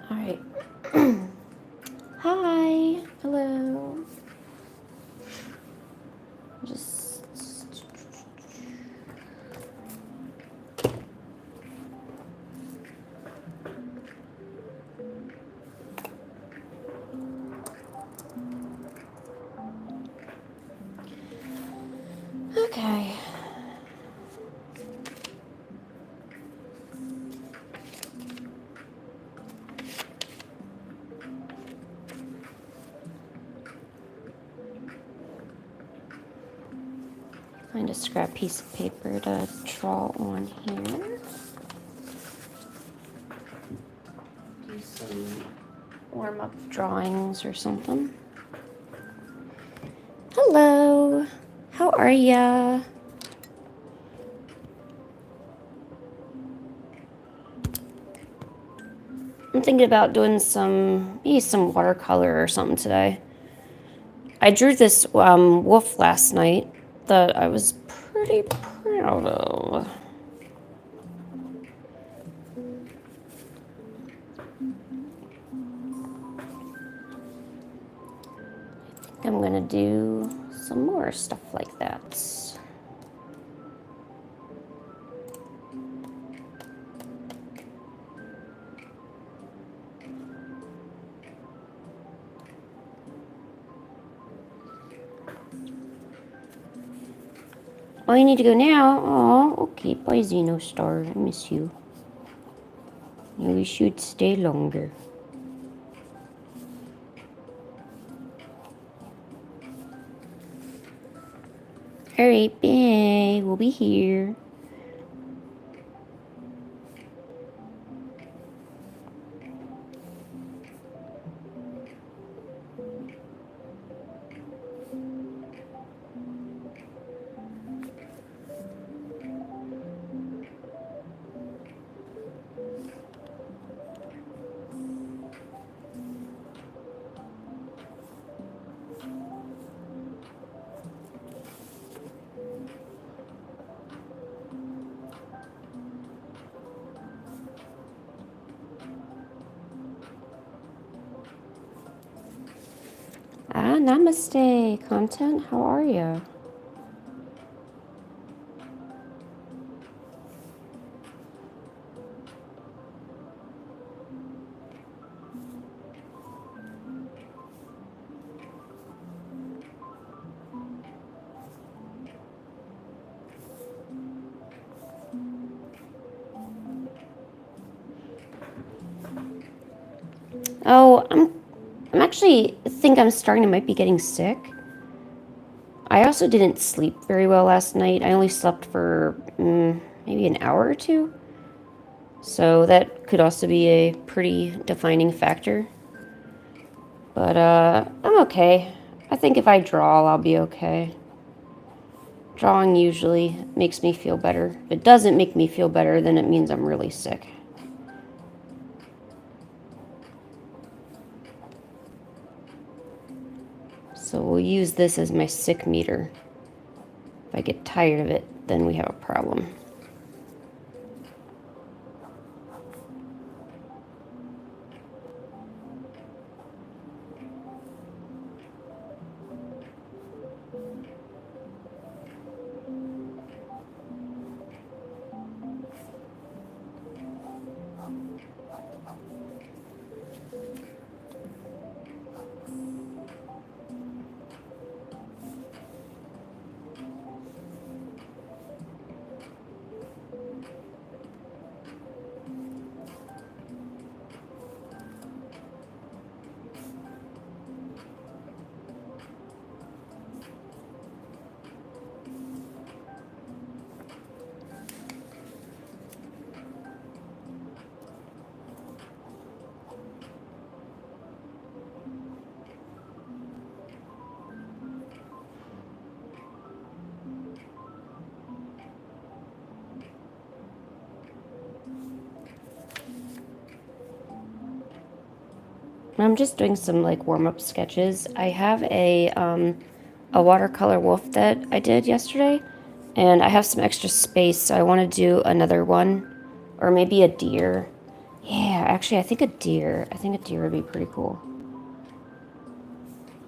All right. Hi. Hello. Just. Okay. Find a scrap piece of paper to draw on here. Do some warm-up drawings or something. Hello. How are ya? I'm thinking about doing maybe some watercolor or something today. I drew this wolf last night that I was pretty proud of. I'm gonna do some more stuff like that. Oh, you need to go now? Oh, okay. Bye, Xenostar. I miss you. I wish you'd stay longer. Alright, bye. We'll be here. Ah, namaste, content. How are you? Oh, I'm actually think I'm starting to might be getting sick. I also didn't sleep very well last night. I only slept for maybe an hour or two. So that could also be a pretty defining factor. But I'm okay. I think if I draw, I'll be okay. Drawing usually makes me feel better. If it doesn't make me feel better, then it means I'm really sick. So we'll use this as my sick meter. If I get tired of it, then we have a problem. I'm just doing some like warm-up sketches. I have a watercolor wolf that I did yesterday, and I have some extra space, so I want to do another one, or maybe a deer. Yeah, actually, I think a deer. I think a deer would be pretty cool.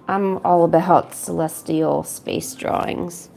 I'm all about celestial space drawings.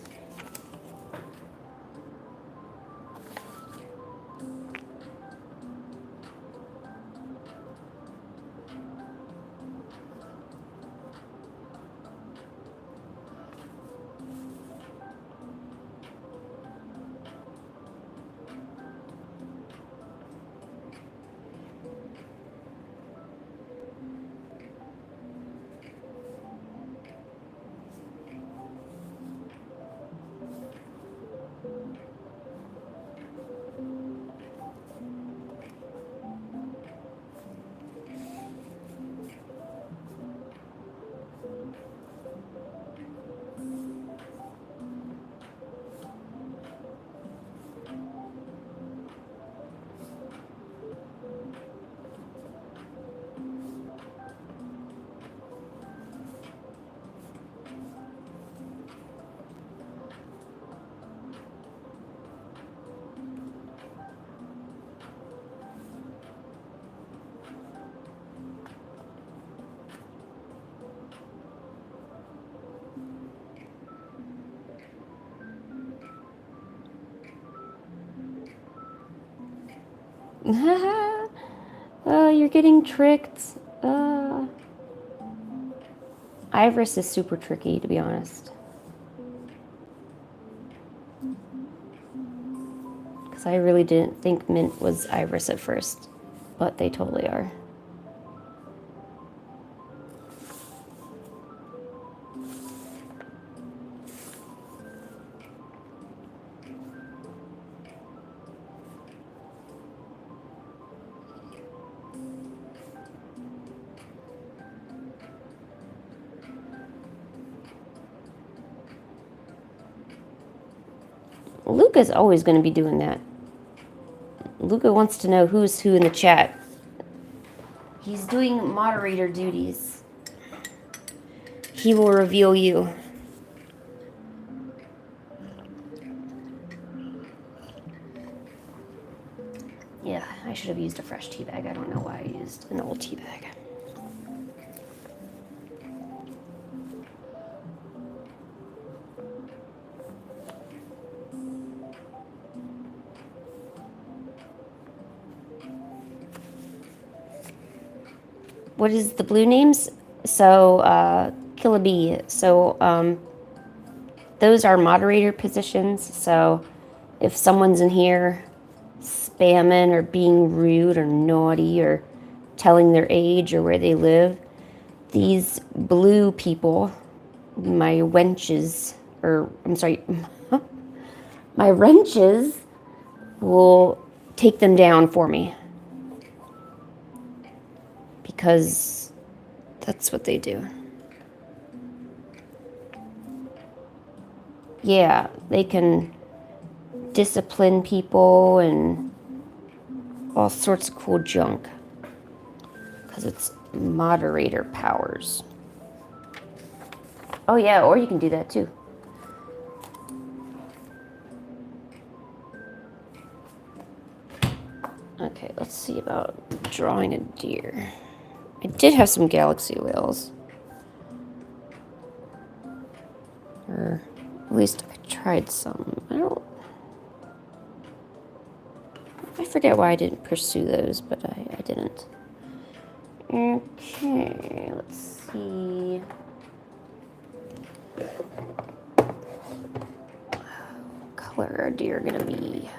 Oh, you're getting tricked. Iris is super tricky, to be honest. Because I really didn't think mint was iris at first, but they totally are. Luca's always going to be doing that. Luca wants to know who's who in the chat. He's doing moderator duties. He will reveal you. Yeah, I should have used a fresh tea bag. I don't know why I used an old tea bag. What is the blue names? So, Killabee. So, those are moderator positions. So, if someone's in here spamming or being rude or naughty or telling their age or where they live, these blue people, my wenches, or I'm sorry, my wrenches, will take them down for me. Because that's what they do. Yeah, they can discipline people and all sorts of cool junk. Because it's moderator powers. Oh yeah, or you can do that too. Okay, let's see about drawing a deer. I did have some galaxy whales. Or at least I tried some. I forget why I didn't pursue those, but I didn't. Okay, let's see. What color are deer gonna be?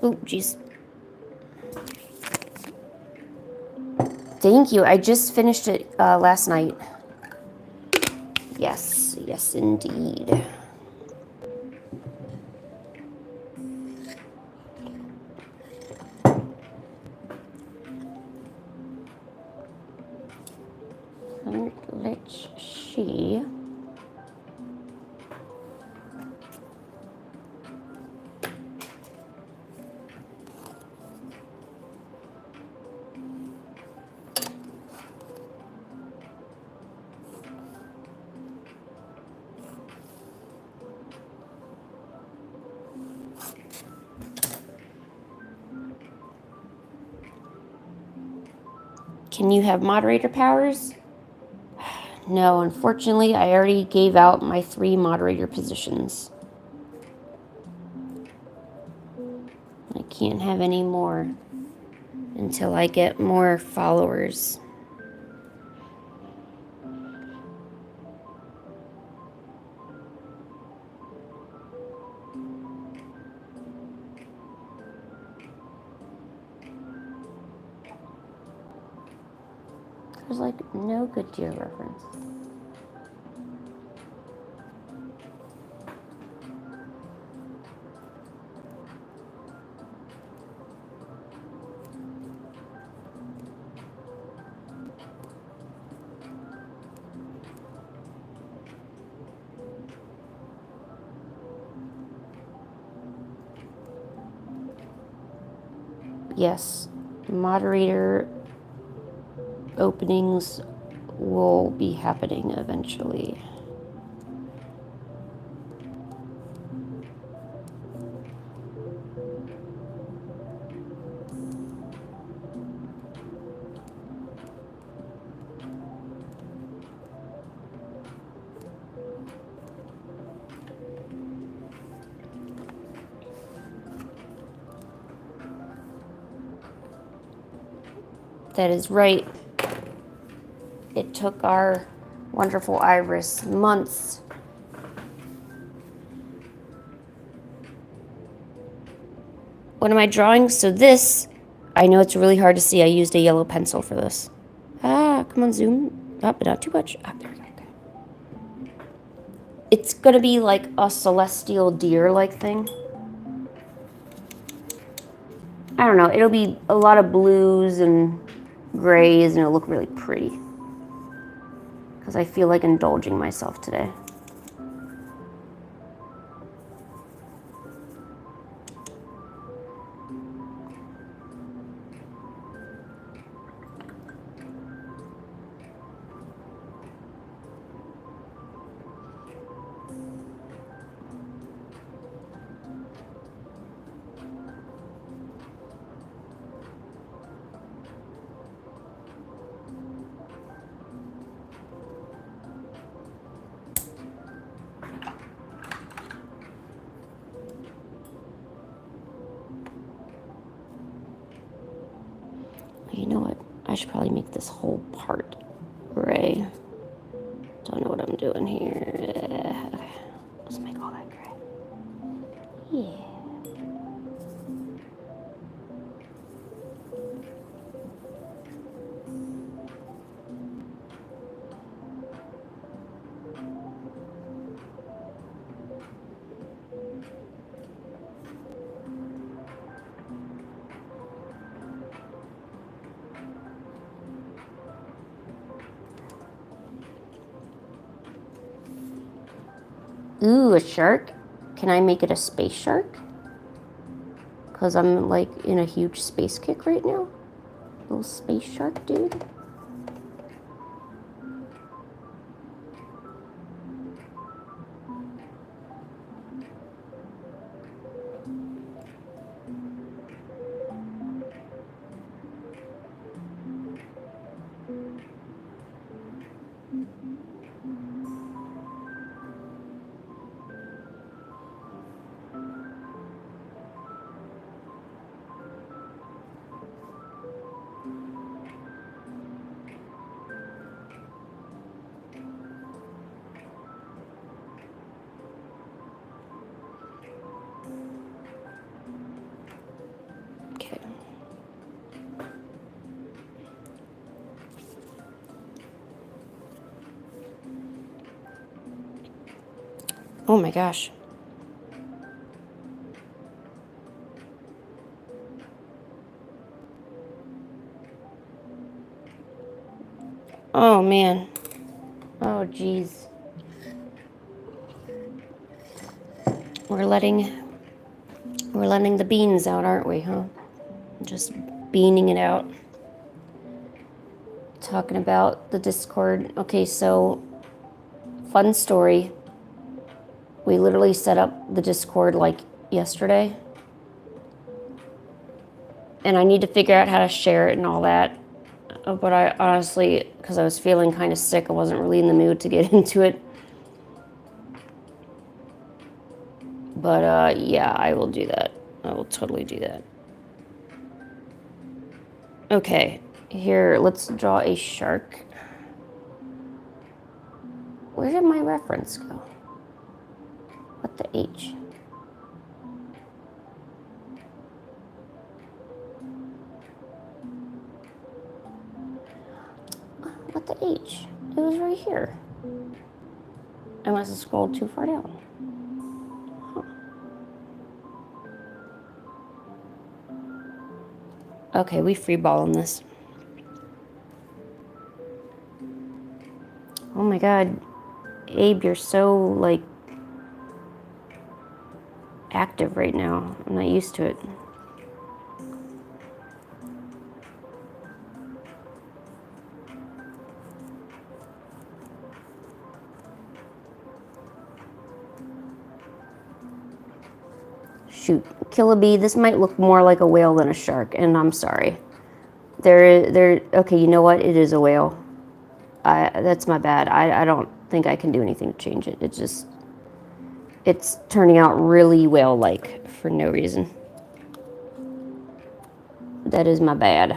Oh, jeez. Thank you. I just finished it last night. Yes, yes, indeed. Let's see. Can you have moderator powers? No, unfortunately, I already gave out my 3 moderator positions. I can't have any more until I get more followers. There's like no good deer reference. Yes, moderator openings will be happening eventually. That is right. It took our wonderful Iris months. What am I drawing? So this, I know it's really hard to see. I used a yellow pencil for this. Come on, zoom up, but not too much. There we go. Okay. It's gonna be like a celestial deer-like thing. I don't know. It'll be a lot of blues and grays, and it'll look really pretty. Because I feel like indulging myself today. You know what? I should probably make this whole part gray. Don't know what I'm doing here. Okay. Let's make all that gray. Yeah. Ooh, a shark? Can I make it a space shark? Because I'm like in a huge space kick right now. Little space shark dude. Okay. Oh my gosh. Oh man. Oh geez. We're letting the beans out, aren't we, huh? Just beaning it out. Talking about the Discord. Okay, so fun story. We literally set up the Discord like yesterday. And I need to figure out how to share it and all that. But I honestly, because I was feeling kind of sick, I wasn't really in the mood to get into it. But yeah, I will do that. I will totally do that. Okay, here, let's draw a shark. Where did my reference go? What the H? What the H? It was right here. I must have scrolled too far down. Huh. Okay, we freeballing this. Oh my god. Abe, you're so, like, active right now. I'm not used to it. Shoot, kill a bee. This might look more like a whale than a shark, and I'm sorry. Okay, you know what? It is a whale. That's my bad. I don't think I can do anything to change it. It's turning out really whale-like for no reason. That is my bad.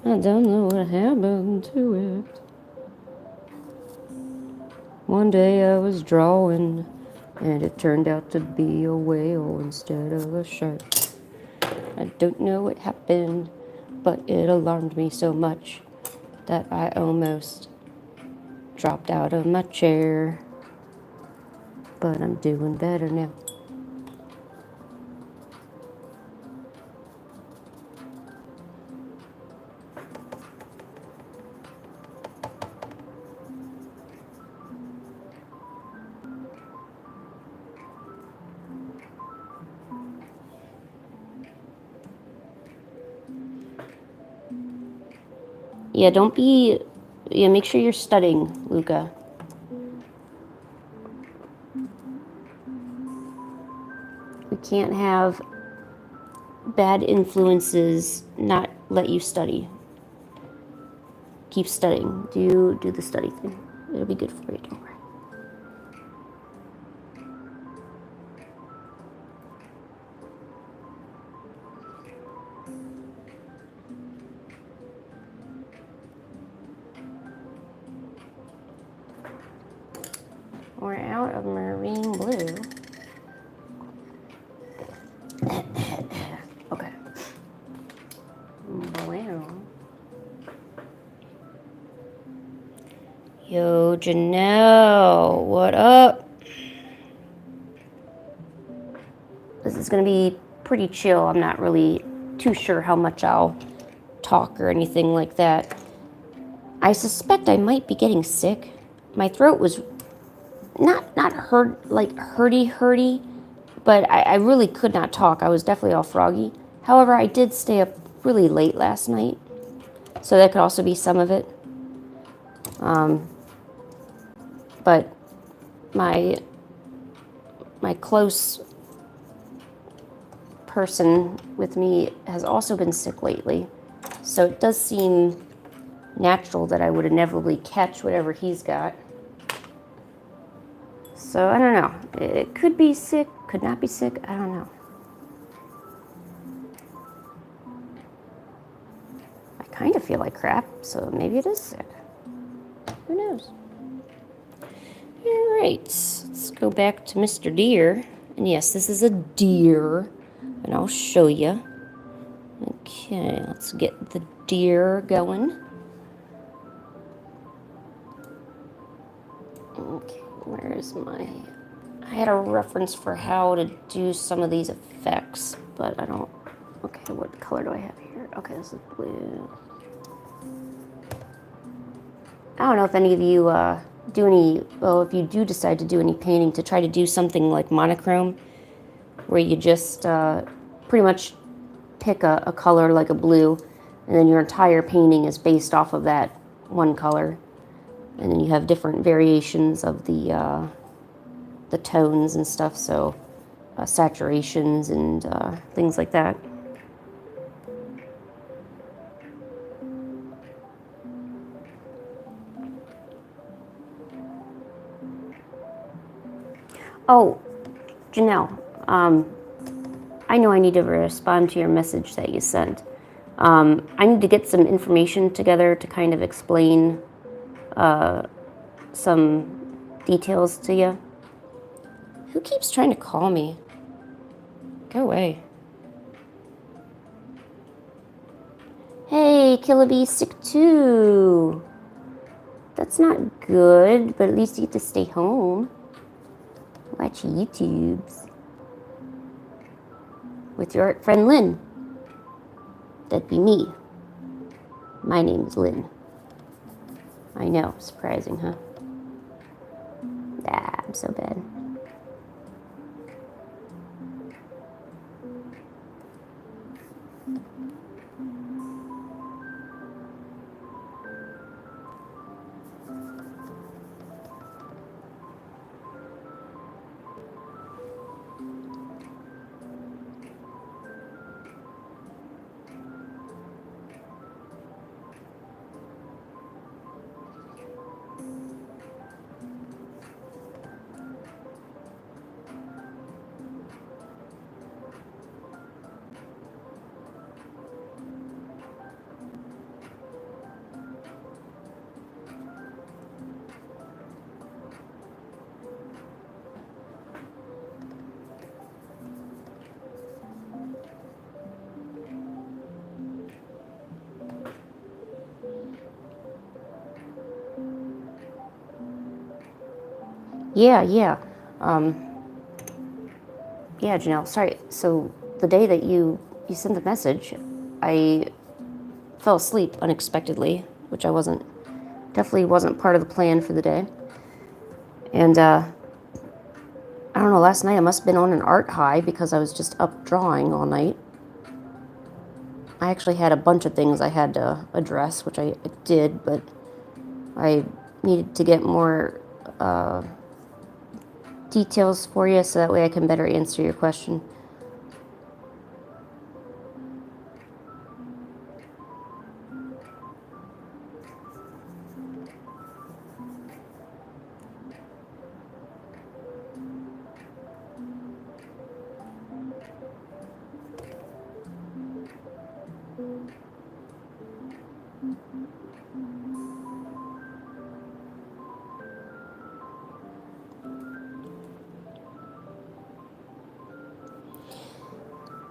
I don't know what happened to it. One day I was drawing, and it turned out to be a whale instead of a shark. I don't know what happened, but it alarmed me so much that I almost dropped out of my chair. But I'm doing better now. Yeah, make sure you're studying, Luca. We can't have bad influences not let you study. Keep studying. Do the study thing. It'll be good for you, don't worry. We're out of marine blue. Okay. Wow. Yo, Janelle, what up? This is gonna be pretty chill. I'm not really too sure how much I'll talk or anything like that. I suspect I might be getting sick. My throat was not hurt, like hurty, but I really could not talk. I was definitely all froggy. However, I did stay up really late last night, so that could also be some of it. But my close person with me has also been sick lately, so it does seem natural that I would inevitably catch whatever he's got. So I don't know. It could be sick, could not be sick. I don't know. I kind of feel like crap, so maybe it is sick. Who knows? All right, let's go back to Mr. Deer. And yes, this is a deer, and I'll show you. Okay, let's get the deer going. Okay, where is my... I had a reference for how to do some of these effects, but I don't... Okay, what color do I have here? Okay, this is blue. I don't know if any of you do any... Well, if you do decide to do any painting, to try to do something like monochrome, where you just pretty much pick a color like a blue, and then your entire painting is based off of that one color. And then you have different variations of the tones and stuff, so saturations and things like that. Oh, Janelle, I know I need to respond to your message that you sent. I need to get some information together to kind of explain some details to you. Who keeps trying to call me? Go away. Hey, Killabee Stick 2. That's not good, but at least you get to stay home. Watch YouTubes. With your friend Lynn. That'd be me. My name is Lynn. I know, surprising, huh? Ah, I'm so bad. Yeah. Yeah, Janelle, sorry. So the day that you sent the message, I fell asleep unexpectedly, which definitely wasn't part of the plan for the day. And I don't know, last night I must have been on an art high because I was just up drawing all night. I actually had a bunch of things I had to address, which I did, but I needed to get more details for you so that way I can better answer your question.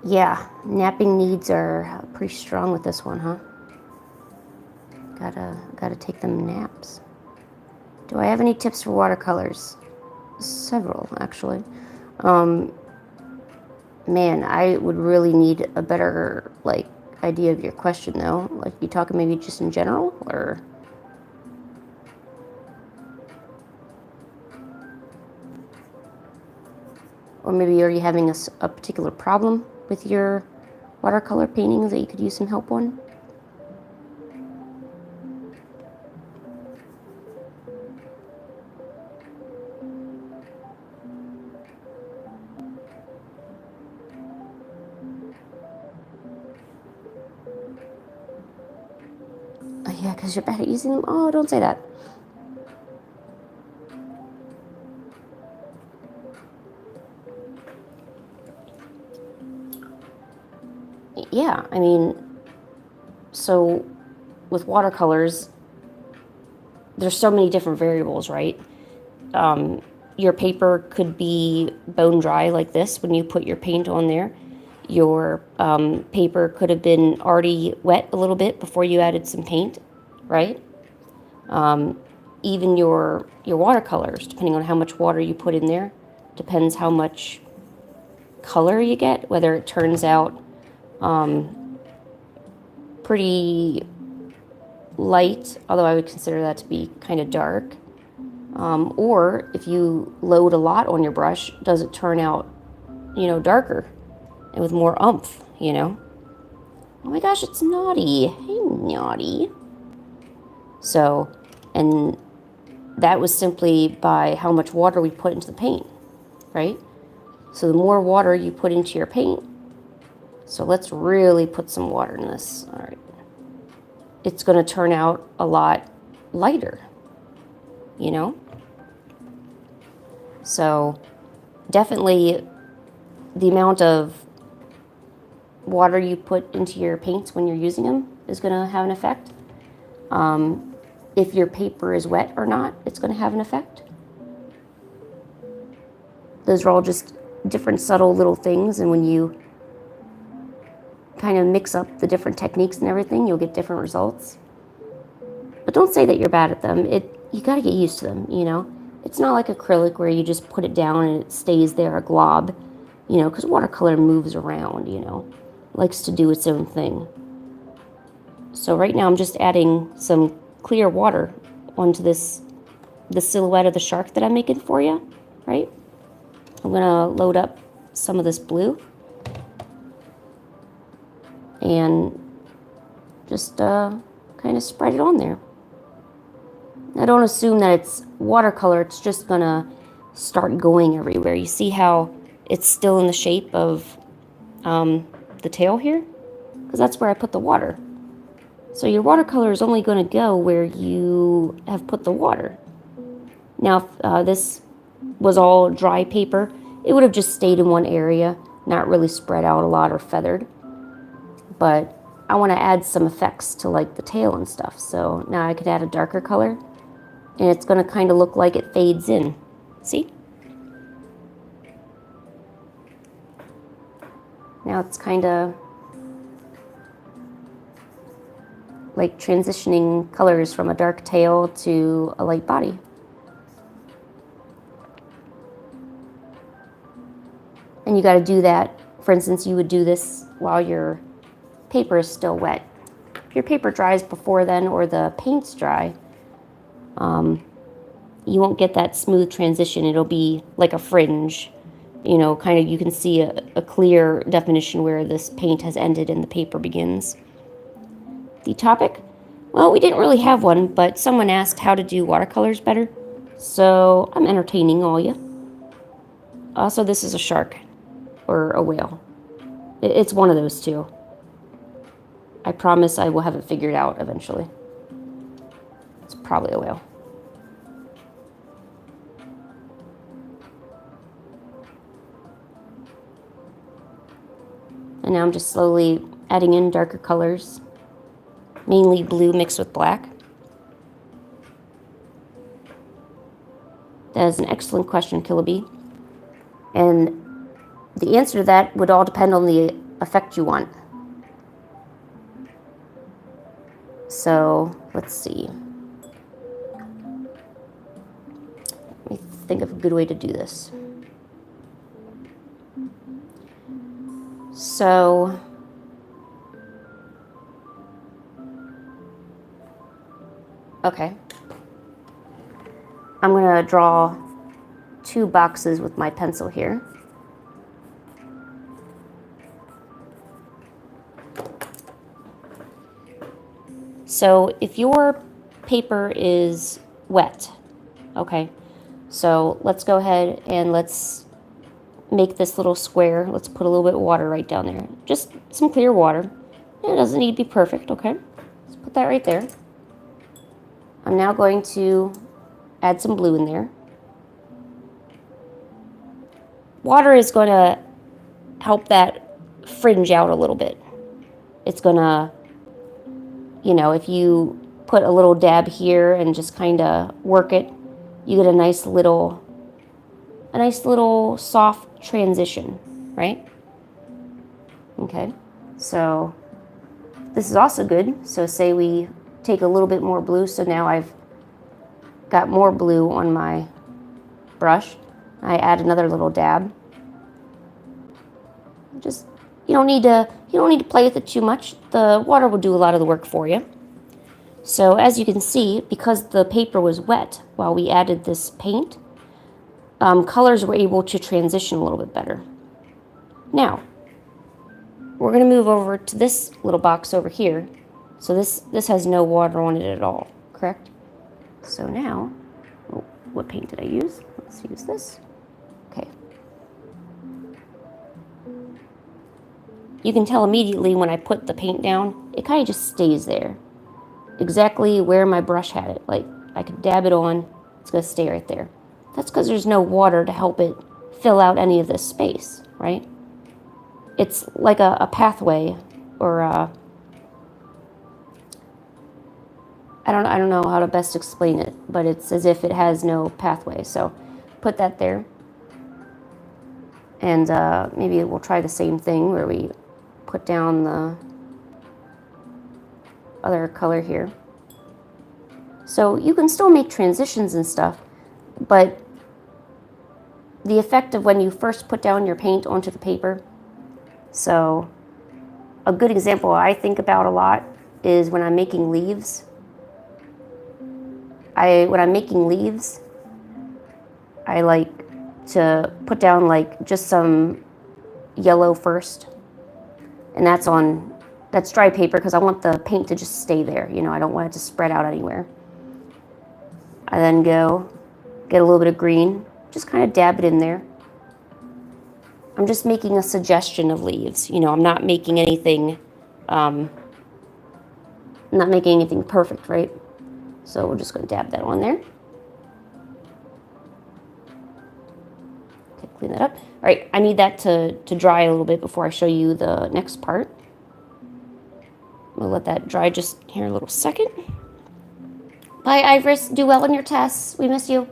Yeah, napping needs are pretty strong with this one, huh? Gotta take them naps. Do I have any tips for watercolors? Several, actually. Man, I would really need a better, idea of your question, though. Like, you talking maybe just in general, or... Or maybe are you having a particular problem with your watercolor paintings that you could use some help on? Oh, yeah, because you're bad at using them? Oh, don't say that. Yeah, I mean, so with watercolors, there's so many different variables, right? Your paper could be bone dry like this when you put your paint on there. Your paper could have been already wet a little bit before you added some paint, right? Even your watercolors, depending on how much water you put in there, depends how much color you get, whether it turns out pretty light, although I would consider that to be kind of dark. Or if you load a lot on your brush, does it turn out, darker and with more oomph? Oh my gosh, it's Naughty. Hey, Naughty. So, and that was simply by how much water we put into the paint, right? So the more water you put into your paint, so let's really put some water in this. All right. It's going to turn out a lot lighter, you know? So definitely the amount of water you put into your paints when you're using them is going to have an effect. If your paper is wet or not, it's going to have an effect. Those are all just different subtle little things, and when you kind of mix up the different techniques and everything, you'll get different results. But don't say that you're bad at them. You got to get used to them, you know. It's not like acrylic where you just put it down and it stays there, a glob, you know, because watercolor moves around, you know, likes to do its own thing. So right now I'm just adding some clear water onto the silhouette of the shark that I'm making for you, right? I'm gonna load up some of this blue and just kind of spread it on there. Now don't assume that it's watercolor, it's just gonna start going everywhere. You see how it's still in the shape of the tail here? Because that's where I put the water. So your watercolor is only going to go where you have put the water. Now, if this was all dry paper, it would have just stayed in one area, not really spread out a lot or feathered. But I want to add some effects to like the tail and stuff. So now I could add a darker color, and it's going to kind of look like it fades in. See? Now it's kind of like transitioning colors from a dark tail to a light body. And you got to do that. For instance, you would do this while your paper is still wet. If your paper dries before then, or the paint's dry, you won't get that smooth transition. It'll be like a fringe, you know, kind of, you can see a clear definition where this paint has ended and the paper begins. The topic? Well, we didn't really have one, but someone asked how to do watercolors better. So I'm entertaining all you. Also, this is a shark or a whale. It's one of those two. I promise I will have it figured out eventually. It's probably a whale. And now I'm just slowly adding in darker colors, mainly blue mixed with black. That is an excellent question, Killaby. And the answer to that would all depend on the effect you want. So let's see. Let me think of a good way to do this. So okay. I'm going to draw 2 boxes with my pencil here. So if your paper is wet, okay, so let's go ahead and let's make this little square. Let's put a little bit of water right down there. Just some clear water. It doesn't need to be perfect, okay? Let's put that right there. I'm now going to add some blue in there. Water is going to help that fringe out a little bit. It's going to, you know, if you put a little dab here and just kind of work it, you get a nice little soft transition, right? Okay, so this is also good. So say we take a little bit more blue. So now I've got more blue on my brush. I add another little dab. Just, you don't need to play with it too much. The water will do a lot of the work for you. So as you can see, because the paper was wet while we added this paint, colors were able to transition a little bit better. Now, we're going to move over to this little box over here. So this has no water on it at all, correct? So now, oh, what paint did I use? Let's use this. Okay. You can tell immediately when I put the paint down, it kind of just stays there. Exactly where my brush had it. Like, I could dab it on, it's going to stay right there. That's because there's no water to help it fill out any of this space, right? It's like a pathway, or I don't know how to best explain it, but it's as if it has no pathway. So put that there. And maybe we'll try the same thing where we put down the other color here. So you can still make transitions and stuff, but the effect of when you first put down your paint onto the paper. So a good example I think about a lot is when I'm making leaves. When I'm making leaves, I like to put down like just some yellow first, and that's dry paper because I want the paint to just stay there. You know, I don't want it to spread out anywhere. I then go get a little bit of green, just kind of dab it in there. I'm just making a suggestion of leaves. You know, I'm not making anything perfect, right? So we're just going to dab that on there. Okay, clean that up. All right, I need that to dry a little bit before I show you the next part. We'll let that dry just here a little second. Bye, Iris. Do well on your tests. We miss you.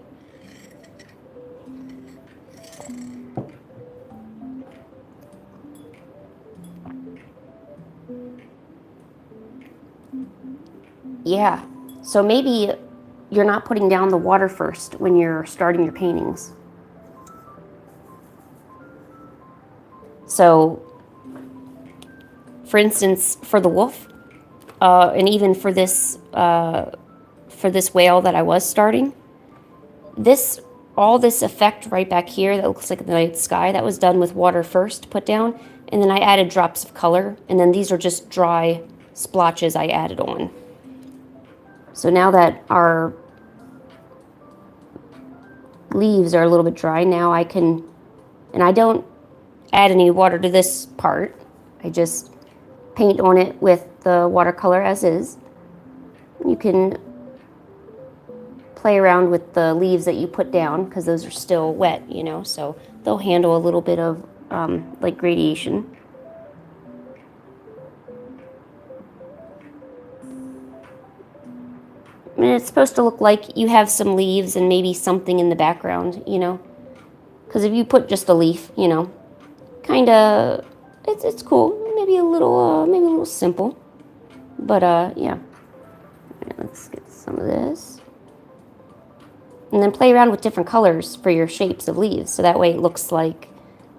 Yeah, so maybe you're not putting down the water first when you're starting your paintings. So, for instance, for the wolf, and even for this whale that I was starting, all this effect right back here that looks like the night sky, that was done with water first, put down, and then I added drops of color, and then these are just dry splotches I added on. So now that our leaves are a little bit dry, now I can, and I don't add any water to this part, I just paint on it with the watercolor as is. You can play around with the leaves that you put down because those are still wet, you know, so they'll handle a little bit of like gradation. And it's supposed to look like you have some leaves and maybe something in the background, you know, because if you put just a leaf, you know, kind of, it's cool, maybe a little simple, but yeah. Let's get some of this. And then play around with different colors for your shapes of leaves. So that way it looks like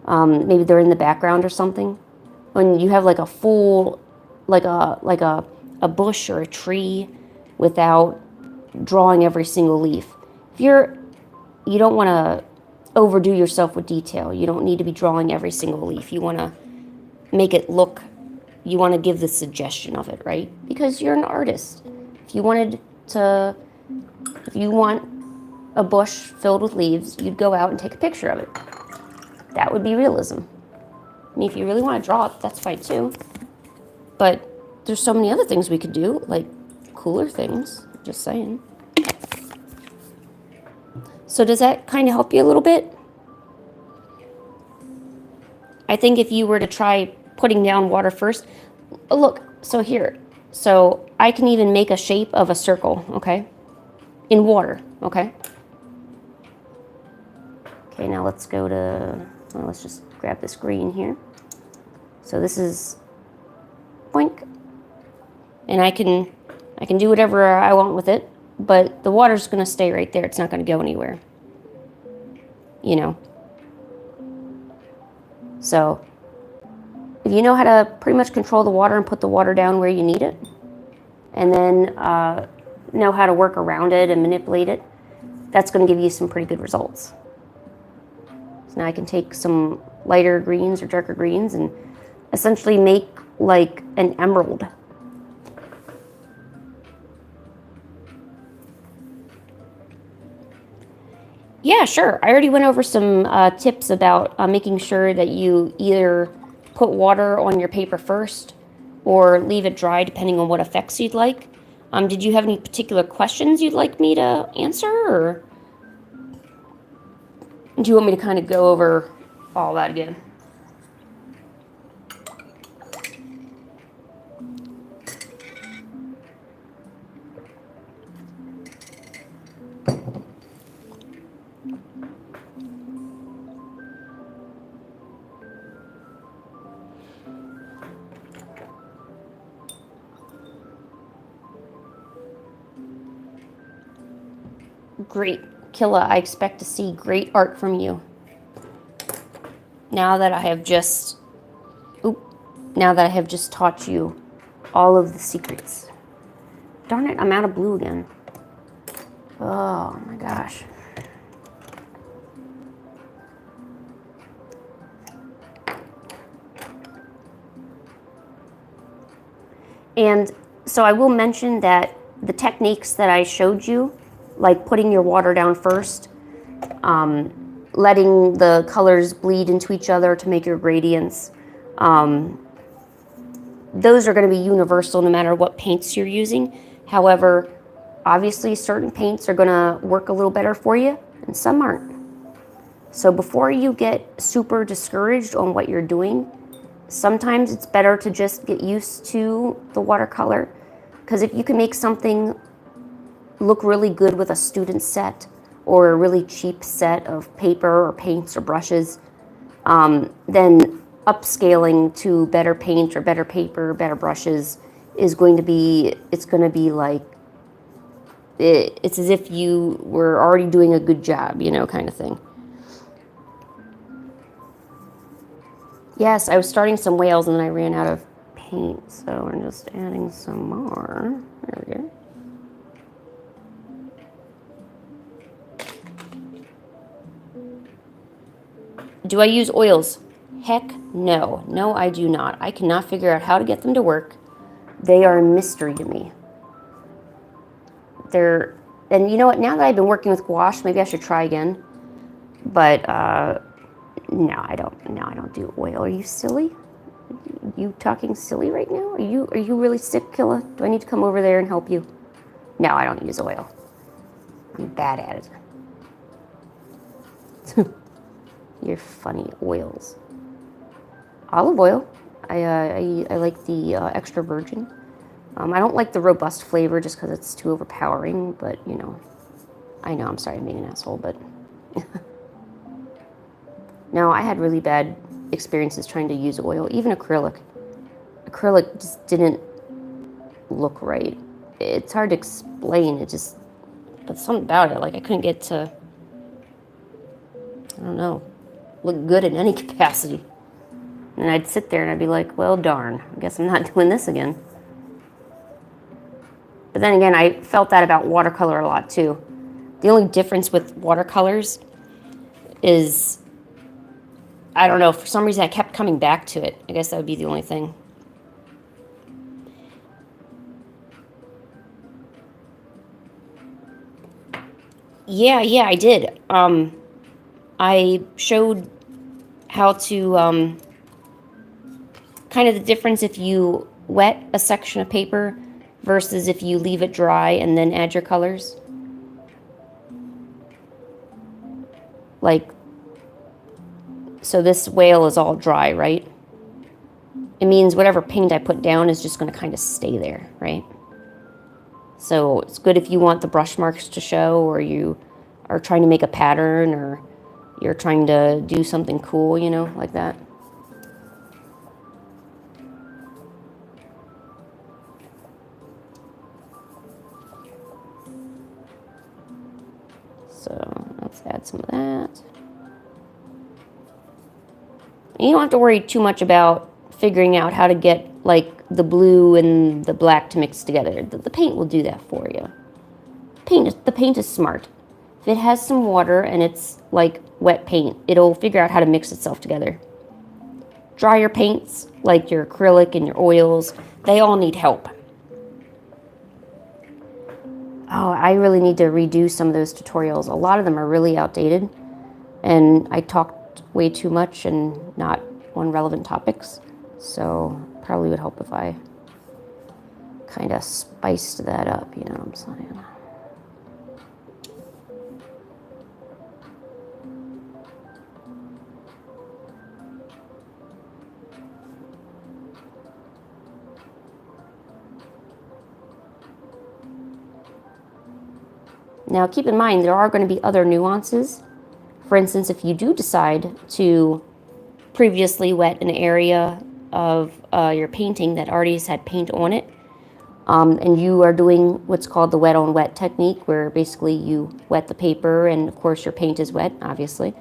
maybe they're in the background or something. When you have like a full, like a bush or a tree without drawing every single leaf. If you don't want to overdo yourself with detail. You don't need to be drawing every single leaf. You want to make it look, you want to give the suggestion of it, right? Because you're an artist. If you want a bush filled with leaves, you'd go out and take a picture of it. That would be realism. I mean, if you really want to draw it, that's fine too. But there's so many other things we could do, like cooler things, just saying. So does that kind of help you a little bit? I think if you were to try putting down water first, look, so here, so I can even make a shape of a circle, okay? In water, okay? Okay, now let's go to, well, let's just grab this green here. So this is boink. And I can do whatever I want with it, but the water's gonna stay right there. It's not gonna go anywhere, you know? So if you know how to pretty much control the water and put the water down where you need it, and then know how to work around it and manipulate it, that's going to give you some pretty good results. So now I can take some lighter greens or darker greens and essentially make like an emerald. Yeah, sure. I already went over some tips about making sure that you either put water on your paper first or leave it dry depending on what effects you'd like. Did you have any particular questions you'd like me to answer, or do you want me to kind of go over all that again. Great. Killa, I expect to see great art from you. Now that I have just taught you all of the secrets. Darn it, I'm out of blue again. Oh my gosh. And so I will mention that the techniques that I showed you, like putting your water down first, letting the colors bleed into each other to make your gradients, those are going to be universal no matter what paints you're using. However, obviously certain paints are going to work a little better for you and some aren't. So before you get super discouraged on what you're doing, sometimes it's better to just get used to the watercolor, because if you can make something look really good with a student set or a really cheap set of paper or paints or brushes, then upscaling to better paint or better paper, better brushes is going to be, it's going to be like, it's as if you were already doing a good job, you know, kind of thing. Yes, I was starting some whales and then I ran out of paint, so I'm just adding some more. There we go. Do I use oils? Heck no. No, I do not. I cannot figure out how to get them to work. They are a mystery to me. And you know what, now that I've been working with gouache, maybe I should try again. But no, I don't do oil. Are you silly? You talking silly right now? Are you really sick, Killa? Do I need to come over there and help you? No, I don't use oil. I'm bad at it. You're funny. Oils. Olive oil. I like the extra virgin. I don't like the robust flavor just because it's too overpowering, but you know, I know, I'm sorry I'm being an asshole, but no, I had really bad experiences trying to use oil, even acrylic. Acrylic just didn't look right. It's hard to explain, but something about it, like I couldn't get to, I don't know, look good in any capacity. And I'd sit there and I'd be like, well, darn, I guess I'm not doing this again. But then again, I felt that about watercolor a lot too. The only difference with watercolors is, I don't know, for some reason I kept coming back to it. I guess that would be the only thing. Yeah, I did. I showed how to, kind of the difference if you wet a section of paper versus if you leave it dry and then add your colors. Like, so this whale is all dry, right? It means whatever paint I put down is just going to kind of stay there, right? So it's good if you want the brush marks to show, or you are trying to make a pattern, or you're trying to do something cool, you know, like that. So let's add some of that. And you don't have to worry too much about figuring out how to get like the blue and the black to mix together. The paint will do that for you. The paint is smart. If it has some water and it's like wet paint, it'll figure out how to mix itself together. Drier paints, like your acrylic and your oils, they all need help. Oh, I really need to redo some of those tutorials. A lot of them are really outdated, and I talked way too much and not on relevant topics. So probably would help if I kind of spiced that up, you know what I'm saying? Now keep in mind, there are going to be other nuances. For instance, if you do decide to previously wet an area of your painting that already has had paint on it, and you are doing what's called the wet on wet technique, where basically you wet the paper and of course your paint is wet, obviously,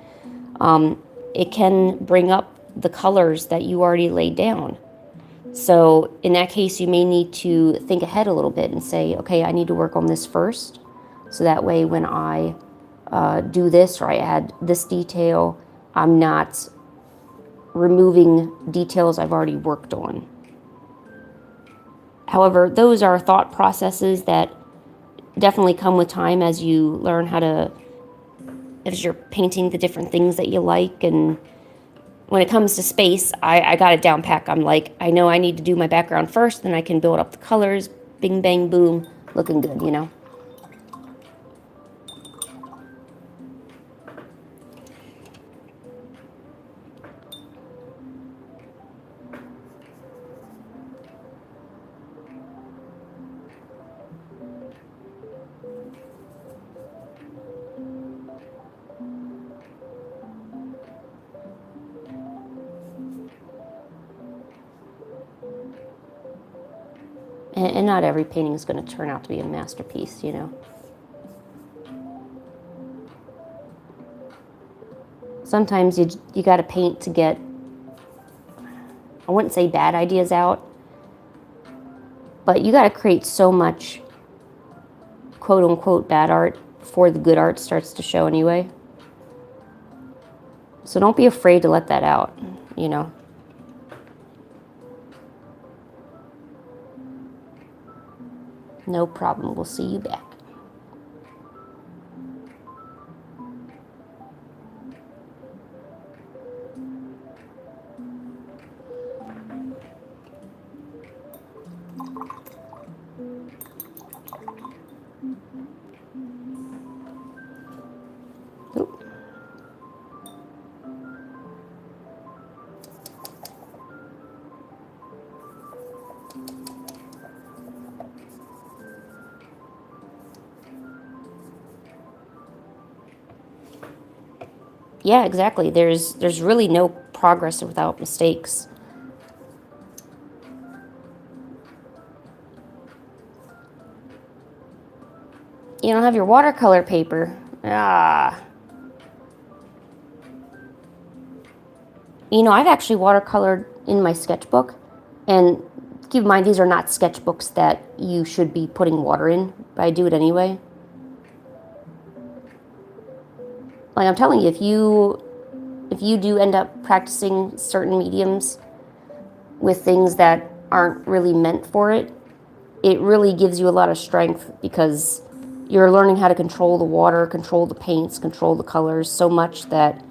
it can bring up the colors that you already laid down. So in that case, you may need to think ahead a little bit and say, okay, I need to work on this first. So that way when I do this or I add this detail, I'm not removing details I've already worked on. However, those are thought processes that definitely come with time as you learn how to, as you're painting the different things that you like. And when it comes to space, I got it down pat. I'm like, I know I need to do my background first, then I can build up the colors, bing, bang, boom, looking good, you know? And not every painting is going to turn out to be a masterpiece, you know? Sometimes you got to paint to get, I wouldn't say bad ideas out, but you got to create so much quote unquote bad art before the good art starts to show anyway. So don't be afraid to let that out, you know? No problem. We'll see you back. Oop. Yeah, exactly. There's really no progress without mistakes. You don't have your watercolor paper. Ah. You know, I've actually watercolored in my sketchbook, and keep in mind these are not sketchbooks that you should be putting water in, but I do it anyway. Like I'm telling you, if you do end up practicing certain mediums with things that aren't really meant for it, it really gives you a lot of strength because you're learning how to control the water, control the paints, control the colors so much that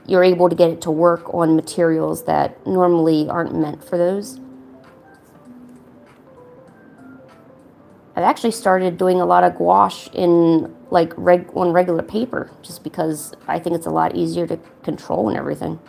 you're able to get it to work on materials that normally aren't meant for those. I've actually started doing a lot of gouache in like on regular paper just because I think it's a lot easier to control and everything.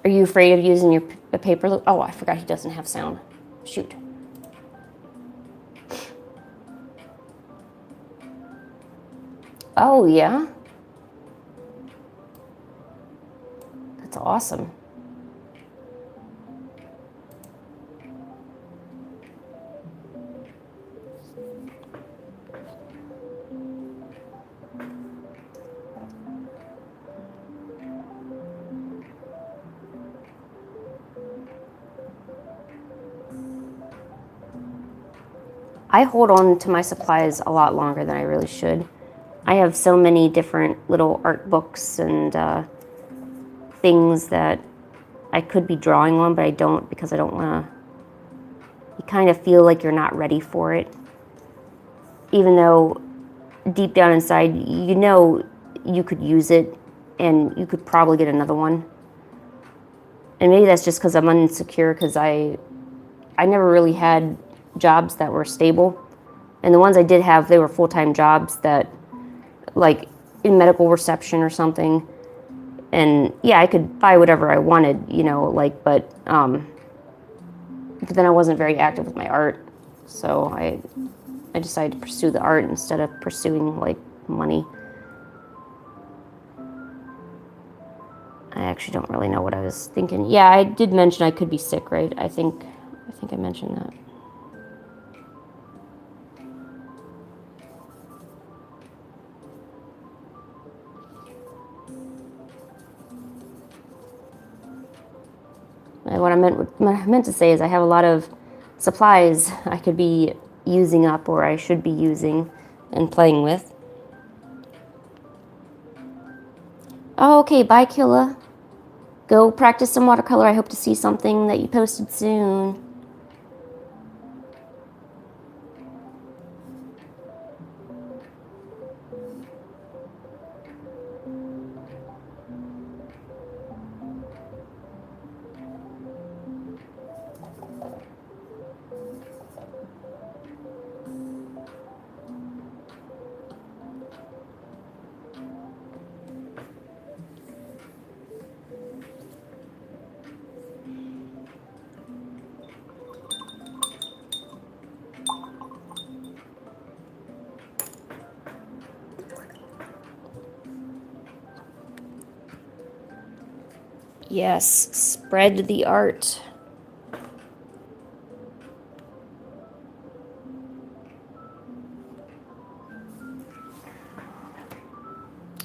Are you afraid of using your paper? Oh, I forgot he doesn't have sound. Shoot. Oh, yeah? That's awesome. I hold on to my supplies a lot longer than I really should. I have so many different little art books and things that I could be drawing on, but I don't because I don't want to. You kind of feel like you're not ready for it. Even though deep down inside, you know you could use it and you could probably get another one. And maybe that's just because I'm insecure because I never really had jobs that were stable. And the ones I did have, they were full-time jobs that, like in medical reception or something. And yeah, I could buy whatever I wanted, you know, like, but then I wasn't very active with my art. So I decided to pursue the art instead of pursuing like money. I actually don't really know what I was thinking. Yeah, I did mention I could be sick, right? I think I mentioned that. What I meant to say is I have a lot of supplies I could be using up or I should be using and playing with. Oh, okay, bye, Killa. Go practice some watercolor. I hope to see something that you posted soon. Yes, spread the art.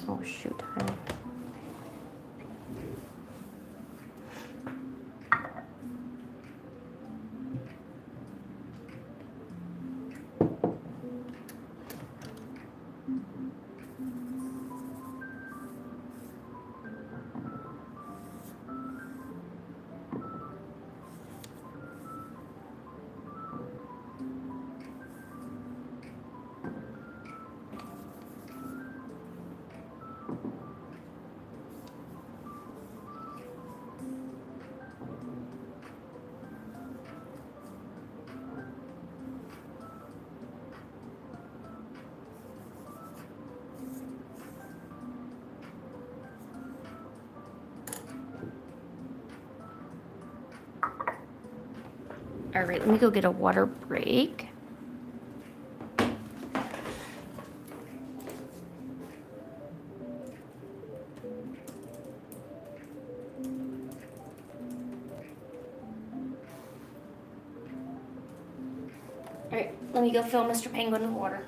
Oh, shoot. All right, let me go get a water break. All right, let me go fill Mr. Penguin with water.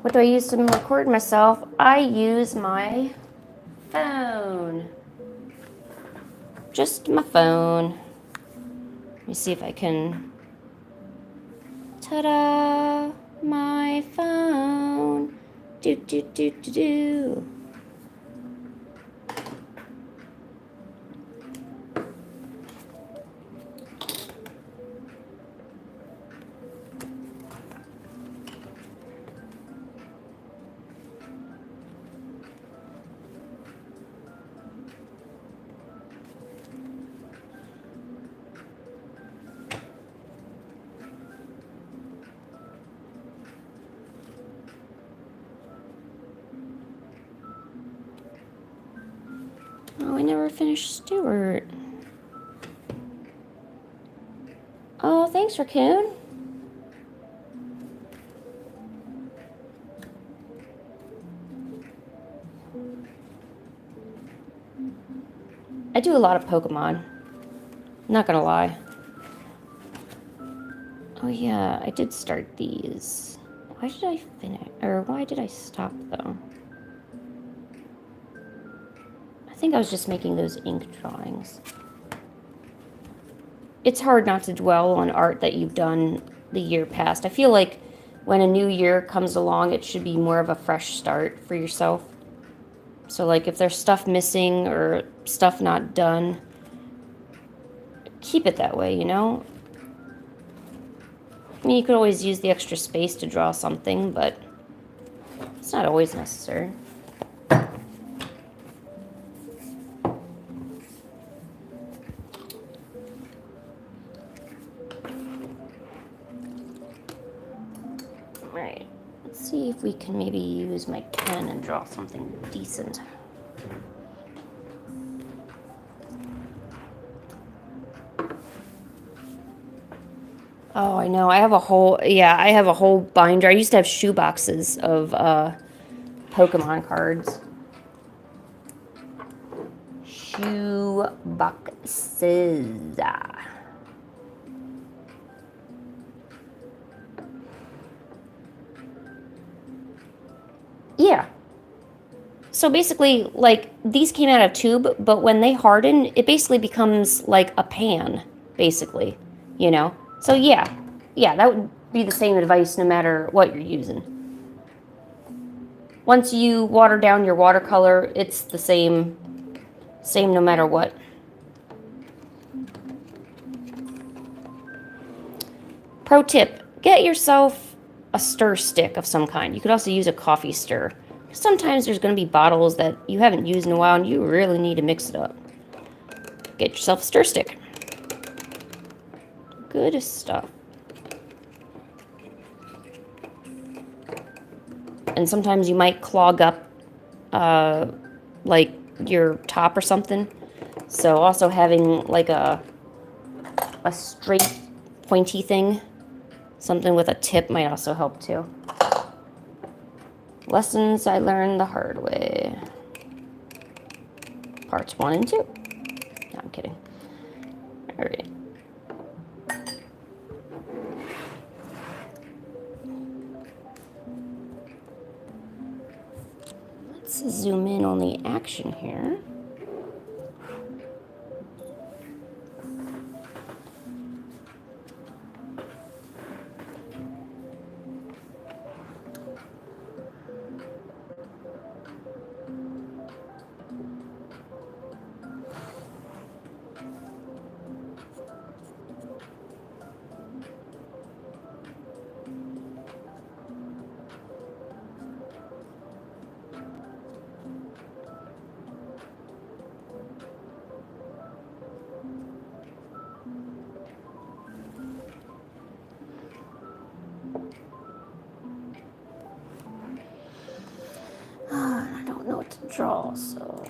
What do I use to record myself? I use my phone. Just my phone. Let me see if I can. Ta-da! My phone. Do do do do do. Oh, I never finished Stuart. Oh, thanks, Raccoon. I do a lot of Pokemon. Not gonna lie. Oh yeah, I did start these. Why did I finish? Or why did I stop though? I think I was just making those ink drawings. It's hard not to dwell on art that you've done the year past. I feel like when a new year comes along, it should be more of a fresh start for yourself. So like if there's stuff missing or stuff not done, keep it that way, you know? I mean, you could always use the extra space to draw something, but it's not always necessary. Alright, let's see if we can maybe use my pen and draw something decent. Oh, I know. I have a whole binder. I used to have shoe boxes of Pokemon cards. Shoe boxes. Yeah. So basically, like, these came out of tube, but when they harden, it basically becomes like a pan, basically, you know? So yeah, that would be the same advice no matter what you're using. Once you water down your watercolor, it's the same no matter what. Pro tip, get yourself a stir stick of some kind. You could also use a coffee stir. Sometimes there's going to be bottles that you haven't used in a while and you really need to mix it up. Get yourself a stir stick. Good stuff. And sometimes you might clog up like your top or something. So also having like a straight pointy thing, something with a tip might also help too. Lessons I learned the hard way. Parts 1 and 2. No, I'm kidding. All right. Let's zoom in on the action here. I don't know what to draw, so...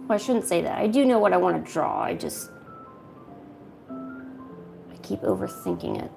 Well, I shouldn't say that. I do know what I want to draw. I keep overthinking it.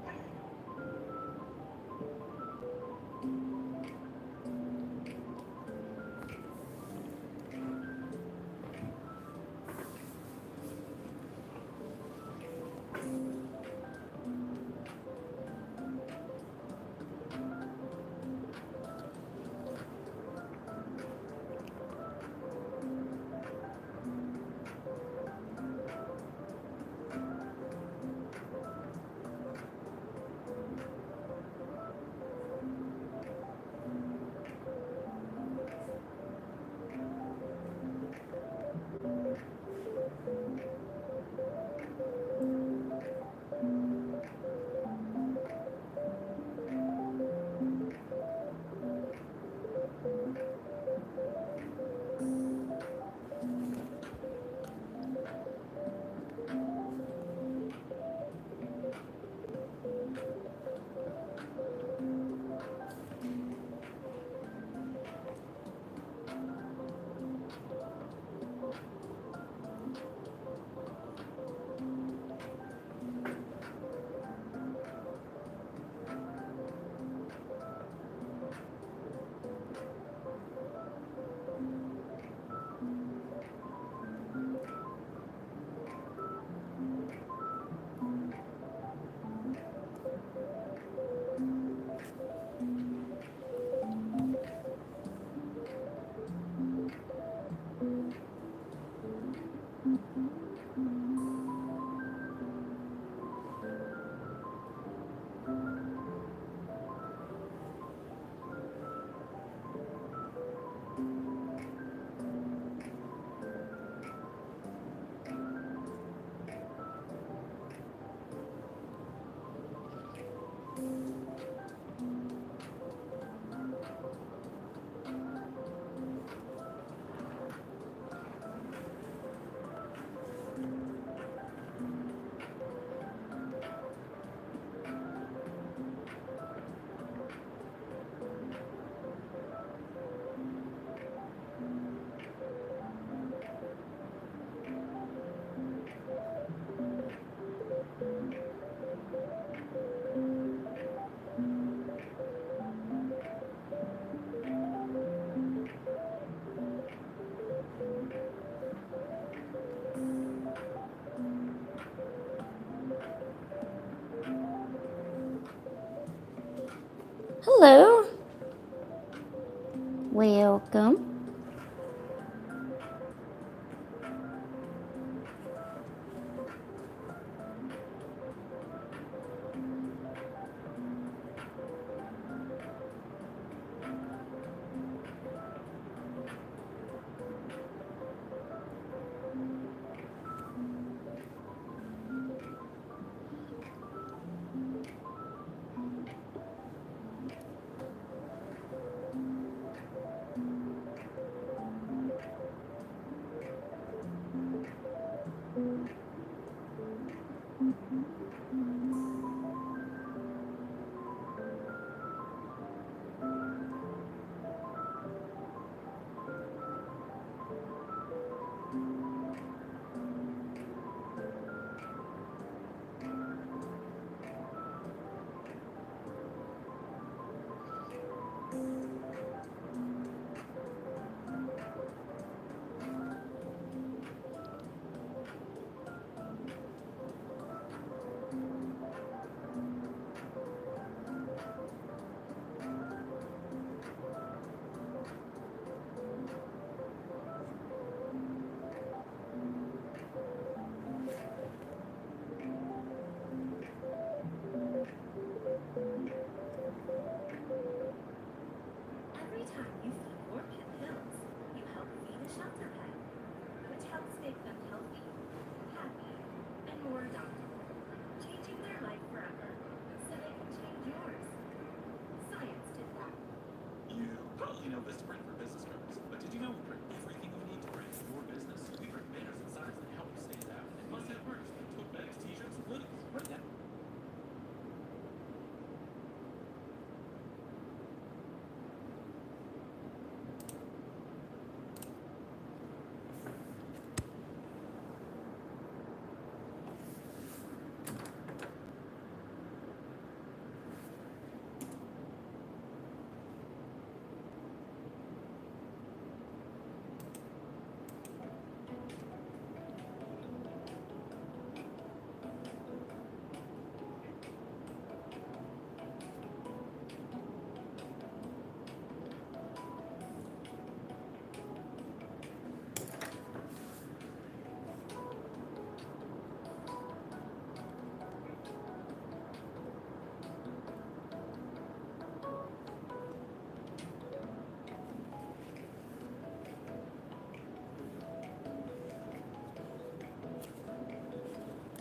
Hello. Welcome. Every time you feed more pet pills, you help feed a shelter pet, which helps make them healthy, happy, and more adoptable, changing their life forever, so they can change yours. Science did that. You probably know Vistaprint for business cards, but did you know we print everything you need to print your business? We print banners and signs that help you stand out, and must-have merch like tote bags, t-shirts, and hoodies. Right now.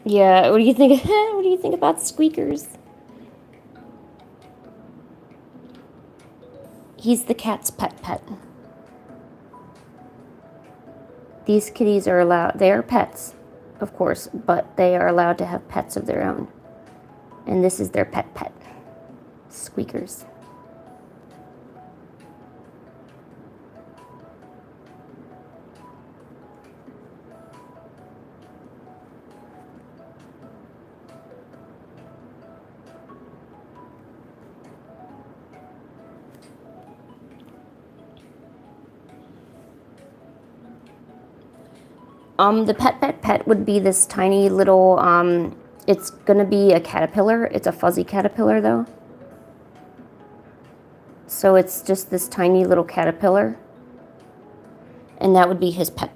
Yeah, what do you think? What do you think about squeakers? He's the cat's pet. These kitties are allowed, they are pets, of course, but they are allowed to have pets of their own. And this is their pet. Squeakers. The pet would be this tiny little, it's gonna be a caterpillar. It's a fuzzy caterpillar though. So it's just this tiny little caterpillar. And that would be his pet.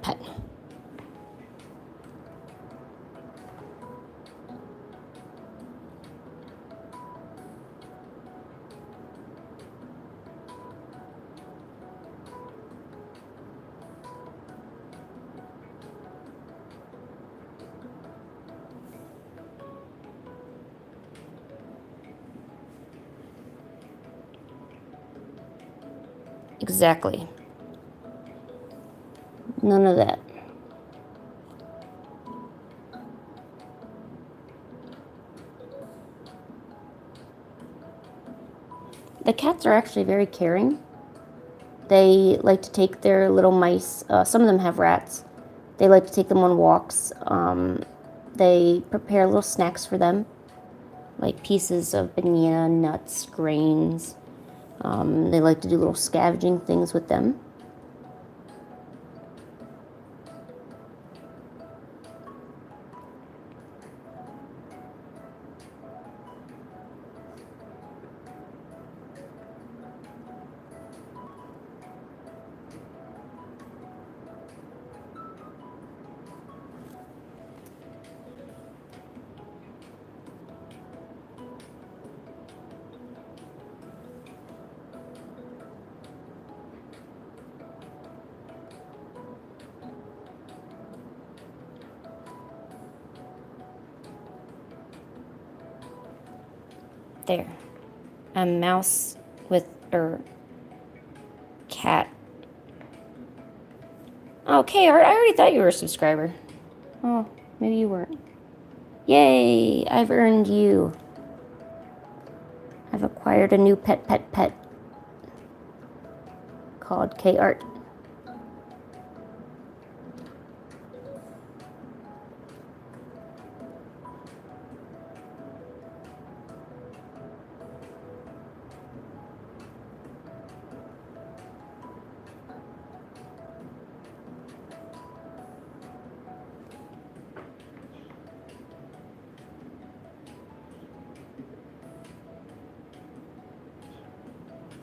Exactly. None of that. The cats are actually very caring. They like to take their little mice, some of them have rats. They like to take them on walks. They prepare little snacks for them, like pieces of banana, nuts, grains. They like to do little scavenging things with them. There. A mouse with, or cat. Okay, Art, I already thought you were a subscriber. Oh, maybe you weren't. Yay, I've earned you. I've acquired a new pet called K-Art.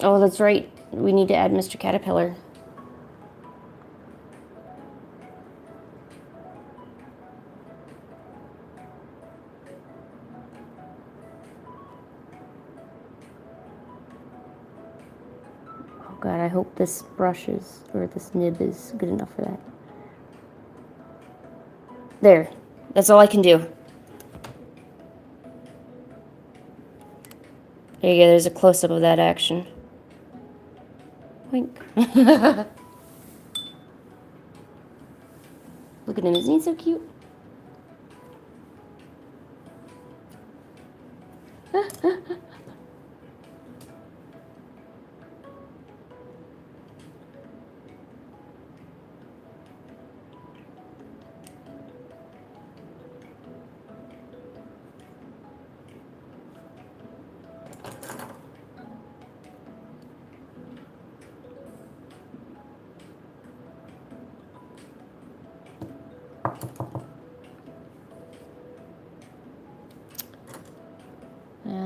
Oh, that's right. We need to add Mr. Caterpillar. Oh God, I hope this brush is, or this nib is good enough for that. There. That's all I can do. There you go, there's a close-up of that action. Wink. Look at him, isn't he so cute?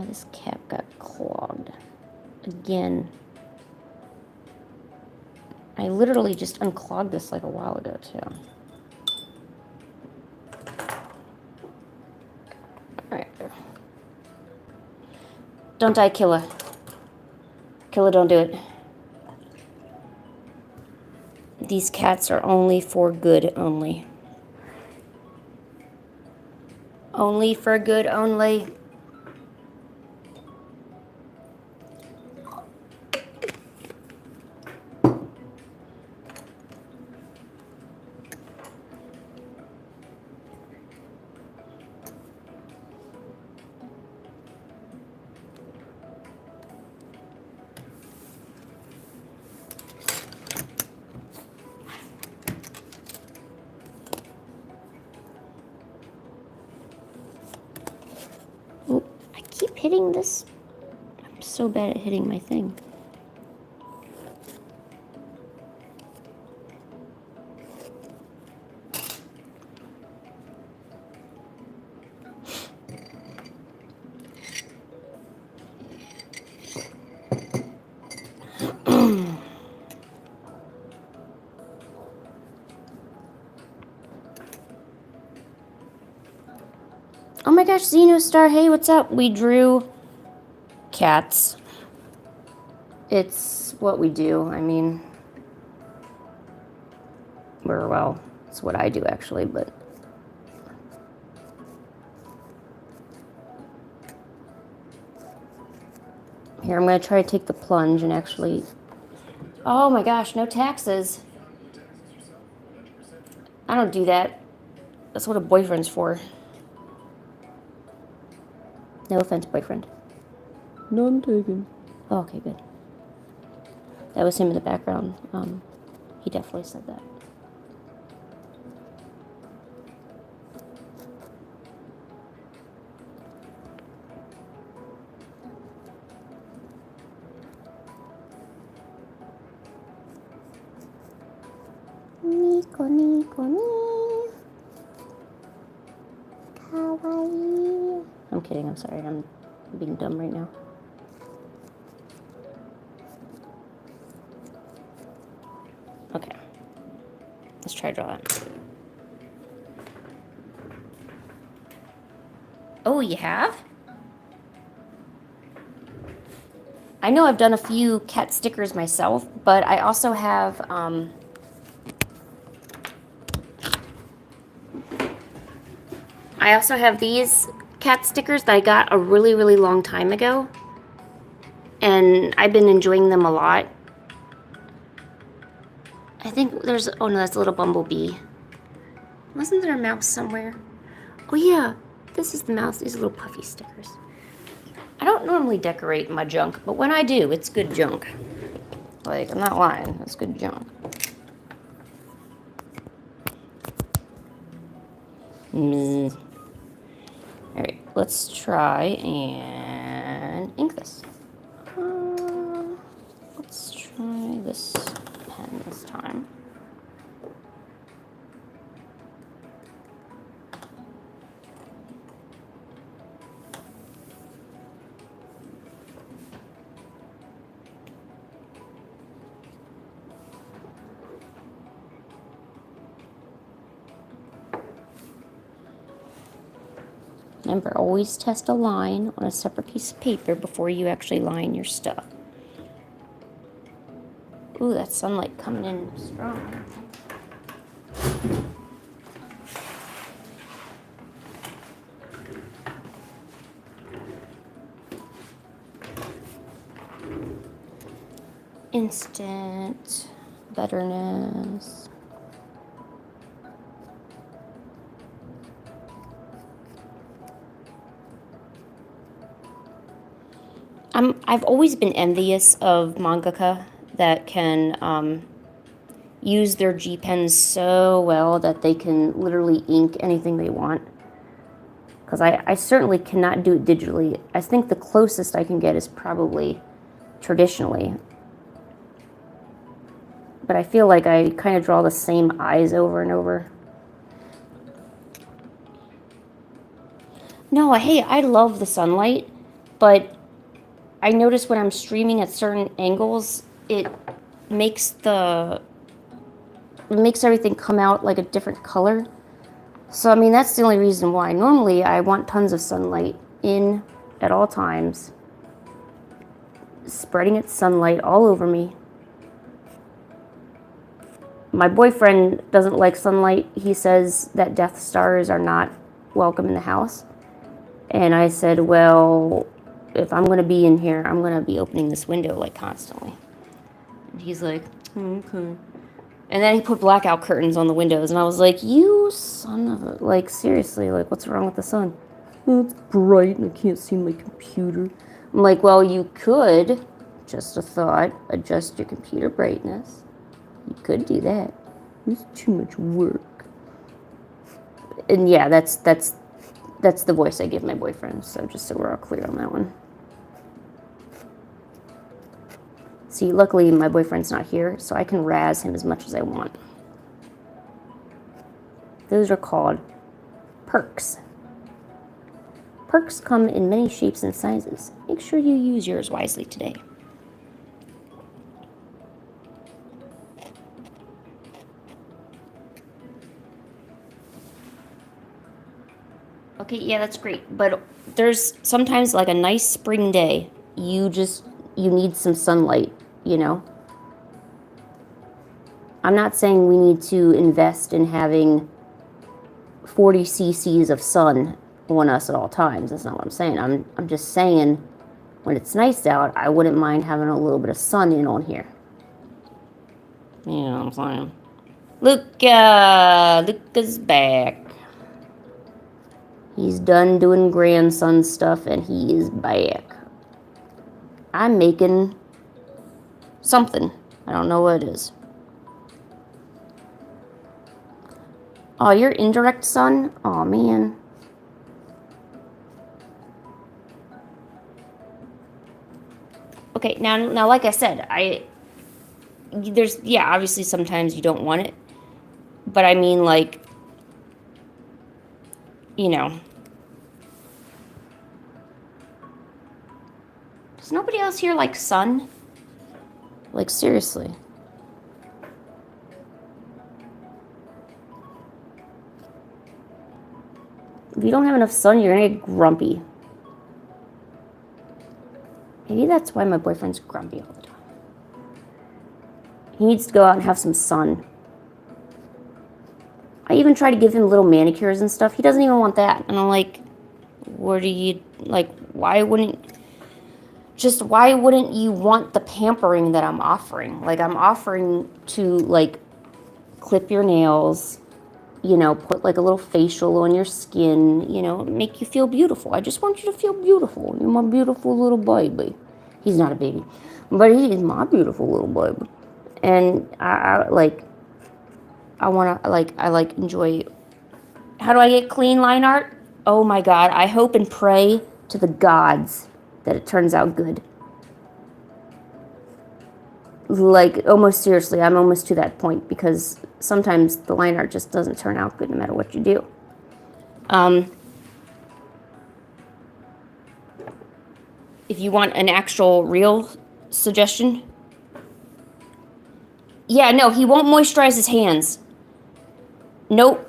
This cap got clogged. Again. I literally just unclogged this like a while ago, too. Alright. Don't die, Killa. Killa, don't do it. These cats are only for good only. Only for good only. Oop, I keep hitting this. I'm so bad at hitting my thing. Oh my gosh, Xenostar, hey, what's up? We drew cats. It's what we do. I mean, well, it's what I do actually, but. Here, I'm going to try to take the plunge and actually. Oh my gosh, no taxes. I don't do that. That's what a boyfriend's for. No offense, boyfriend. None taken. Oh, okay, good. That was him in the background. He definitely said that. Nico, Nico, ni. Kawaii. I'm kidding, I'm sorry. I'm being dumb right now. Okay. Let's try to draw that. Oh, you have? I know I've done a few cat stickers myself, but I also have, these cat stickers that I got a really, really long time ago. And I've been enjoying them a lot. I think there's, oh no, that's a little bumblebee. Wasn't there a mouse somewhere? Oh yeah, this is the mouse. These are little puffy stickers. I don't normally decorate my junk, but when I do, it's good junk. Like, I'm not lying, it's good junk. Alright, let's try and ink this. Let's try this pen this time. Remember, always test a line on a separate piece of paper before you actually line your stuff. Ooh, that sunlight coming in strong. Instant betterness. I've always been envious of mangaka that can use their G pens so well that they can literally ink anything they want. Because I certainly cannot do it digitally. I think the closest I can get is probably traditionally. But I feel like I kind of draw the same eyes over and over. No, hey, I love the sunlight, but I notice when I'm streaming at certain angles, it makes everything come out like a different color. So, I mean, that's the only reason why. Normally, I want tons of sunlight in at all times, spreading its sunlight all over me. My boyfriend doesn't like sunlight. He says that Death Stars are not welcome in the house. And I said, well, if I'm going to be in here, I'm going to be opening this window like constantly. And he's like, okay. And then he put blackout curtains on the windows, and I was like, you son of a, like, seriously, like, what's wrong with the sun? Oh, it's bright and I can't see my computer. I'm like, well, you could, just a thought, adjust your computer brightness. You could do that. It's too much work. And yeah, that's the voice I give my boyfriend, so just so we're all clear on that one. See, luckily my boyfriend's not here, so I can razz him as much as I want. Those are called perks. Perks come in many shapes and sizes. Make sure you use yours wisely today. Okay, yeah, that's great. But there's sometimes like a nice spring day, you need some sunlight, you know? I'm not saying we need to invest in having 40 cc's of sun on us at all times. That's not what I'm saying. I'm just saying when it's nice out, I wouldn't mind having a little bit of sun in on here. You know what I'm saying? Luca's back. He's done doing grandson stuff and he is back. I'm making something. I don't know what it is. Oh, your indirect sun? Oh, man. Okay, now, like I said, obviously sometimes you don't want it. But I mean, like, you know. Does nobody else here like sun? Like, seriously. If you don't have enough sun, you're gonna get grumpy. Maybe that's why my boyfriend's grumpy all the time. He needs to go out and have some sun. I even try to give him little manicures and stuff. He doesn't even want that. And I'm like, What do you, like, why wouldn't you want the pampering that I'm offering? Like, I'm offering to, like, clip your nails, you know, put like a little facial on your skin, you know, make you feel beautiful. I just want you to feel beautiful. You're my beautiful little baby. He's not a baby, but he is my beautiful little baby. And I enjoy. How do I get clean line art? Oh my God, I hope and pray to the gods that it turns out good. Like, almost seriously, I'm almost to that point, because sometimes the line art just doesn't turn out good no matter what you do. If you want an actual real suggestion. Yeah, no, he won't moisturize his hands. Nope.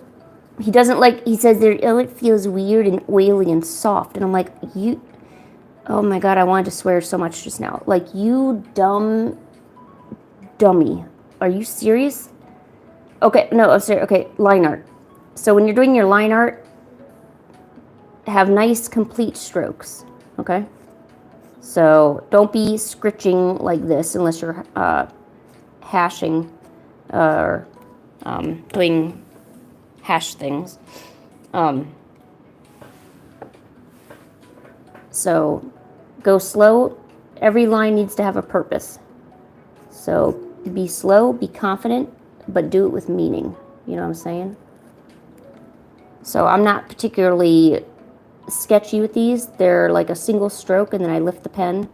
He doesn't like, he says, oh, it feels weird and oily and soft. And I'm like, oh my God, I wanted to swear so much just now. Like, you dummy. Are you serious? Okay, no, I'm serious. Okay, line art. So when you're doing your line art, have nice complete strokes, okay? So don't be scritching like this unless you're hashing or doing hash things. So go slow. Every line needs to have a purpose. So be slow, be confident, but do it with meaning. You know what I'm saying? So I'm not particularly sketchy with these. They're like a single stroke, and then I lift the pen.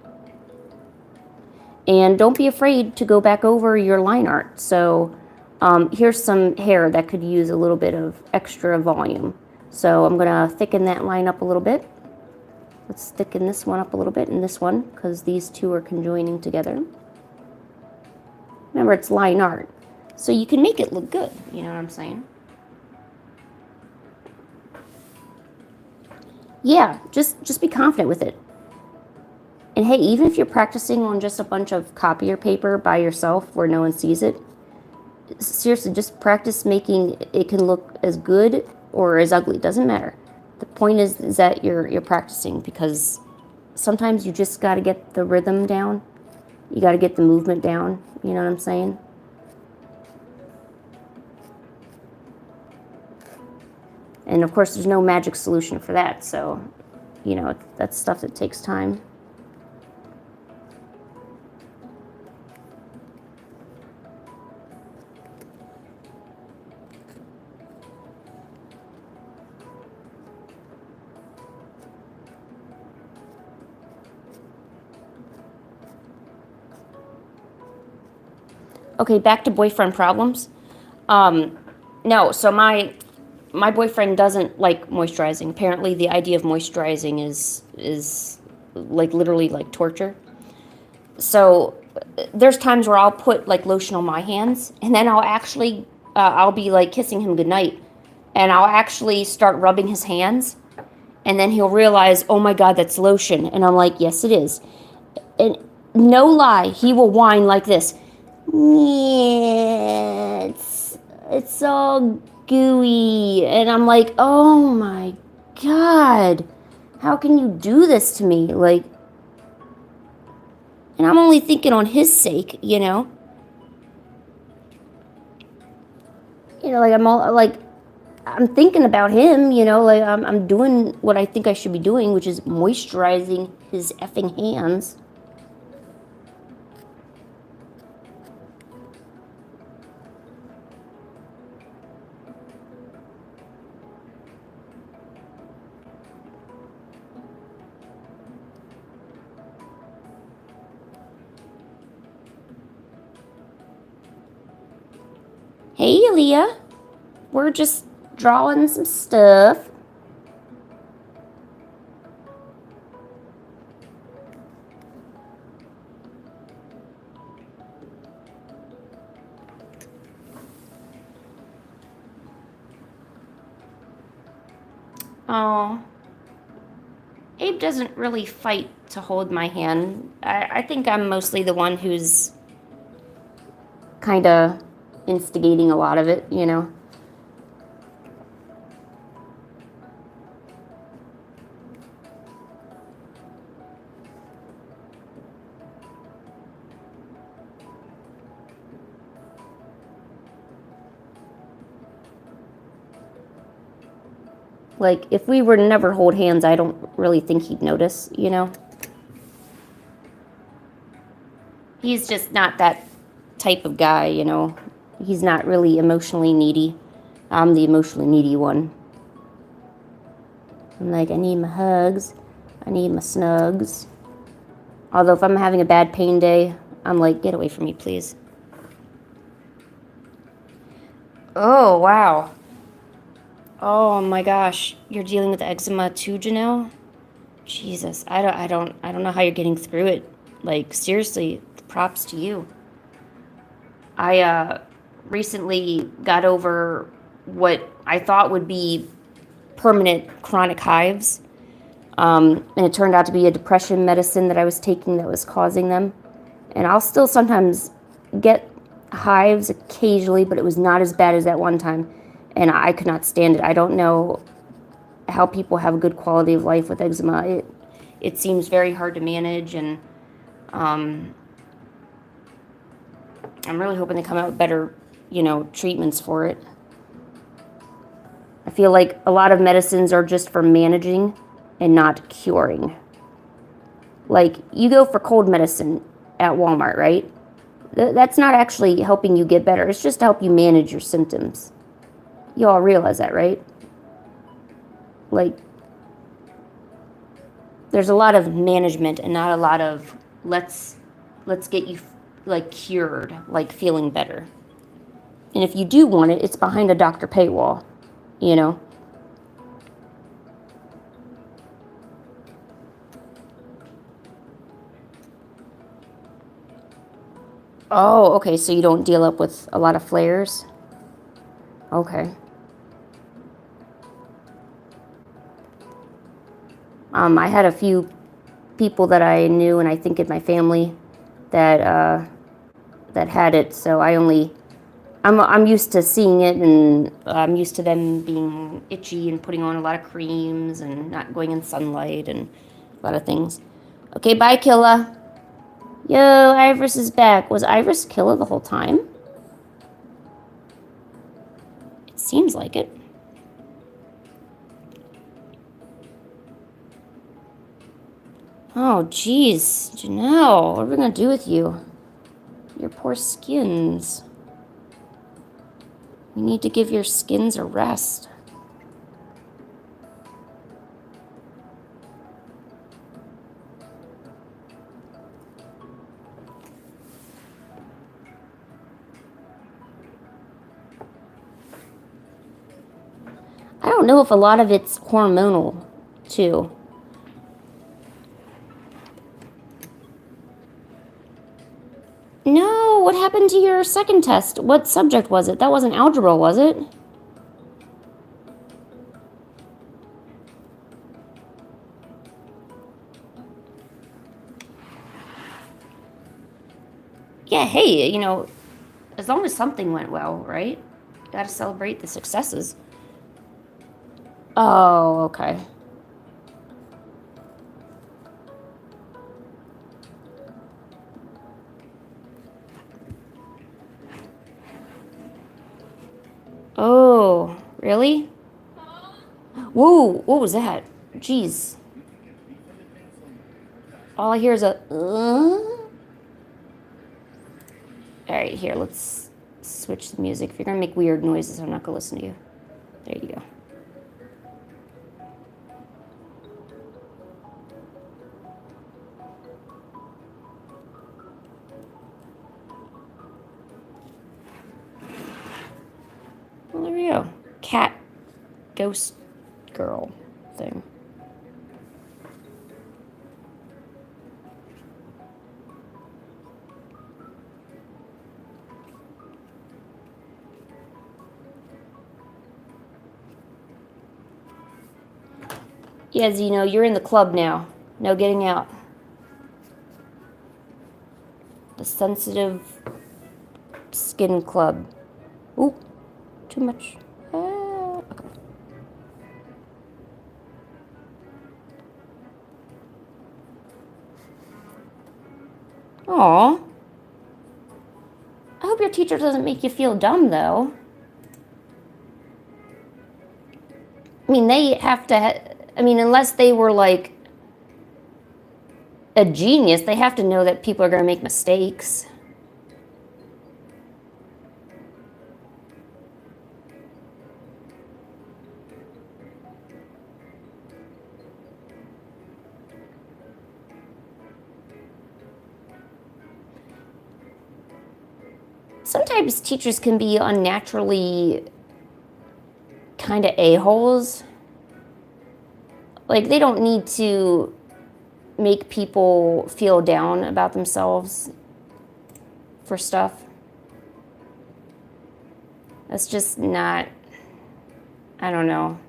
And don't be afraid to go back over your line art. So here's some hair that could use a little bit of extra volume. So I'm gonna thicken that line up a little bit. Let's thicken this one up a little bit and this one, because these two are conjoining together. Remember, it's line art, so you can make it look good. You know what I'm saying? Yeah, just be confident with it. And hey, even if you're practicing on just a bunch of copier paper by yourself where no one sees it, seriously, just practice making it can look as good or as ugly. It doesn't matter. The point is that you're practicing, because sometimes you just got to get the rhythm down. You got to get the movement down. You know what I'm saying? And of course, there's no magic solution for that. So, you know, that's stuff that takes time. Okay, back to boyfriend problems. No, so my boyfriend doesn't like moisturizing. Apparently, the idea of moisturizing is like literally like torture. So there's times where I'll put like lotion on my hands, and then I'll be like kissing him goodnight, and I'll actually start rubbing his hands, and then he'll realize, oh my God, that's lotion, and I'm like, yes, it is. And no lie, he will whine like this. Yeah, it's all gooey. And I'm like, oh my God, how can you do this to me? Like, and I'm only thinking on his sake, you know? You know, like, I'm thinking about him, you know, like, I'm doing what I think I should be doing, which is moisturizing his effing hands. Hey, Aaliyah. We're just drawing some stuff. Oh. Abe doesn't really fight to hold my hand. I think I'm mostly the one who's kind of instigating a lot of it, you know. Like, if we were to never hold hands, I don't really think he'd notice, you know? He's just not that type of guy, you know? He's not really emotionally needy. I'm the emotionally needy one. I'm like, I need my hugs. I need my snugs. Although if I'm having a bad pain day, I'm like, get away from me, please. Oh, wow. Oh my gosh. You're dealing with eczema too, Janelle? Jesus, I don't know how you're getting through it. Like, seriously, props to you. I recently got over what I thought would be permanent chronic hives. And it turned out to be a depression medicine that I was taking that was causing them. And I'll still sometimes get hives occasionally, but it was not as bad as that one time. And I could not stand it. I don't know how people have a good quality of life with eczema. It seems very hard to manage, and I'm really hoping they come out with better, you know, treatments for it. I feel like a lot of medicines are just for managing and not curing. Like, you go for cold medicine at Walmart, right? That's not actually helping you get better. It's just to help you manage your symptoms. You all realize that, right? Like, there's a lot of management and not a lot of let's get you like cured, like feeling better. And if you do want it, it's behind a doctor paywall, you know? Oh, okay, so you don't deal up with a lot of flares? Okay. I had a few people that I knew, and I think in my family, that that had it. So I'm used to seeing it, and I'm used to them being itchy and putting on a lot of creams and not going in sunlight and a lot of things. Okay, bye, Killa. Yo, Iris is back. Was Iris Killa the whole time? It seems like it. Oh, jeez, Janelle, what are we gonna do with you? Your poor skins. You need to give your skins a rest. I don't know if a lot of it's hormonal, too. No, what happened to your second test? What subject was it? That wasn't algebra, was it? Yeah, hey, you know, as long as something went well, right? You gotta celebrate the successes. Oh, okay. Oh, really? Whoa, what was that? Jeez. All I hear is a. Alright, here, let's switch the music. If you're gonna make weird noises, I'm not gonna listen to you. There you go. Well, there we go. Cat ghost girl thing. Yeah, Zeno, you're in the club now. No getting out. The sensitive skin club. Ooh, too much. Okay. Aw. I hope your teacher doesn't make you feel dumb, though. I mean, they have to, I mean, unless they were like a genius, they have to know that people are going to make mistakes. Sometimes teachers can be unnaturally kind of a-holes. Like, they don't need to make people feel down about themselves for stuff. That's just not, I don't know.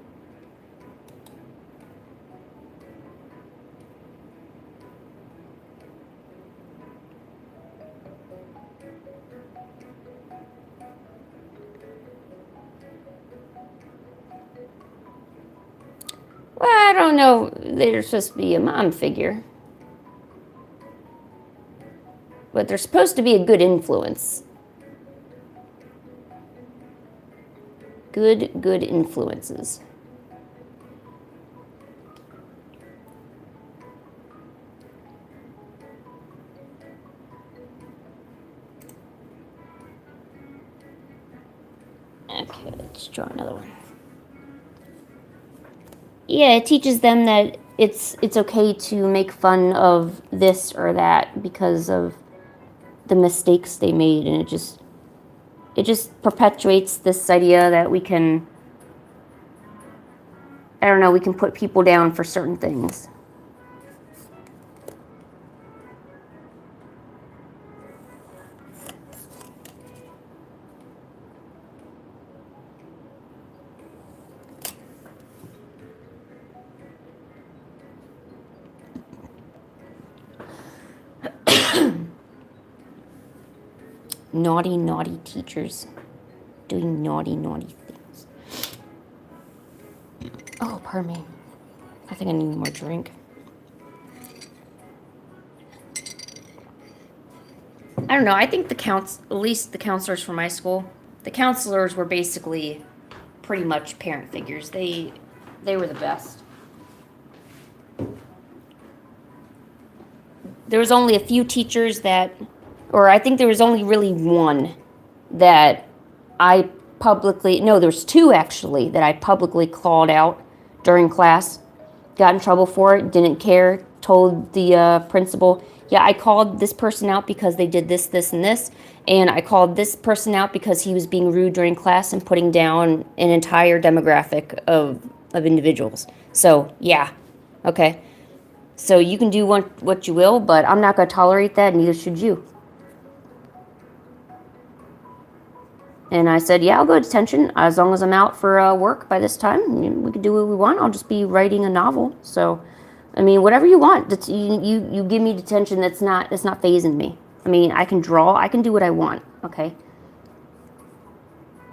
Well, I don't know. They're supposed to be a mom figure. But they're supposed to be a good influence. Good influences. Okay, let's draw another one. Yeah, it teaches them that it's okay to make fun of this or that because of the mistakes they made, and it just perpetuates this idea that we can, I don't know, we can put people down for certain things. Naughty teachers doing naughty things. Oh, pardon me. I think I need more drink. I don't know. I think at least the counselors from my school, the counselors were basically pretty much parent figures. They were the best. There was only a few teachers that, or I think there was only really one that I publicly, no, there's two actually that I publicly called out during class, got in trouble for it, didn't care, told the principal, yeah, I called this person out because they did this, and this, and I called this person out because he was being rude during class and putting down an entire demographic of individuals. So, yeah, okay. So you can do what you will, but I'm not going to tolerate that, neither should you. And I said, yeah, I'll go to detention as long as I'm out for work by this time. We can do what we want. I'll just be writing a novel. So, I mean, whatever you want. You give me detention. That's not phasing me. I mean, I can draw. I can do what I want. Okay.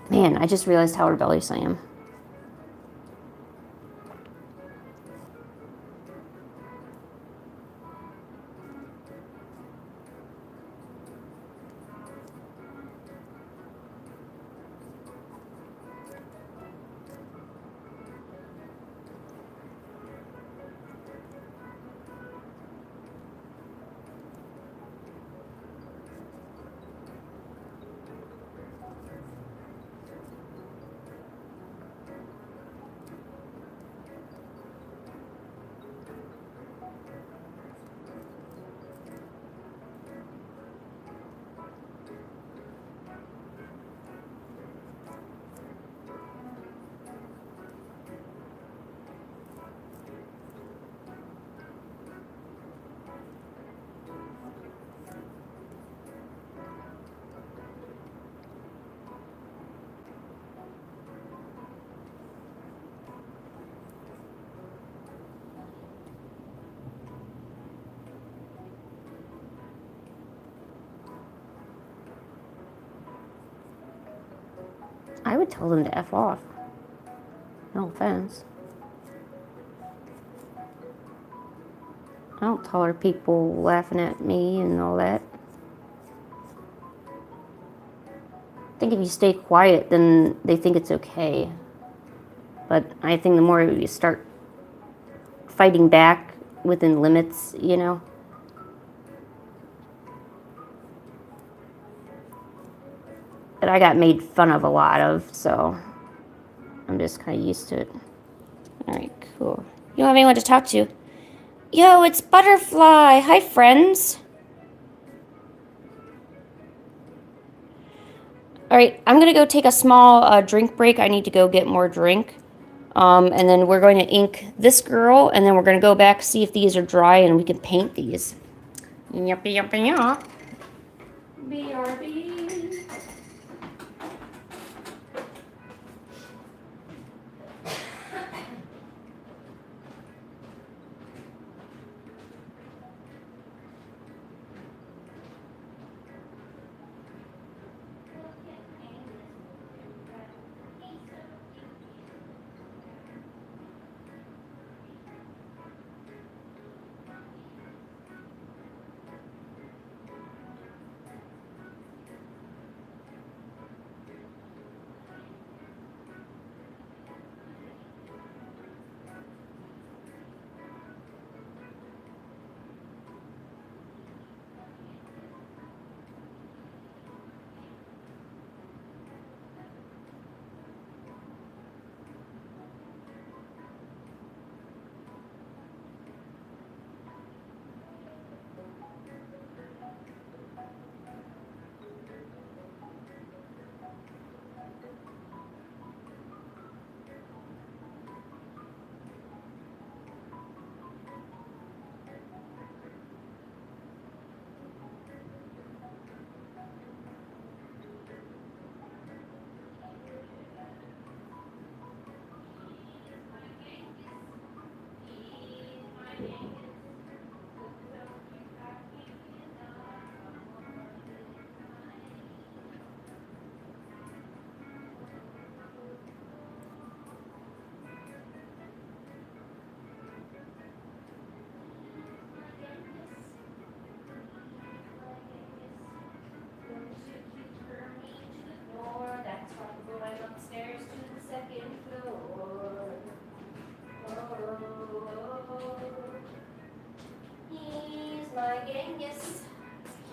Man, I just realized how rebellious I am. I would tell them to F off. No offense. I don't tolerate people laughing at me and all that. I think if you stay quiet, then they think it's okay. But I think the more you start fighting back within limits, you know. But I got made fun of a lot of, so I'm just kind of used to it. All right, cool. You don't have anyone to talk to. Yo, it's Butterfly. Hi, friends. All right, I'm going to go take a small drink break. I need to go get more drink. And then we're going to ink this girl, and then we're going to go back, see if these are dry, and we can paint these. Yup, yup, yup. BRB.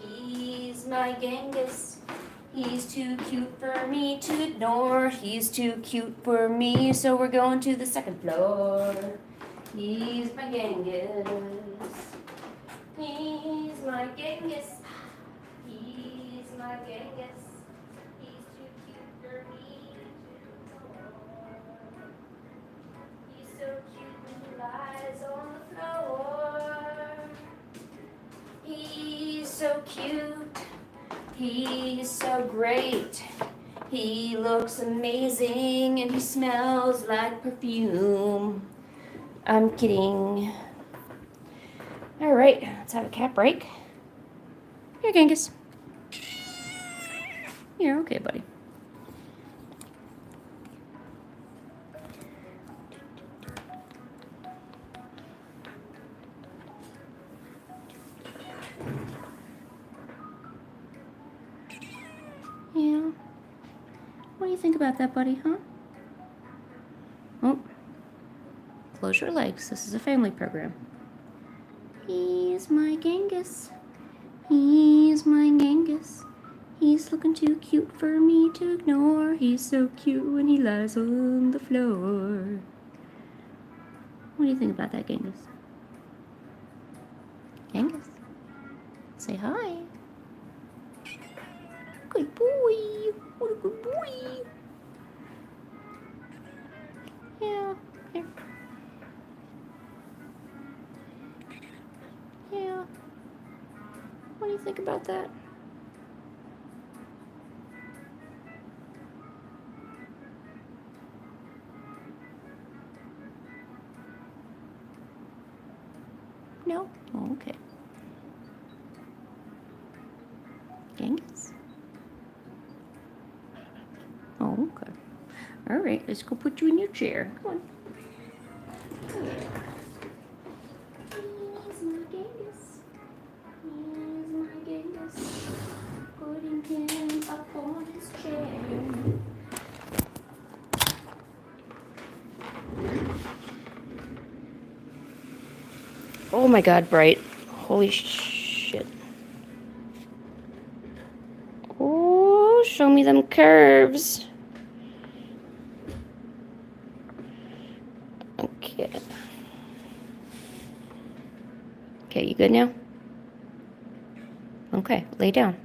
He's my Genghis. He's too cute for me to ignore. He's too cute for me, so we're going to the second floor. He's my Genghis. He's my Genghis. He's my Genghis. He's too cute for me to ignore. He's so cute when he lies on the floor. He's so cute. He's so great. He looks amazing and he smells like perfume. I'm kidding. All right, let's have a cat break. Here, Genghis. You're okay, buddy. Yeah. What do you think about that, buddy, huh? Oh. Close your legs. This is a family program. He's my Genghis. He's my Genghis. He's looking too cute for me to ignore. He's so cute when he lies on the floor. What do you think about that, Genghis? Genghis? Say hi. Good boy. What a good boy. Yeah. Here. Yeah. What do you think about that? No? Oh, okay. Genghis? Oh, okay. All right, let's go put you in your chair. Come on. Come here. Here's my Genghis. Here's my Genghis. Putting him up on his chair. my god, bright. Holy shit. Oh, show me them curves. Okay. Okay, you good now? Okay, lay down.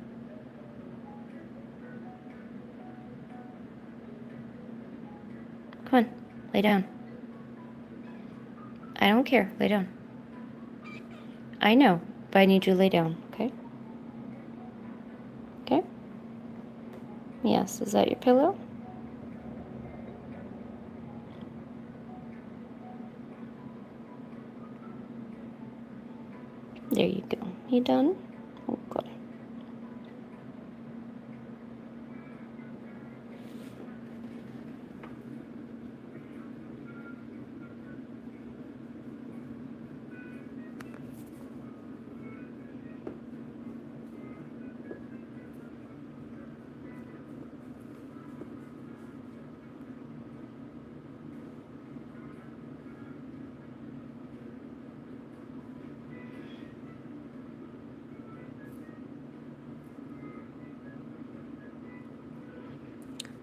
Come on, lay down. I don't care, lay down. I know, but I need you to lay down, okay? Okay? Yes, is that your pillow? There you go. You done? Oh, God.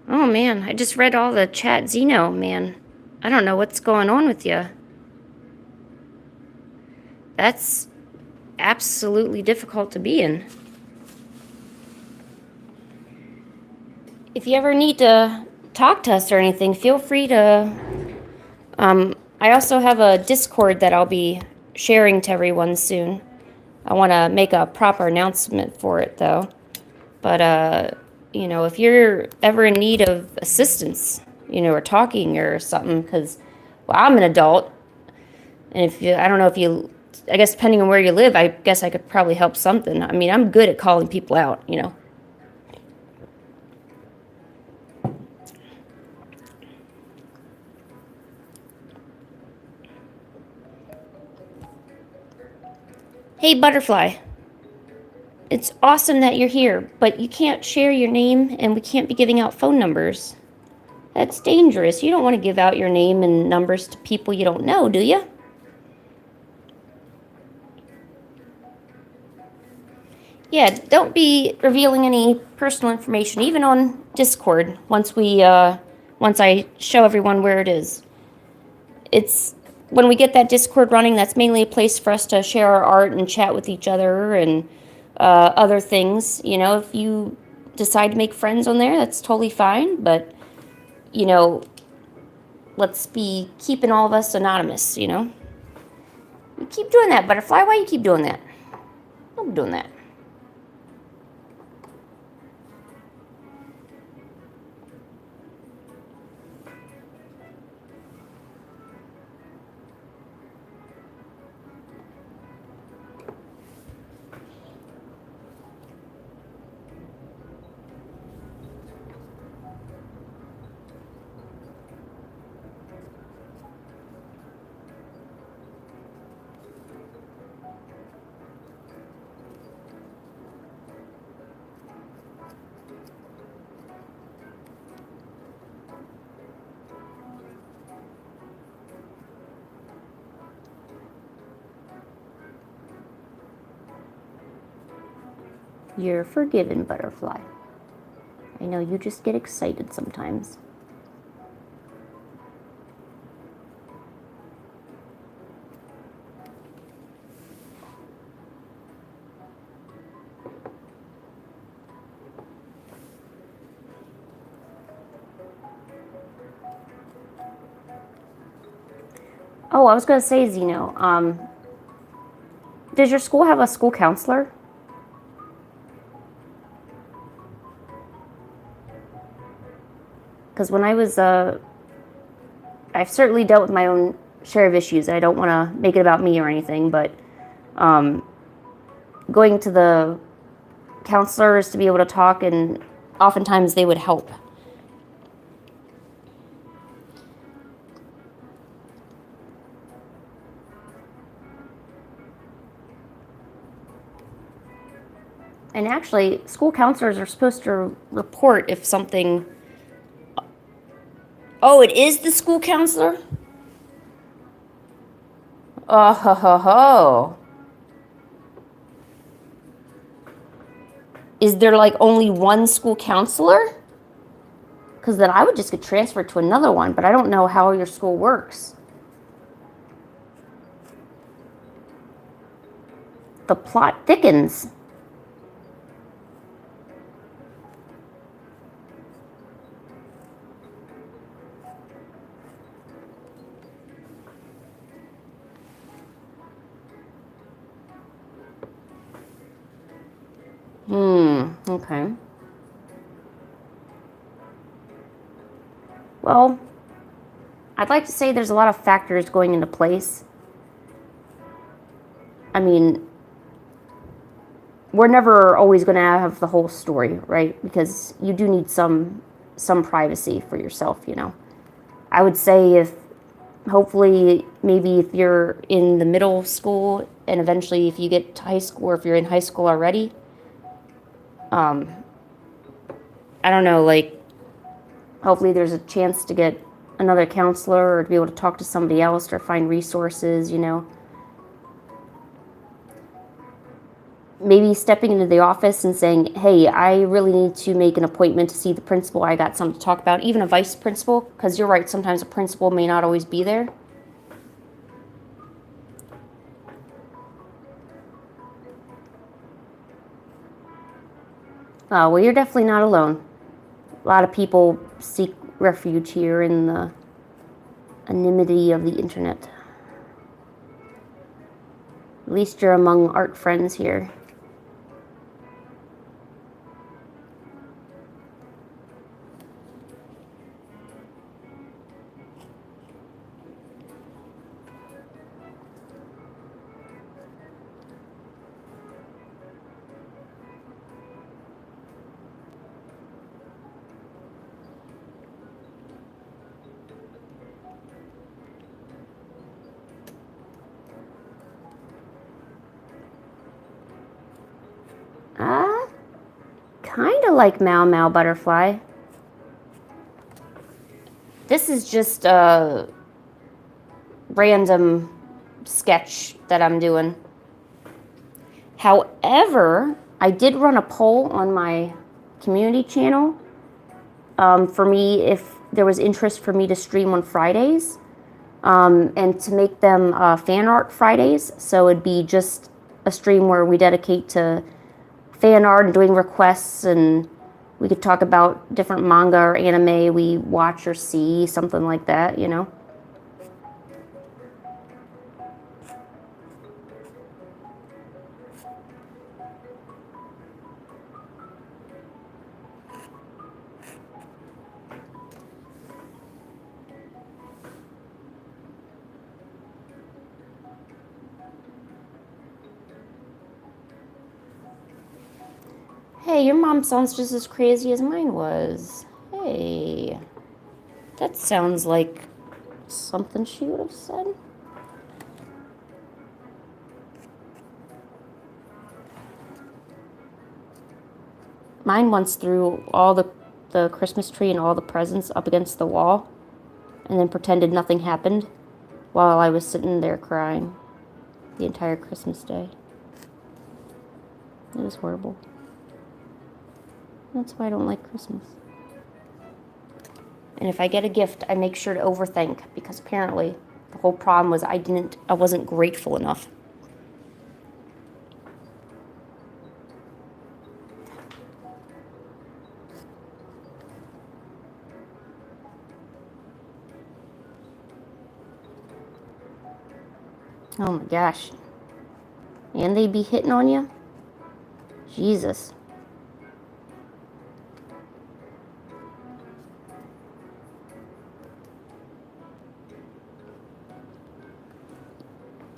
Oh, man, I just read all the chat Zeno, man. I don't know what's going on with you. That's absolutely difficult to be in. If you ever need to talk to us or anything, feel free to... I also have a Discord that I'll be sharing to everyone soon. I want to make a proper announcement for it, though. But, you know, if you're ever in need of assistance, you know, or talking or something, because, well, I'm an adult, and if you, I don't know if you, I guess depending on where you live, I guess I could probably help something. I mean, I'm good at calling people out, you know. Hey, Butterfly. It's awesome that you're here, but you can't share your name, and we can't be giving out phone numbers. That's dangerous. You don't want to give out your name and numbers to people you don't know, do you? Yeah, don't be revealing any personal information, even on Discord, once I show everyone where it is. It's, when we get that Discord running, that's mainly a place for us to share our art and chat with each other and other things. You know, if you decide to make friends on there, that's totally fine, but, you know, let's be keeping all of us anonymous, you know? You keep doing that, Butterfly. Why you keep doing that? Don't be doing that. You're forgiven, Butterfly. I know you just get excited sometimes. Oh, I was going to say, Zeno, does your school have a school counselor? Because when I was, I've certainly dealt with my own share of issues. I don't want to make it about me or anything, but going to the counselors to be able to talk, and oftentimes they would help. And actually, school counselors are supposed to report if something... Oh, it is the school counselor? Oh, ho, ho, ho. Is there like only one school counselor? Because then I would just get transferred to another one, but I don't know how your school works. The plot thickens. Okay. Well, I'd like to say there's a lot of factors going into place. I mean, we're never always going to have the whole story, right? Because you do need some privacy for yourself, you know. I would say if hopefully maybe if you're in the middle school and eventually if you get to high school or if you're in high school already, I don't know, like hopefully there's a chance to get another counselor or to be able to talk to somebody else or find resources, you know. Maybe stepping into the office and saying, hey, I really need to make an appointment to see the principal. I got something to talk about. Even a vice principal, because you're right, sometimes a principal may not always be there. Well, you're definitely not alone. A lot of people seek refuge here in the anonymity of the internet. At least you're among art friends here. Kind of like Mau Mau Butterfly. This is just a random sketch that I'm doing. However, I did run a poll on my community channel for me if there was interest for me to stream on Fridays and to make them fan art Fridays. So it'd be just a stream where we dedicate to fan art and doing requests, and we could talk about different manga or anime we watch or see, something like that, you know. Hey, your mom sounds just as crazy as mine was. Hey, that sounds like something she would have said. Mine once threw all the Christmas tree and all the presents up against the wall and then pretended nothing happened while I was sitting there crying the entire Christmas day. It was horrible. That's why I don't like Christmas. And if I get a gift, I make sure to overthink, because apparently the whole problem was I wasn't grateful enough. Oh my gosh. And they be hitting on you? Jesus.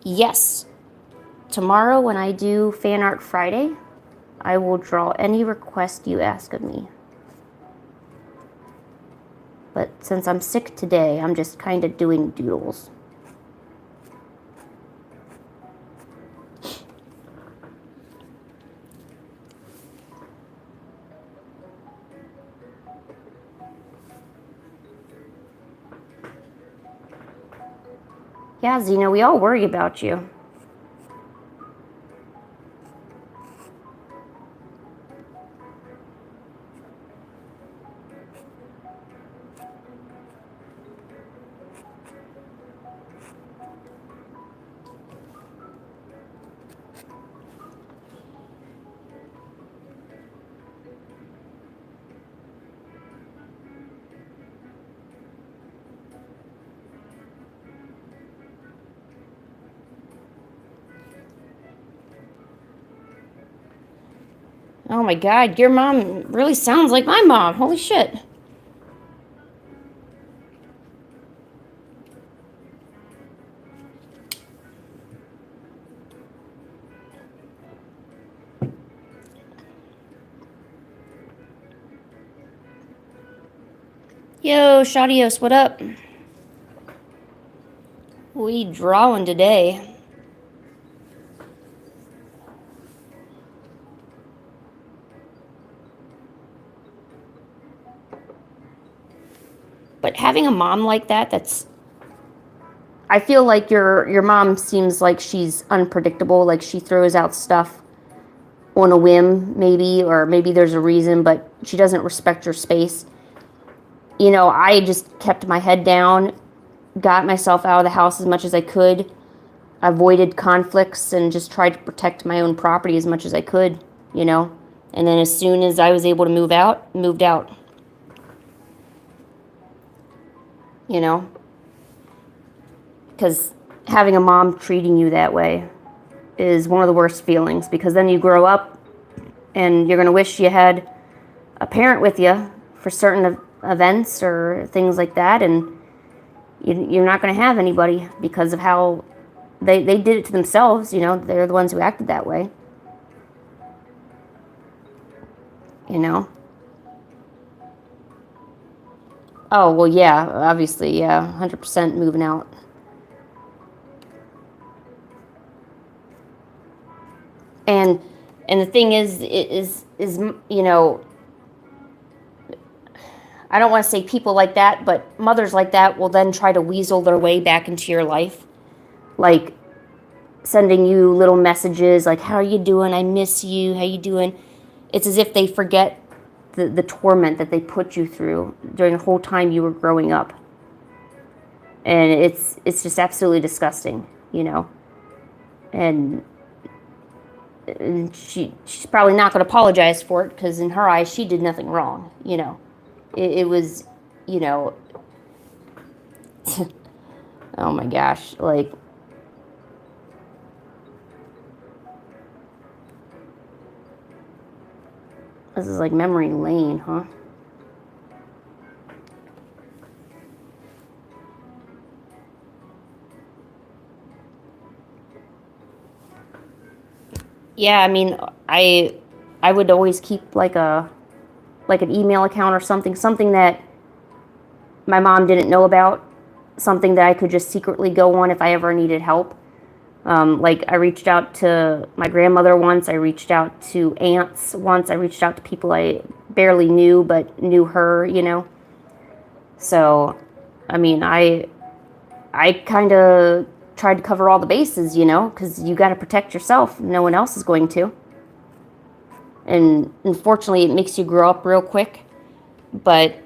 Yes. Tomorrow when I do Fan Art Friday, I will draw any request you ask of me. But since I'm sick today, I'm just kind of doing doodles. Yeah, Zena, we all worry about you. Oh my God, your mom really sounds like my mom. Holy shit. Yo, Shadios, what up? We drawing today. But having a mom like that, that's I feel like your mom seems like she's unpredictable, like she throws out stuff on a whim, maybe, or maybe there's a reason, but she doesn't respect your space. You know, I just kept my head down, got myself out of the house as much as I could, avoided conflicts, and just tried to protect my own property as much as I could, you know. And then as soon as I was able to move out, moved out. You know? Because having a mom treating you that way is one of the worst feelings, because then you grow up and you're going to wish you had a parent with you for certain events or things like that, and you're not going to have anybody because of how they did it to themselves. You know, they're the ones who acted that way. You know? Oh, well, yeah, obviously, yeah, 100% moving out. And the thing is you know, I don't want to say people like that, but mothers like that will then try to weasel their way back into your life. Like sending you little messages like, how are you doing? I miss you. How you doing? It's as if they forget the torment that they put you through during the whole time you were growing up. And it's just absolutely disgusting, you know. And she's probably not going to apologize for it, because in her eyes she did nothing wrong, you know. It was, you know, oh my gosh, like, this is like memory lane, huh? Yeah, I mean, I would always keep like an email account or something that my mom didn't know about, something that I could just secretly go on if I ever needed help. Like I reached out to my grandmother once, I reached out to aunts once, I reached out to people I barely knew but knew her, you know. So, I mean, I kind of tried to cover all the bases, you know, because you got to protect yourself. No one else is going to. And unfortunately, it makes you grow up real quick. But,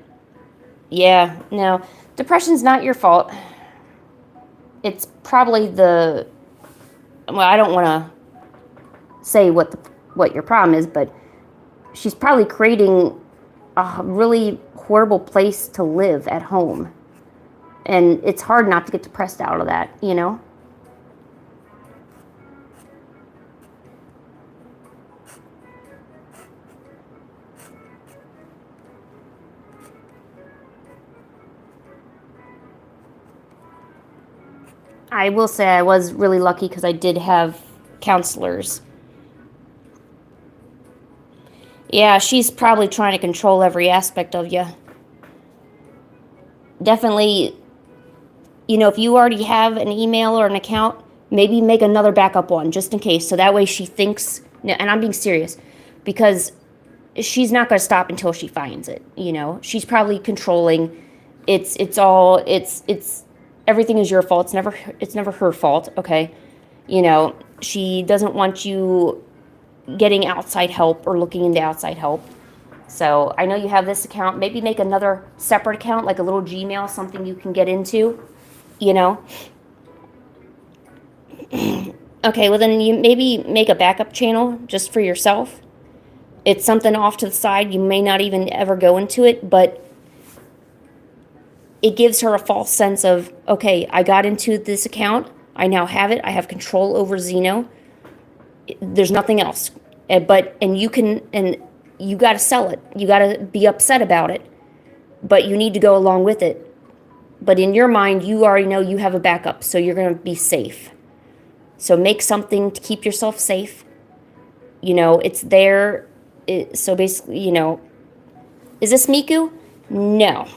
yeah, no, depression's not your fault. It's probably well, I don't want to say what your problem is, but she's probably creating a really horrible place to live at home. And it's hard not to get depressed out of that, you know? I will say I was really lucky because I did have counselors. Yeah, she's probably trying to control every aspect of you. Definitely, you know, if you already have an email or an account, maybe make another backup one just in case. So that way she thinks, and I'm being serious, because she's not going to stop until she finds it, you know. She's probably controlling. It's everything is your fault. It's never her fault, okay? You know, she doesn't want you getting outside help or looking into outside help. So I know you have this account. Maybe make another separate account, like a little Gmail, something you can get into, you know? Okay, well then you maybe make a backup channel just for yourself. It's something off to the side. You may not even ever go into it, but it gives her a false sense of, okay, I got into this account. I now have it. I have control over Zeno. There's nothing else. And you got to sell it. You got to be upset about it, but you need to go along with it. But in your mind, you already know you have a backup, so you're going to be safe. So make something to keep yourself safe. You know, it's there. So basically, you know, is this Miku? No.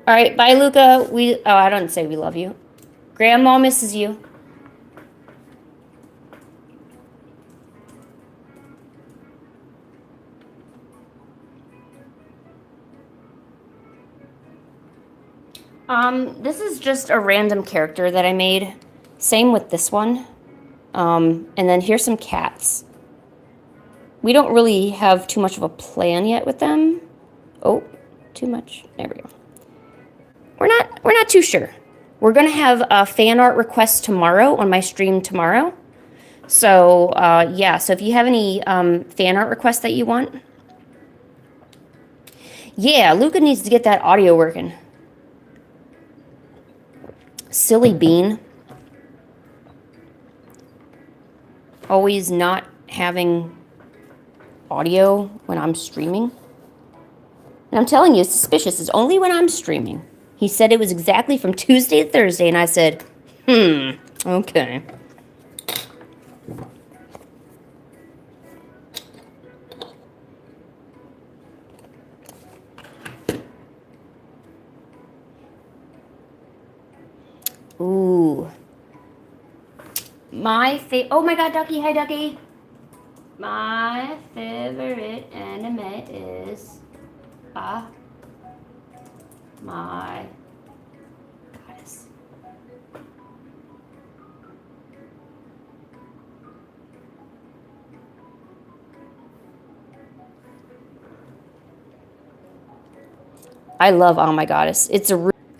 All right, bye, Luca. I don't say we love you. Grandma misses you. This is just a random character that I made. Same with this one. And then here's some cats. We don't really have too much of a plan yet with them. Oh, too much. There we go. We're not too sure. We're gonna have a fan art request tomorrow on my stream tomorrow. So yeah, so if you have any fan art requests that you want, yeah, Luca needs to get that audio working. Silly bean. Always not having audio when I'm streaming. And I'm telling you, it's suspicious. It's only when I'm streaming. He said it was exactly from Tuesday to Thursday, and I said, okay. Ooh. Oh my god, Ducky. Hi, Ducky. My favorite anime is my goddess. I love Oh My Goddess.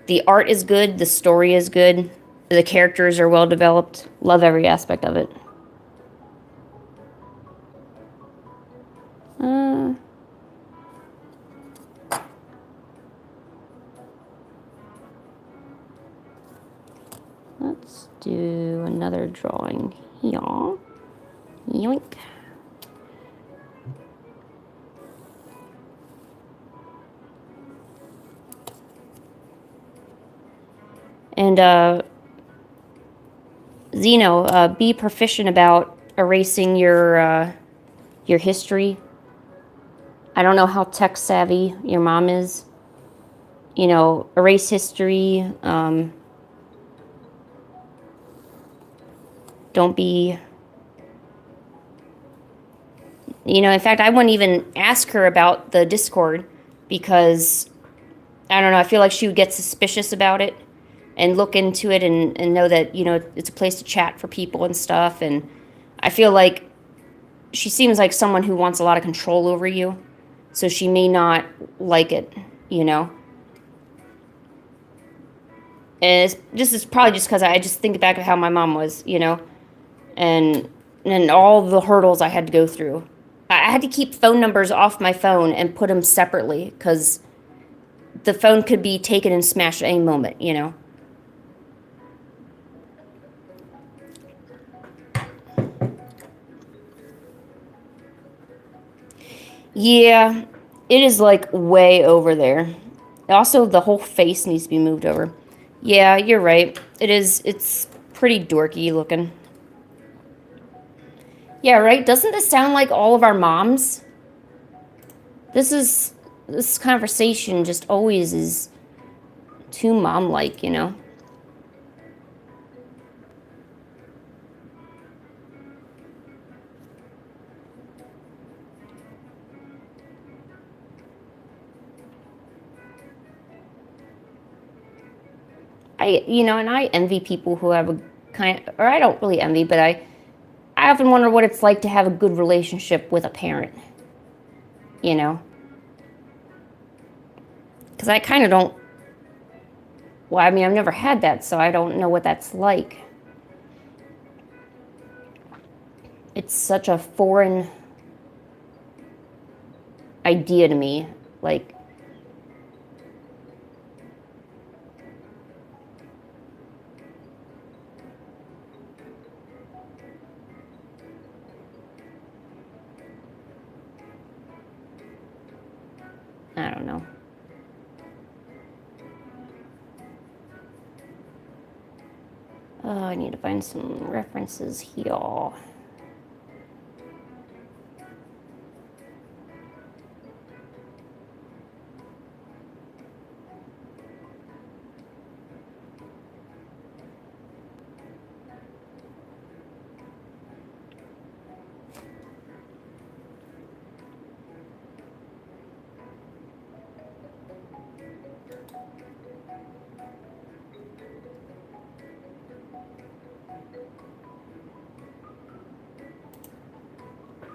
The art is good, the story is good, the characters are well developed. Love every aspect of it. Let's do another drawing here. Yoink. And Zeno, be proficient about erasing your history. I don't know how tech savvy your mom is. You know, erase history. Don't be... You know, in fact, I wouldn't even ask her about the Discord because, I don't know, I feel like she would get suspicious about it and look into it and know that, you know, it's a place to chat for people and stuff. And I feel like she seems like someone who wants a lot of control over you. So she may not like it, you know. And it's probably just because I just think back of how my mom was, you know. And all the hurdles I had to go through. I had to keep phone numbers off my phone and put them separately because the phone could be taken and smashed at any moment, you know. Yeah, it is like way over there. Also, the whole face needs to be moved over. Yeah, you're right. It's pretty dorky looking. Yeah, right? Doesn't this sound like all of our moms? This conversation just always is too mom-like, you know? And I envy people who have a or I don't really envy, but I often wonder what it's like to have a good relationship with a parent, you know? Because I kind of don't, well, I mean, I've never had that, so I don't know what that's like. It's such a foreign idea to me. Like, I don't know. Oh, I need to find some references here.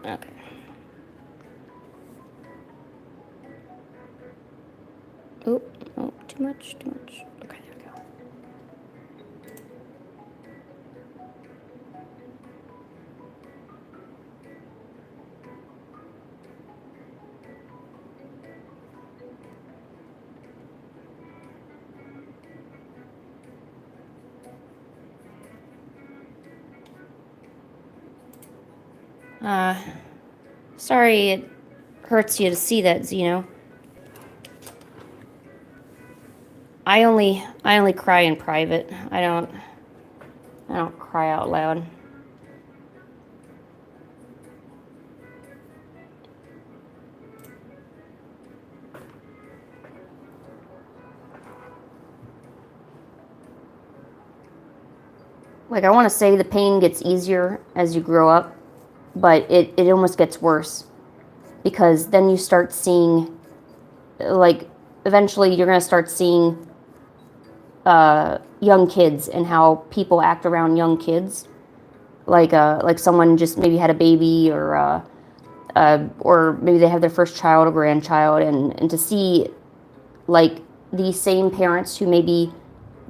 Okay. Oh, oh, too much, too much. Okay, there we go. Sorry it hurts you to see that, Zeno. I only cry in private. I don't cry out loud. Like, I want to say the pain gets easier as you grow up, but it almost gets worse because then you start seeing, like, eventually you're going to start seeing young kids and how people act around young kids. Like someone just maybe had a baby or maybe they have their first child or grandchild, and to see, like, these same parents who maybe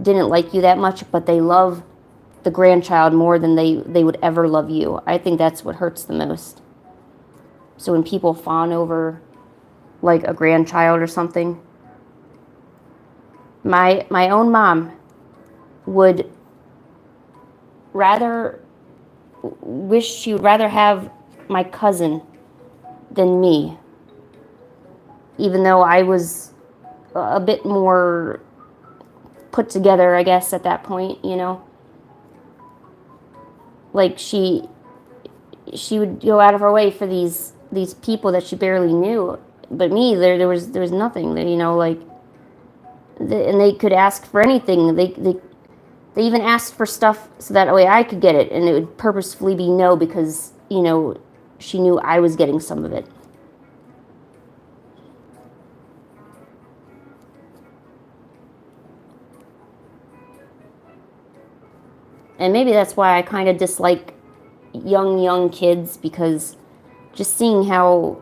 didn't like you that much, but they love the grandchild more than they would ever love you. I think that's what hurts the most. So when people fawn over, like, a grandchild or something, my own mom would rather wish she would rather have my cousin than me, even though I was a bit more put together, I guess, at that point, you know? Like, she would go out of her way for these people that she barely knew. But me, there was nothing, you know, like, and they could ask for anything. They even asked for stuff so that way I could get it, and it would purposefully be no because, you know, she knew I was getting some of it. And maybe that's why I kind of dislike young kids, because just seeing how,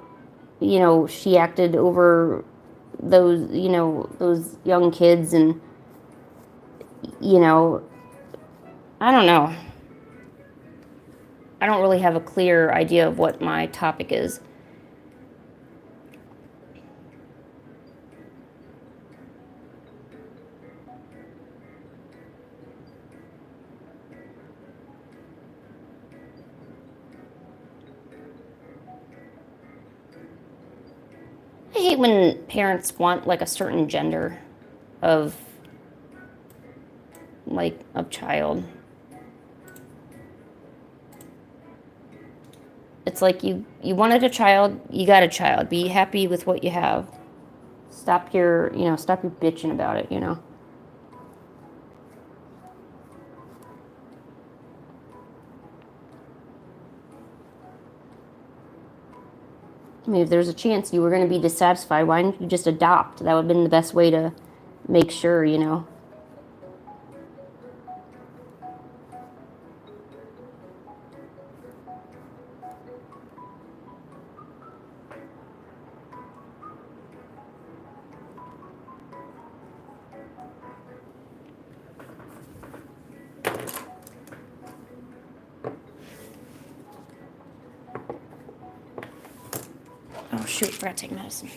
you know, she acted over those young kids, and, you know, I don't know. I don't really have a clear idea of what my topic is. I hate when parents want, like, a certain gender of, like, of child. It's like you wanted a child, you got a child. Be happy with what you have. Stop your bitching about it, you know. I mean, if there's a chance you were going to be dissatisfied, why didn't you just adopt? That would have been the best way to make sure, you know. Oh, shoot, forgot to take medicine.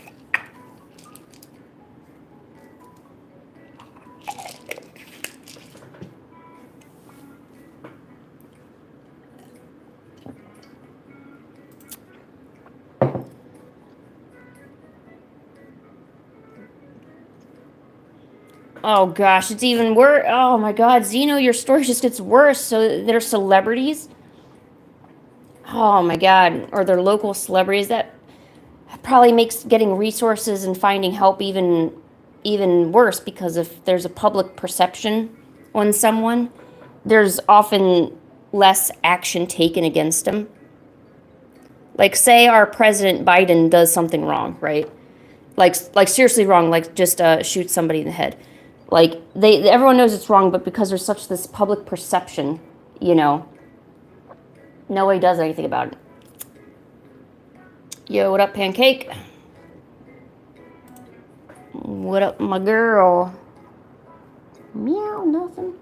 Oh gosh, it's even worse. Oh my god, Zeno, your story just gets worse. So they're celebrities. Oh my god, or they're local celebrities. That probably makes getting resources and finding help even worse, because if there's a public perception on someone, there's often less action taken against them. Like, say our President Biden does something wrong, right? Like seriously wrong, like just shoot somebody in the head. Like everyone knows it's wrong, but because there's such this public perception, you know, nobody does anything about it. Yo, what up, Pancake? What up, my girl? Meow, nothing.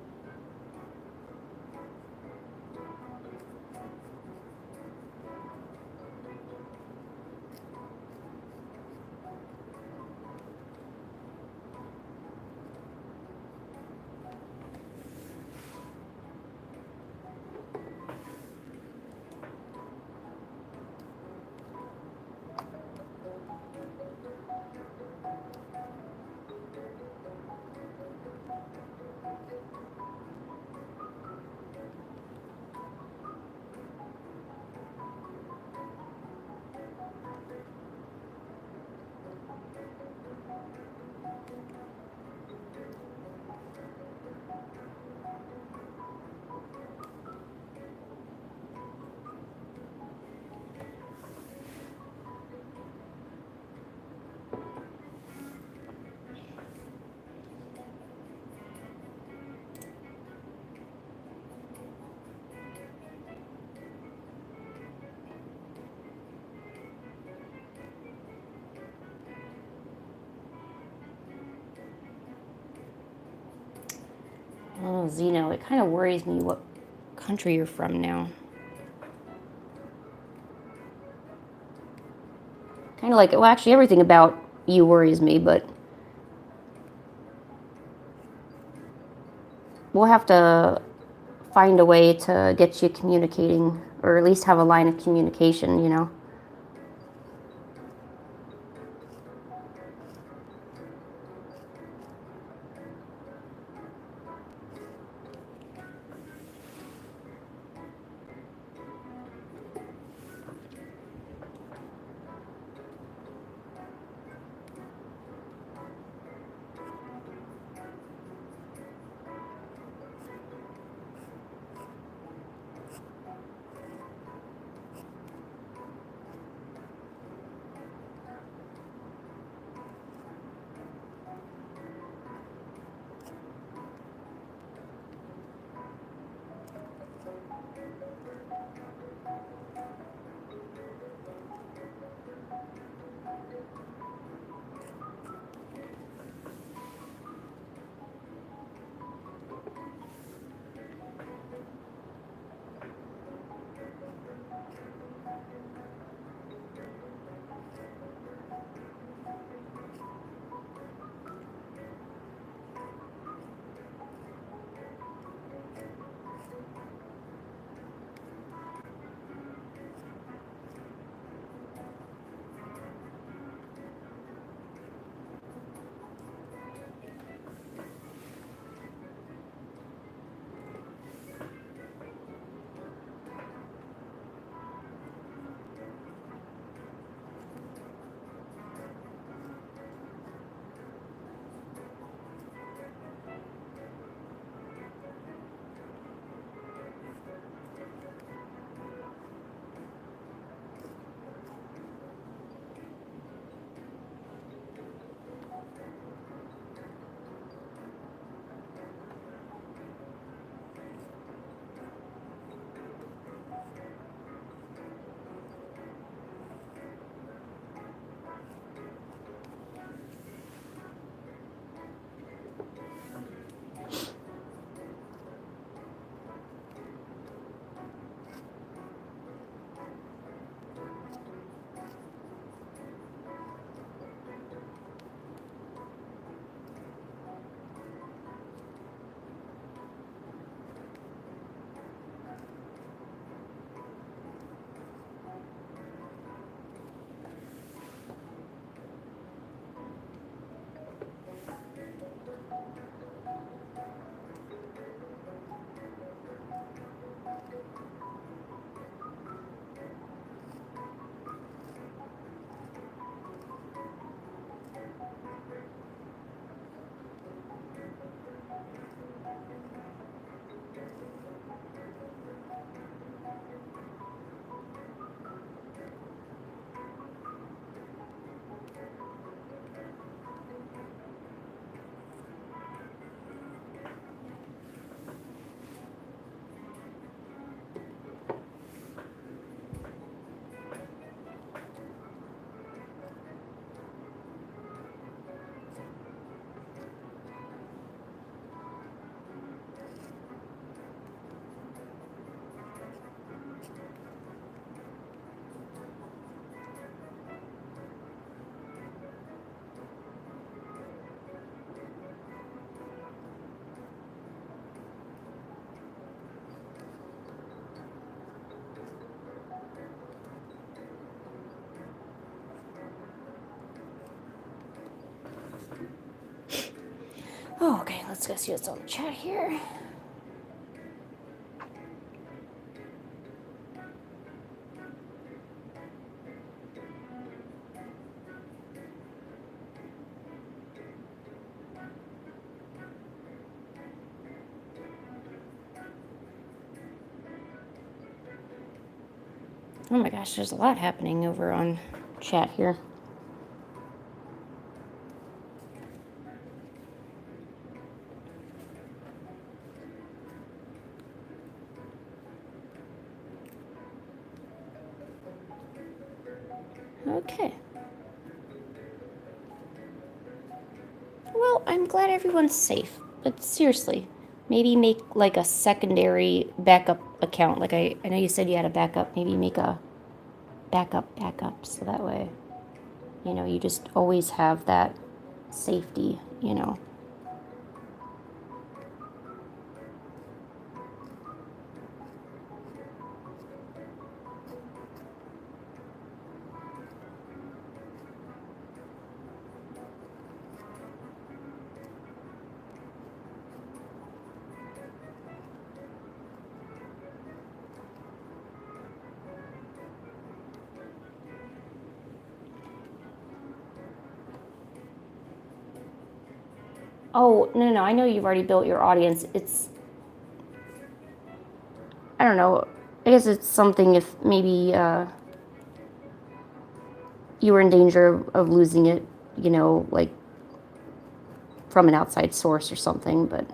Oh, Zeno, it kind of worries me what country you're from now. Kind of like, well, actually, everything about you worries me, but we'll have to find a way to get you communicating, or at least have a line of communication, you know? Let's go see what's on the chat here. Oh my gosh, there's a lot happening over on chat here. Okay. Well, I'm glad everyone's safe. But seriously, maybe make like a secondary backup account. Like I know you said you had a backup. Maybe make a backup so that way, you know, you just always have that safety, you know. Oh, no, I know you've already built your audience. It's, I don't know, I guess it's something if maybe you were in danger of losing it, you know, like from an outside source or something, but...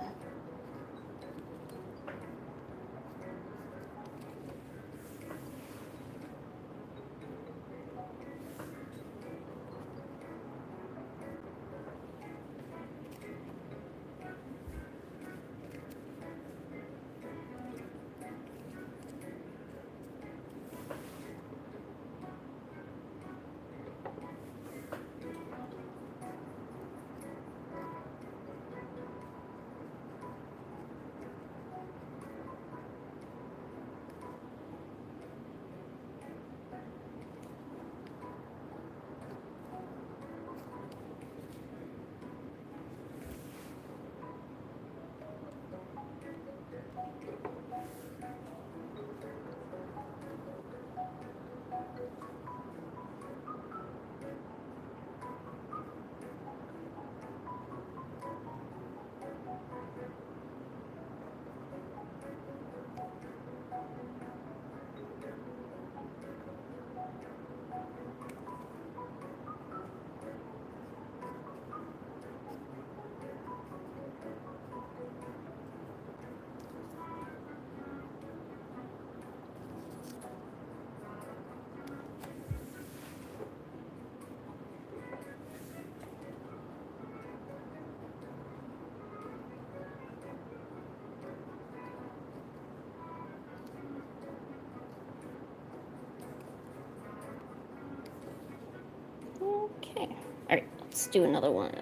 Okay. All right, let's do another one.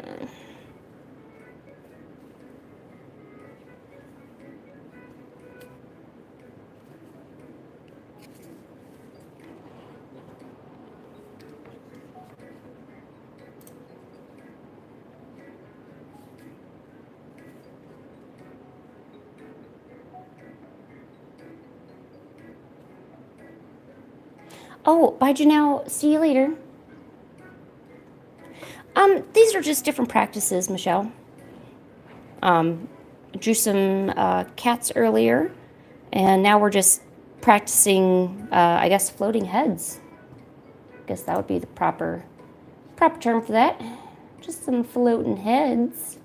Oh, bye, Janelle. See you later. These are just different practices, Michelle. Drew some cats earlier, and now we're just practicing, I guess, floating heads. I guess that would be the proper term for that. Just some floating heads.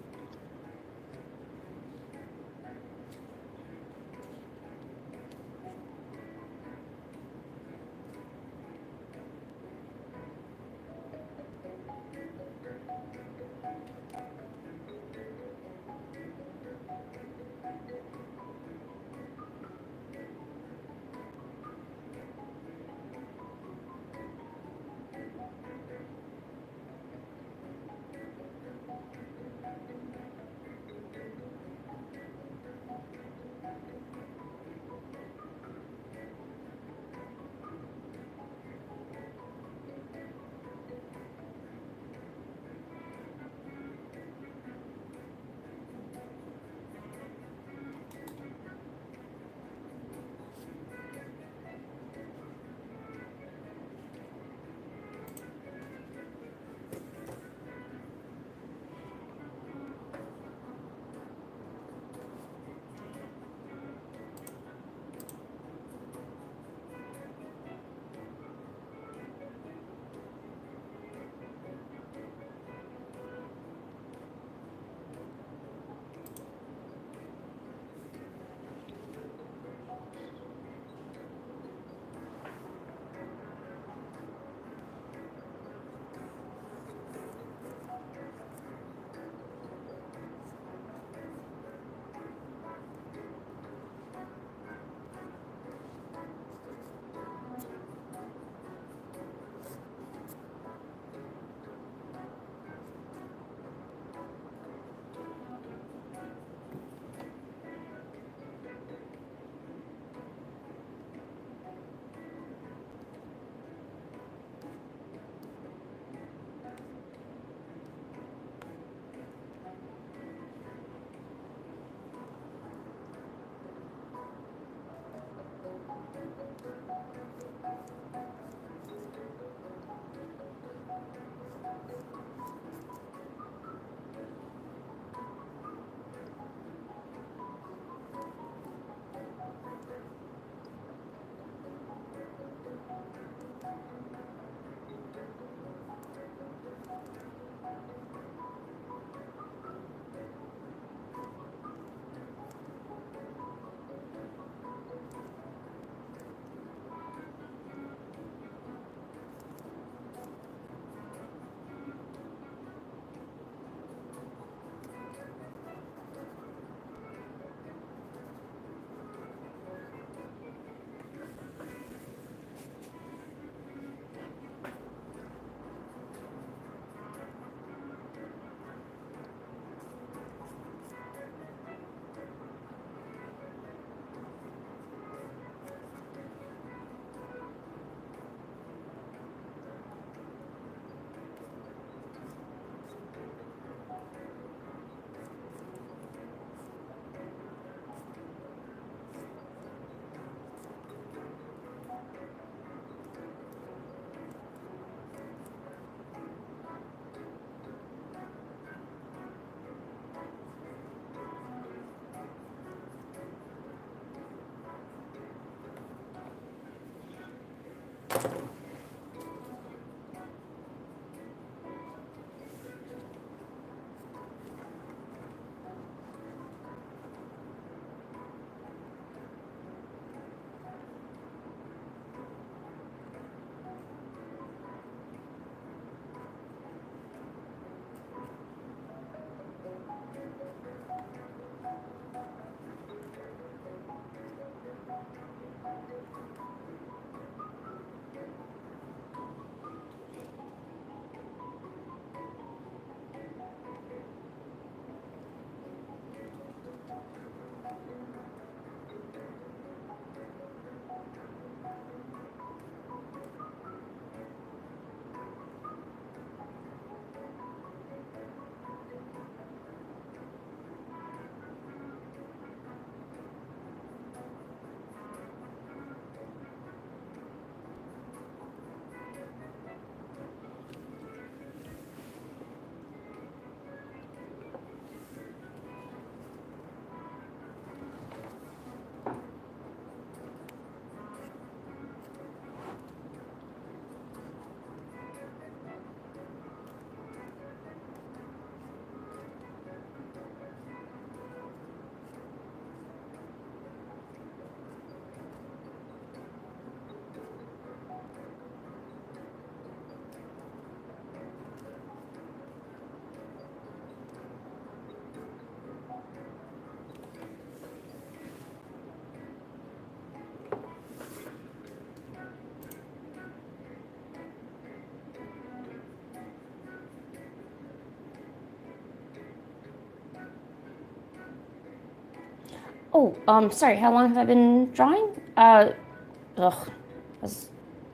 Oh, sorry, how long have I been drawing? As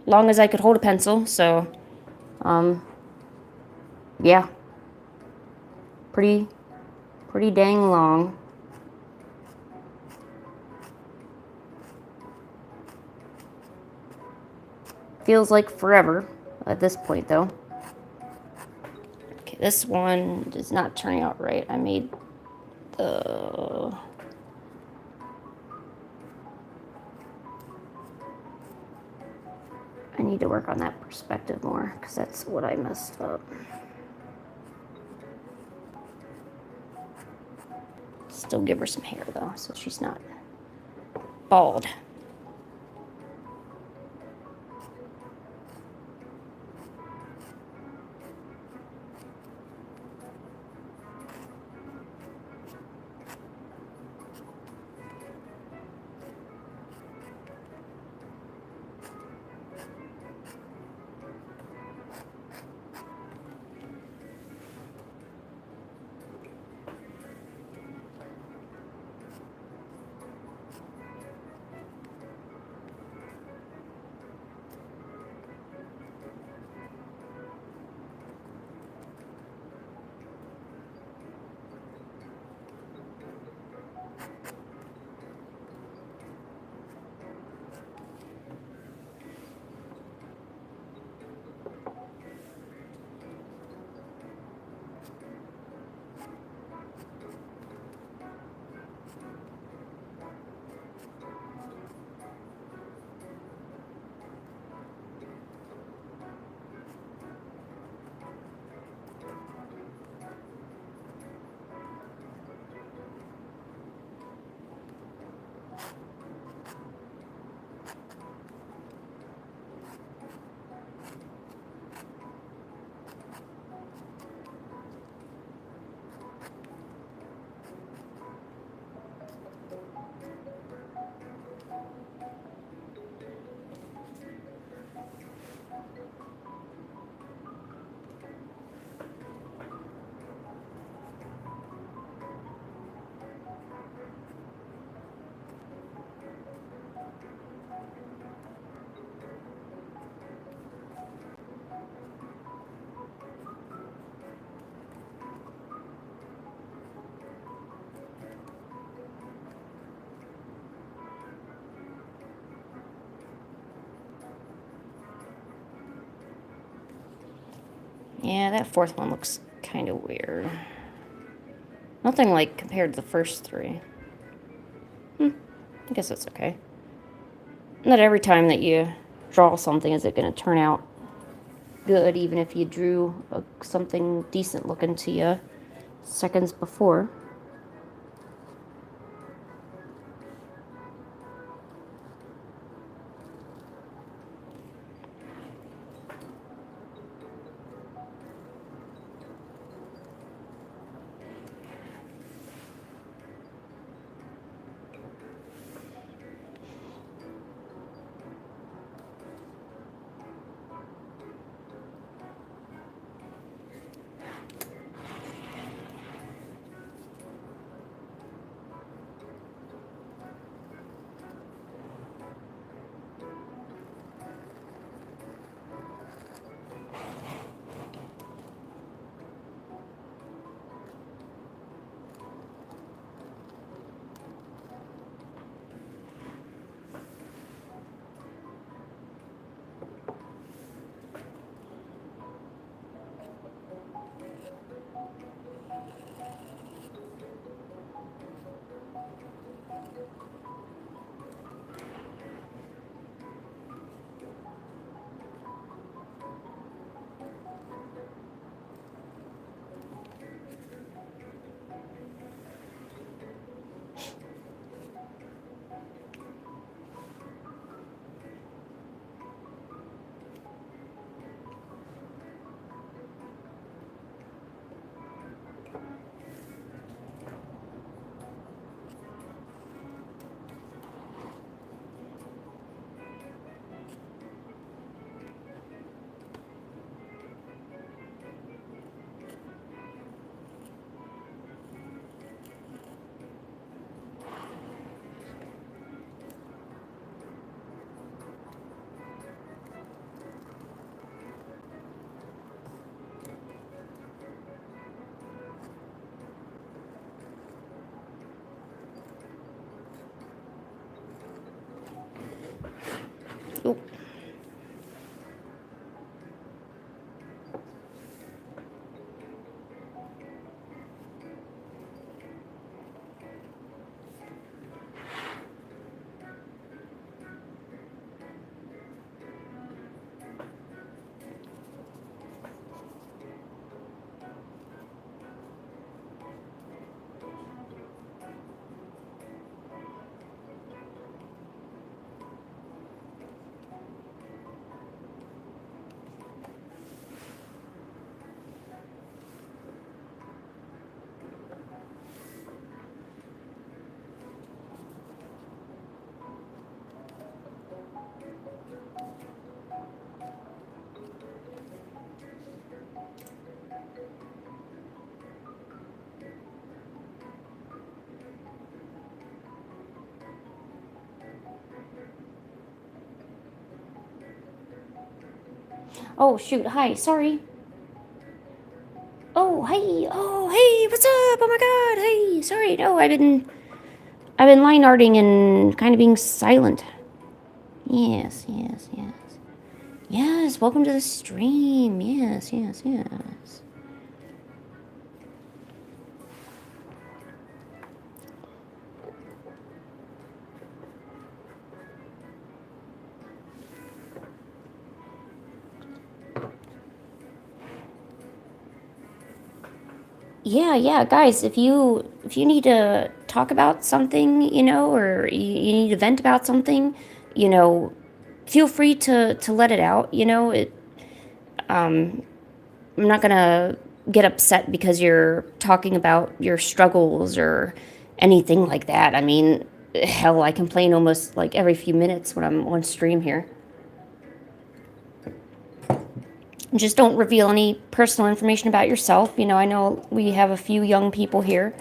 long as I could hold a pencil, so, yeah. Pretty dang long. Feels like forever at this point, though. Okay, this one is not turning out right. I made the... I need to work on that perspective more, because that's what I messed up. Still give her some hair, though, so she's not bald. Yeah, that fourth one looks kind of weird. Nothing like compared to the first three. I guess that's okay. Not every time that you draw something is it going to turn out good, even if you drew something decent looking to you seconds before. Oh. Oh shoot! Hi, sorry. Oh hey, what's up? Oh my God, hey, sorry. No, I've been line arting and kind of being silent. Yes. Yes, welcome to the stream. Yes. Yeah, guys, if you need to talk about something, or you need to vent about something, feel free to let it out. I'm not gonna get upset because you're talking about your struggles or anything like that. I mean, hell, I complain almost like every few minutes when I'm on stream here. Just don't reveal any personal information about yourself. I know we have a few young people here.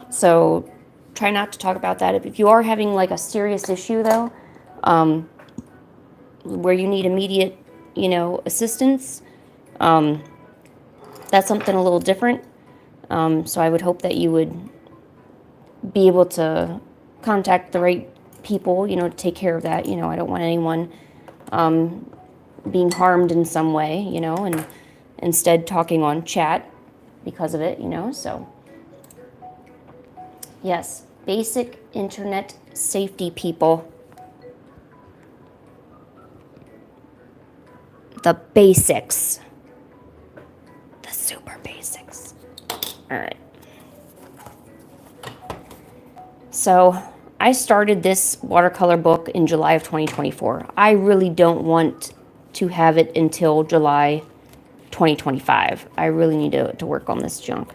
So try not to talk about that. If you are having like a serious issue though, where you need immediate, assistance, that's something a little different. So I would hope that you would be able to contact the right people, to take care of that. I don't want anyone, being harmed in some way, you know, and instead talking on chat because of it, you know, so. Yes, basic internet safety, people. The basics. The super basics. All right. So I started this watercolor book in July of 2024. I really don't want to have it until July 2025. I really need to work on this junk.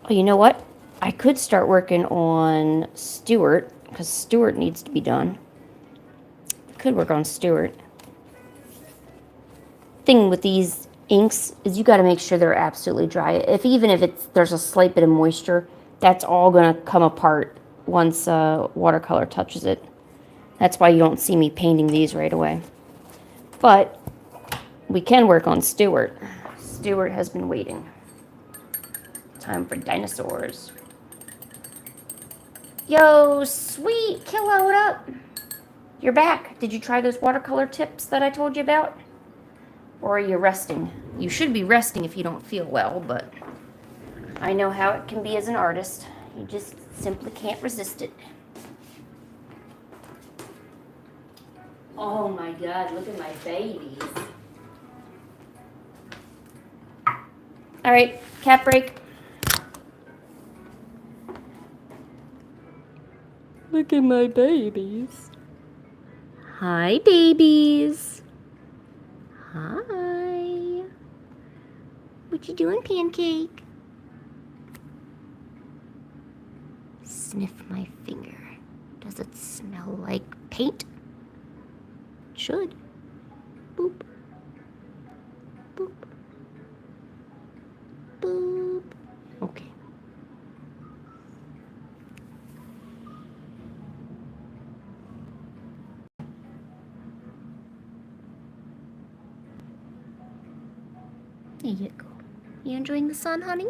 Oh, you know what? I could start working on Stuart, because Stuart needs to be done. Could work on Stuart. Thing with these inks is you got to make sure they're absolutely dry. Even if there's a slight bit of moisture, that's all going to come apart once watercolor touches it. That's why you don't see me painting these right away. But we can work on Stuart. Stuart has been waiting. Time for dinosaurs. Yo, sweet Killa, what up? You're back. Did you try those watercolor tips that I told you about? Or are you resting? You should be resting if you don't feel well, but I know how it can be as an artist. You just simply can't resist it. Oh my God, look at my babies. All right, cat break. Look at my babies. Hi, babies. Hi. What you doing, Pancake? Sniff my finger. Does it smell like paint? It should. Boop. Boop. Boop. Okay. There you go. You enjoying the sun, honey?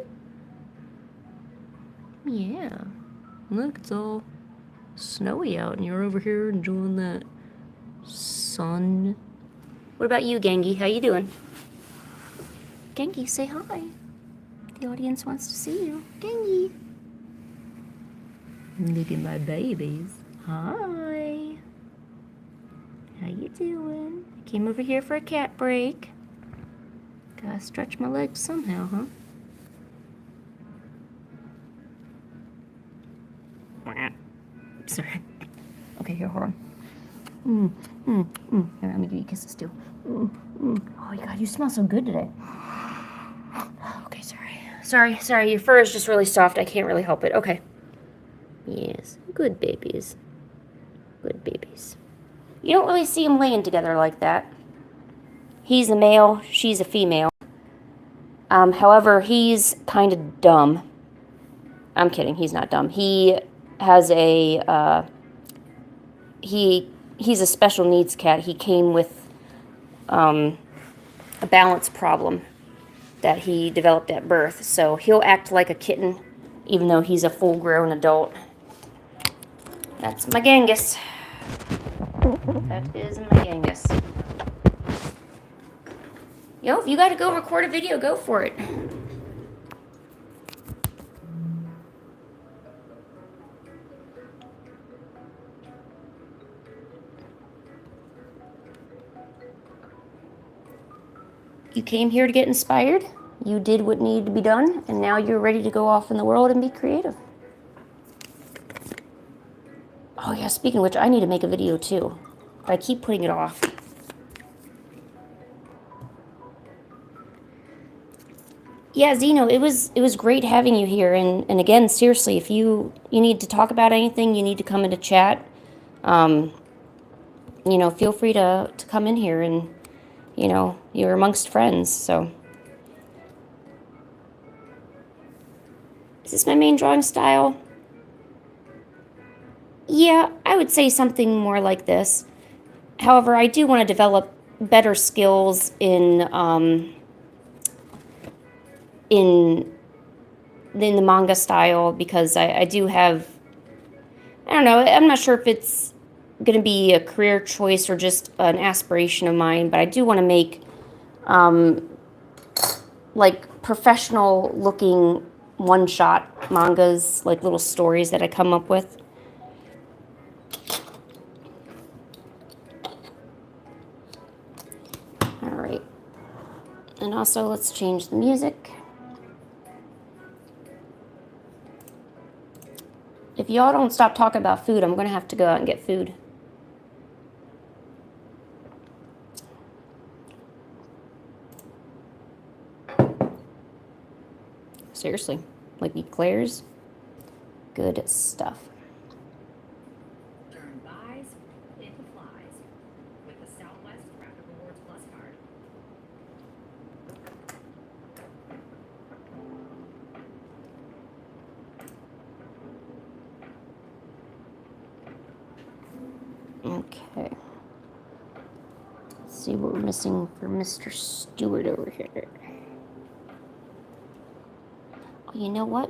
Yeah. Look, it's all snowy out, and you're over here enjoying that sun. What about you, Gengi? How you doing? Gengi, say hi. The audience wants to see you. Gengi. Look at my babies. Hi. How you doing? I came over here for a cat break. Gotta stretch my legs somehow, huh? Sorry. Okay, here, hold on. Here, let me give you kisses too. Oh, my God, you smell so good today. Okay, sorry. Your fur is just really soft. I can't really help it. Okay. Yes, good babies. Good babies. You don't really see them laying together like that. He's a male, she's a female. However, he's kind of dumb. I'm kidding, he's not dumb. He has a, he's a special needs cat. He came with a balance problem that he developed at birth. So he'll act like a kitten, even though he's a full-grown adult. That's my Genghis. That is my Genghis. Yo, if you gotta go record a video, go for it. You came here to get inspired, you did what needed to be done, and now you're ready to go off in the world and be creative. Oh yeah, speaking of which, I need to make a video too, but I keep putting it off. Yeah, Zeno, it was great having you here, and again, seriously, if you need to talk about anything, you need to come into chat, you know, feel free to come in here, and you know, you're amongst friends, so. Is this my main drawing style? Yeah, I would say something more like this. However, I do want to develop better skills in the manga style, because I do have, I don't know, I'm not sure if it's going to be a career choice or just an aspiration of mine, but I do want to make like professional looking one-shot mangas, like little stories that I come up with. All right. And also let's change the music. If y'all don't stop talking about food, I'm going to have to go out and get food. Seriously, like eclairs. Good stuff. Turn buys into flies with the Southwest Rapid Rewards Plus card. Okay. Let's see what we're missing for Mr. Stewart over here. Oh, you know what?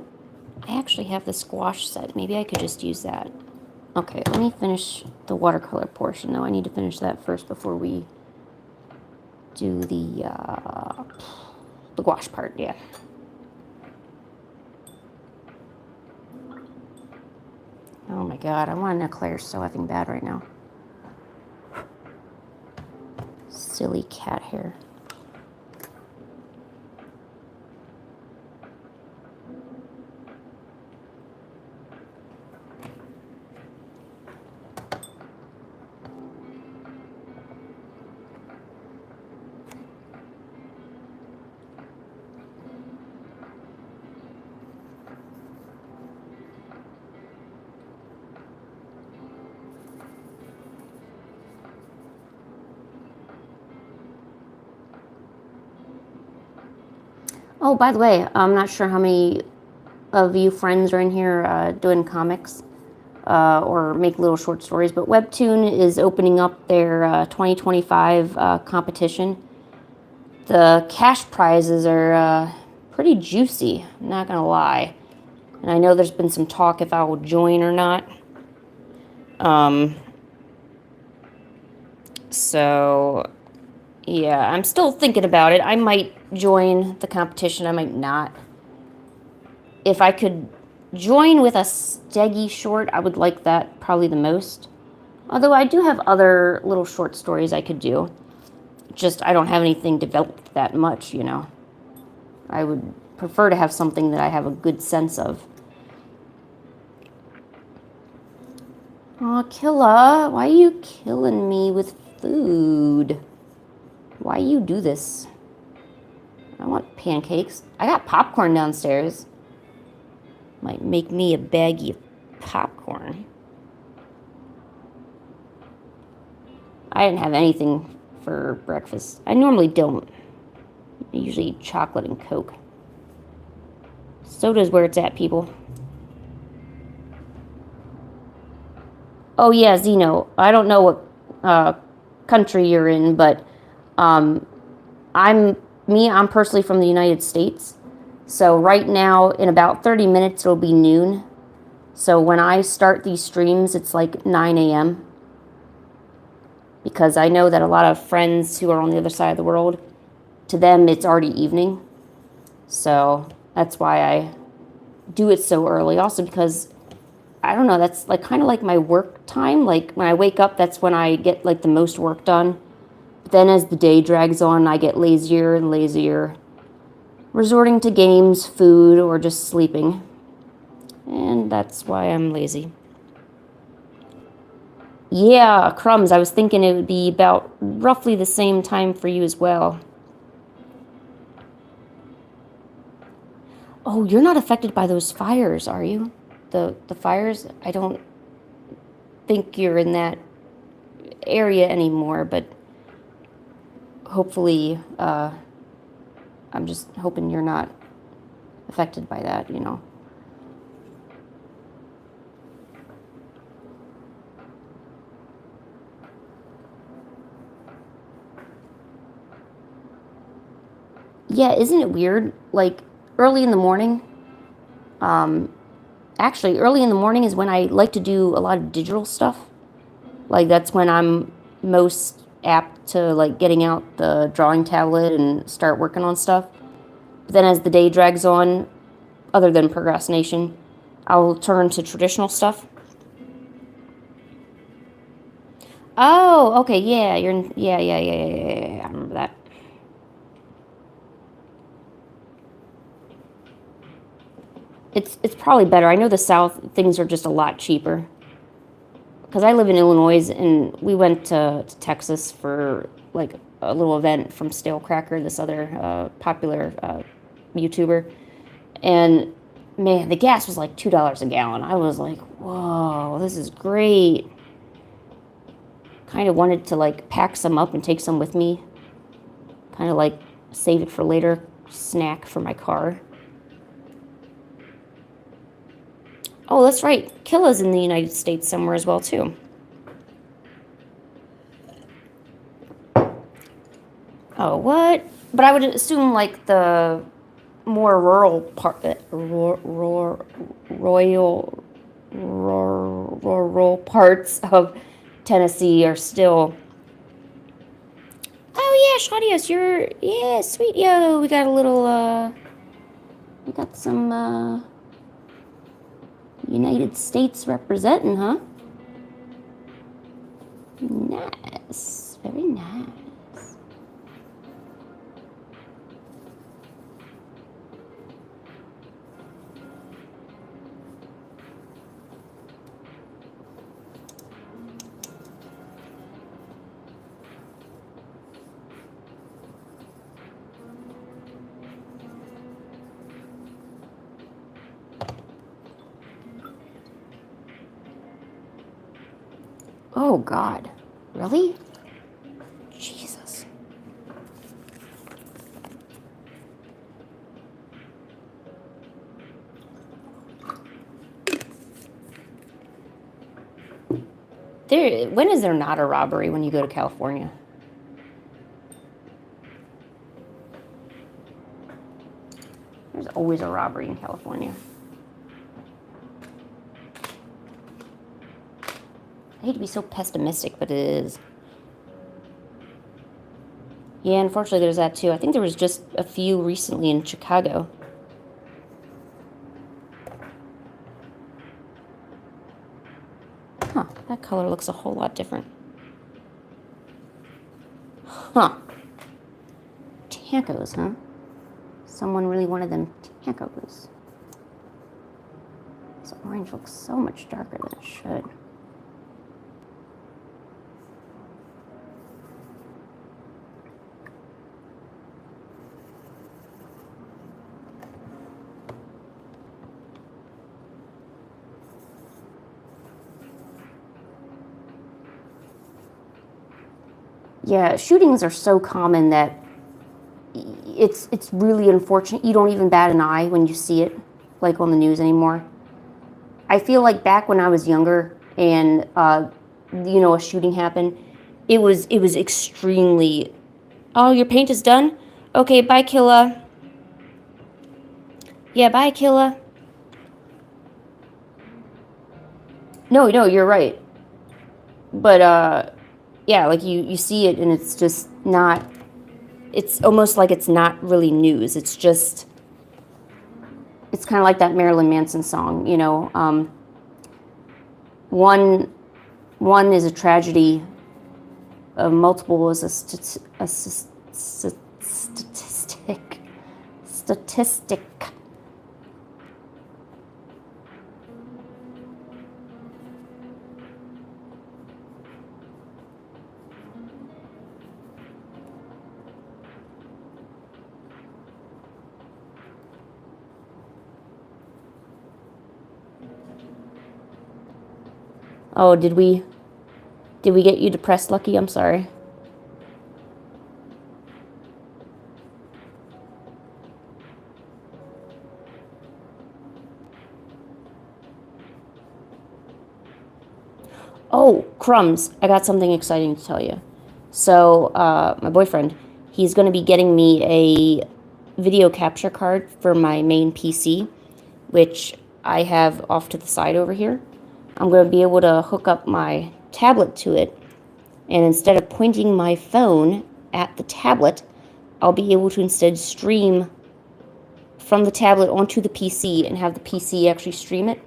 I actually have the squash set. Maybe I could just use that. Okay, let me finish the watercolor portion, though. I need to finish that first before we do the gouache part, yeah. Oh my god, I want an eclair so effing bad right now. Silly cat hair. Oh, by the way, I'm not sure how many of you friends are in here doing comics or make little short stories, but Webtoon is opening up their 2025 competition. The cash prizes are pretty juicy, I'm not gonna lie. And I know there's been some talk if I will join or not. So, yeah, I'm still thinking about it. I might join the competition, I might not. If I could join with a Steggy short, I would like that probably the most. Although I do have other little short stories I could do. Just I don't have anything developed that much, you know. I would prefer to have something that I have a good sense of. Aw, Killa, why are you killing me with food? Why you do this? I want pancakes. I got popcorn downstairs. Might make me a baggie of popcorn. I didn't have anything for breakfast. I normally don't. I usually eat chocolate and Coke. Soda's where it's at, people. Oh yeah, Zeno. I don't know what country you're in, but I'm personally from the United States. So right now, in about 30 minutes, it'll be noon. So when I start these streams, it's like 9 a.m. Because I know that a lot of friends who are on the other side of the world, to them, it's already evening. So that's why I do it so early. Also because, I don't know, that's like kind of like my work time. Like when I wake up, that's when I get like the most work done. But then as the day drags on, I get lazier and lazier, resorting to games, food, or just sleeping. And that's why I'm lazy. Yeah, crumbs. I was thinking it would be about roughly the same time for you as well. Oh, you're not affected by those fires, are you? The fires? I don't think you're in that area anymore, but hopefully, I'm just hoping you're not affected by that, you know. Yeah, isn't it weird? Like, early in the morning, actually, early in the morning is when I like to do a lot of digital stuff. Like, that's when I'm most apt to, like, getting out the drawing tablet and start working on stuff. But then as the day drags on, other than procrastination, I'll turn to traditional stuff. Oh, okay, yeah, yeah, I remember that. It's probably better. I know the South, things are just a lot cheaper. Because I live in Illinois, and we went to Texas for, like, a little event from Stale Cracker, this other popular YouTuber. And, man, the gas was like $2 a gallon. I was like, whoa, this is great. Kind of wanted to, like, pack some up and take some with me. Kind of, like, save it for later, snack for my car. Oh, that's right. Killa's in the United States somewhere as well, too. Oh, what? But I would assume, like, the more rural rural parts of Tennessee are still. Oh yeah, Shadios, yeah, sweet. Yo, we got a little we got some United States representing, huh? Nice, very nice. Oh, God. Really? Jesus. When is there not a robbery when you go to California? There's always a robbery in California. I hate to be so pessimistic, but it is. Yeah, unfortunately there's that too. I think there was just a few recently in Chicago. Huh, that color looks a whole lot different. Huh. Tacos, huh? Someone really wanted them tacos. This orange looks so much darker than it should. Yeah, shootings are so common that it's really unfortunate. You don't even bat an eye when you see it, like, on the news anymore. I feel like back when I was younger and a shooting happened, it was extremely. Oh, your paint is done? Okay, bye, Killa. Yeah, bye, Killa. No, you're right. But yeah, like you see it and it's just not. It's almost like it's not really news. It's just. It's kind of like that Marilyn Manson song, you know. One is a tragedy. Multiple is a statistic. Oh, did we get you depressed, Lucky? I'm sorry. Oh, crumbs. I got something exciting to tell you. So, my boyfriend, he's going to be getting me a video capture card for my main PC, which I have off to the side over here. I'm going to be able to hook up my tablet to it, and instead of pointing my phone at the tablet, I'll be able to instead stream from the tablet onto the PC and have the PC actually stream it.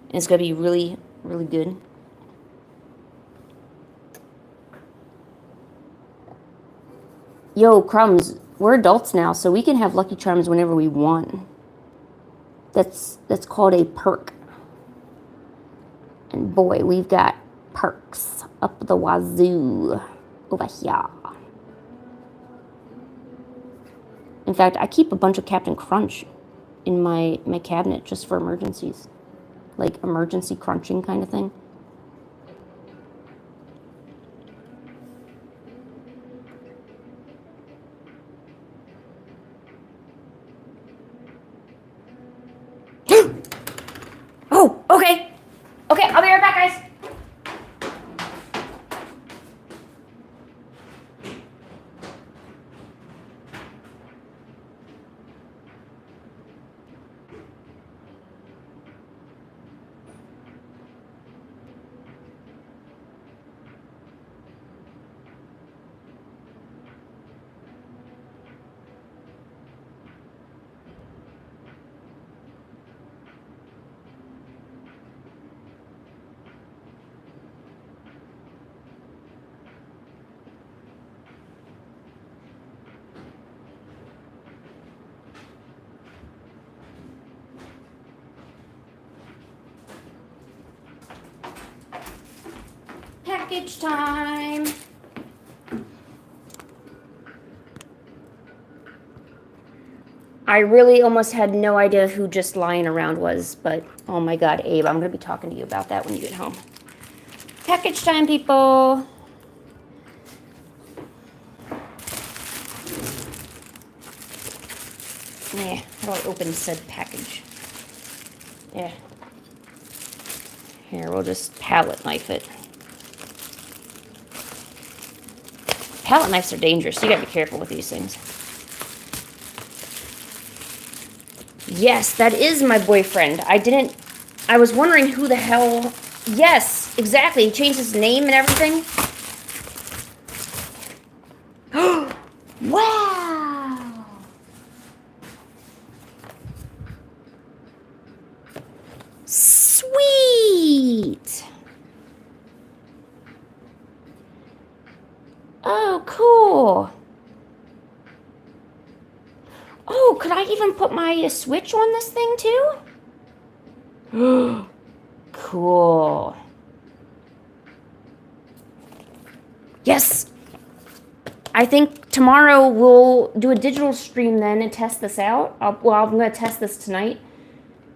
And it's going to be really, really good. Yo, Crumbs, we're adults now, so we can have Lucky Charms whenever we want. That's called a perk. And boy, we've got perks up the wazoo over here. In fact, I keep a bunch of Captain Crunch in my cabinet just for emergencies. Like emergency crunching kind of thing. Oh, okay. Okay, I'll be right back, guys. Package time. I really almost had no idea who just lying around was, but oh my god, Abe, I'm going to be talking to you about that when you get home. Package time, people. Yeah, how do I open said package? Yeah. Here, we'll just palette knife it. Palette knives are dangerous. You gotta be careful with these things. Yes, that is my boyfriend. I was wondering who the hell. Yes, exactly. He changed his name and everything. Wow. Sweet. Oh, cool. Oh, could I even put my Switch on this thing too? Cool. Yes. I think tomorrow we'll do a digital stream then and test this out. I'm going to test this tonight.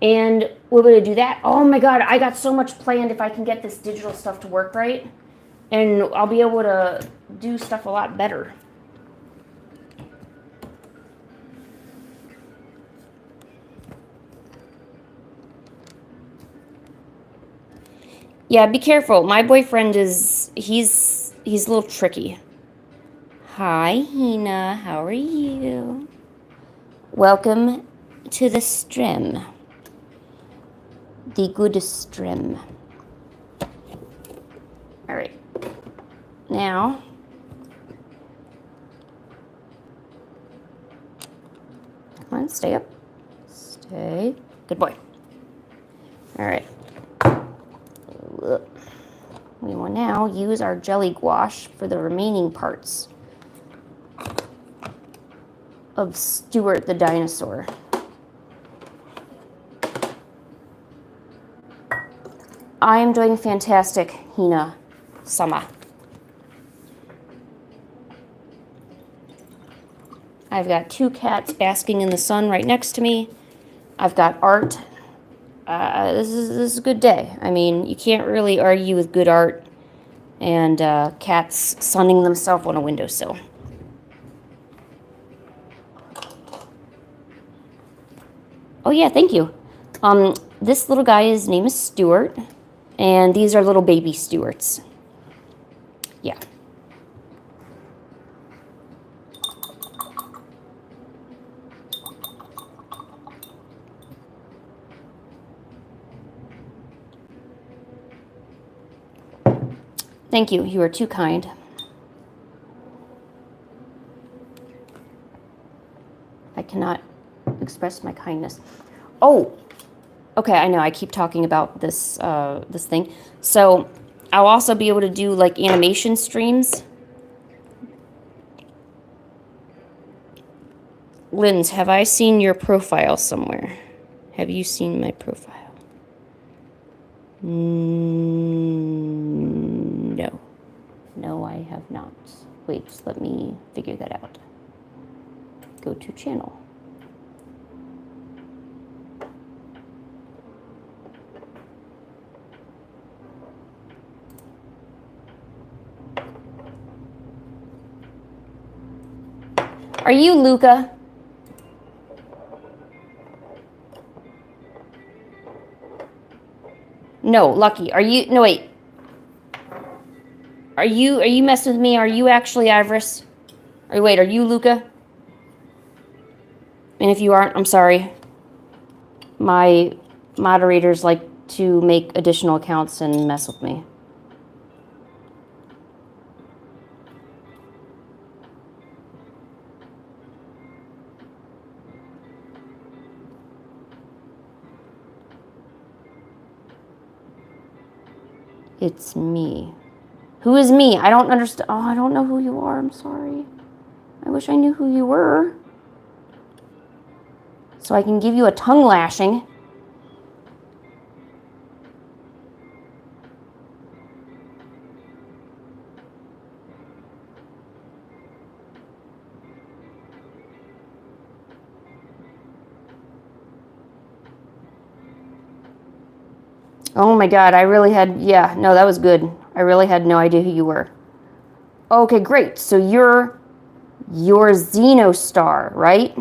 And we're going to do that. Oh my god, I got so much planned if I can get this digital stuff to work right. And I'll be able to do stuff a lot better. Yeah, be careful. My boyfriend he's a little tricky. Hi, Hina. How are you? Welcome to the stream. The good stream. All right. Now, come on, stay up. Stay. Good boy. All right. We will now use our jelly gouache for the remaining parts of Stuart the dinosaur. I am doing fantastic, Hina Sama. I've got 2 cats basking in the sun right next to me. I've got art. This is a good day. I mean, you can't really argue with good art and cats sunning themselves on a windowsill. Oh yeah, thank you. This little guy, his name is Stuart, and these are little baby Stuarts. Yeah. Thank you. You are too kind. I cannot express my kindness. Oh, okay. I know. I keep talking about this this thing. So I'll also be able to do like animation streams. Linz, have I seen your profile somewhere? Have you seen my profile? No. No, I have not. Wait, just let me figure that out. Go to channel. Are you Luca? No, Lucky. Are you? No, wait. Are you messing with me? Are you actually Iris? Or wait, are you Luca? And if you aren't, I'm sorry. My moderators like to make additional accounts and mess with me. It's me. Who is me? I don't understand. Oh, I don't know who you are. I'm sorry. I wish I knew who you were. So I can give you a tongue lashing. Oh my God, I really had, yeah, no, that was good. I really had no idea who you were. Okay, great. So you're Xenostar, right?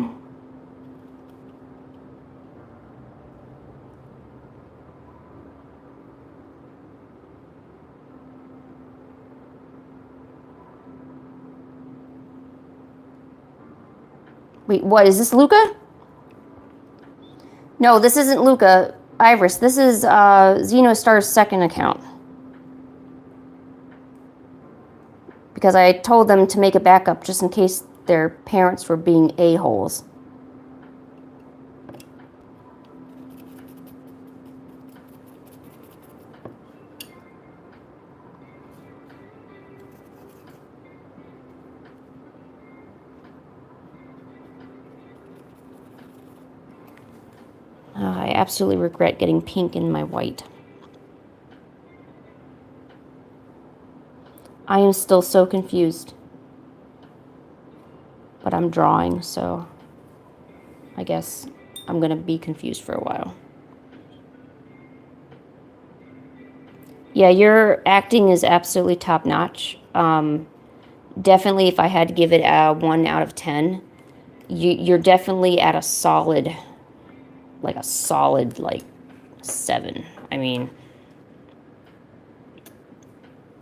Wait, what? Is this Luca? No, this isn't Luca. Iris, this is Xenostar's second account. Because I told them to make a backup just in case their parents were being a-holes. I absolutely regret getting pink in my white. I am still so confused. But I'm drawing, so I guess I'm going to be confused for a while. Yeah, your acting is absolutely top-notch. Definitely, if I had to give it a 1 out of 10, you're definitely at a solid, like 7. I mean,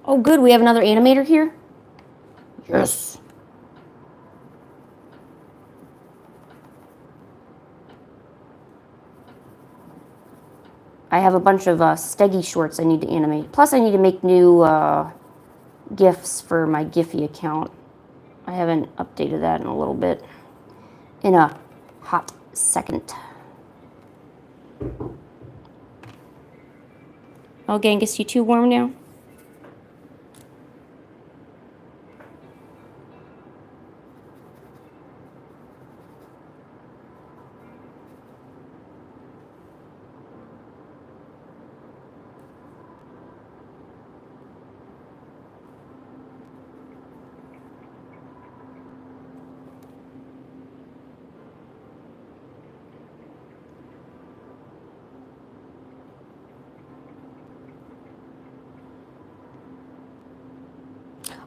oh good, we have another animator here? Yes. I have a bunch of Steggy shorts I need to animate. Plus, I need to make new GIFs for my Giphy account. I haven't updated that in a little bit. In a hot second. Oh, Genghis, you too warm now?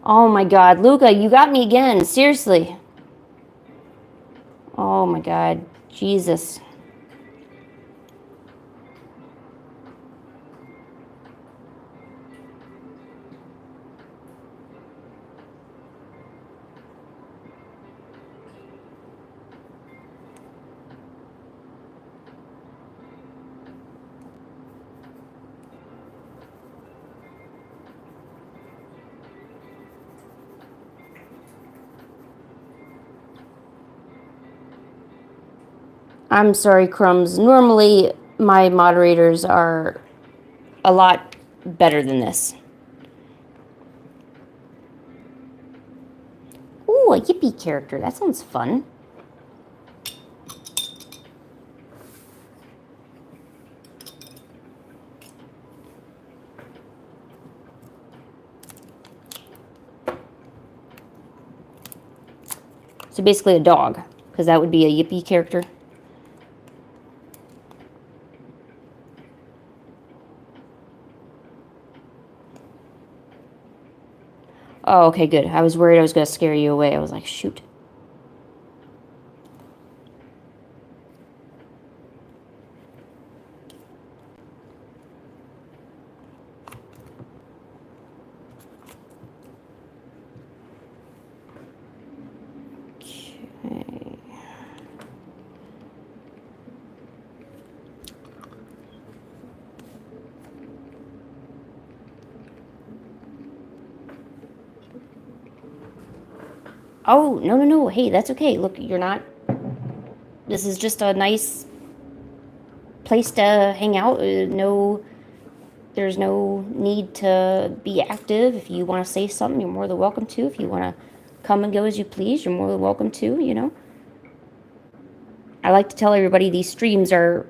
Oh my God, Luca, you got me again. Seriously. Oh my God, Jesus. I'm sorry, Crumbs. Normally, my moderators are a lot better than this. Ooh, a Yippee character. That sounds fun. So basically a dog, because that would be a Yippee character. Oh, okay, good. I was worried I was going to scare you away. I was like, shoot. Okay. Oh, no, no, no. Hey, that's okay. Look, you're not... This is just a nice place to hang out. There's no need to be active. If you want to say something, you're more than welcome to. If you want to come and go as you please, you're more than welcome to, you know. I like to tell everybody these streams are...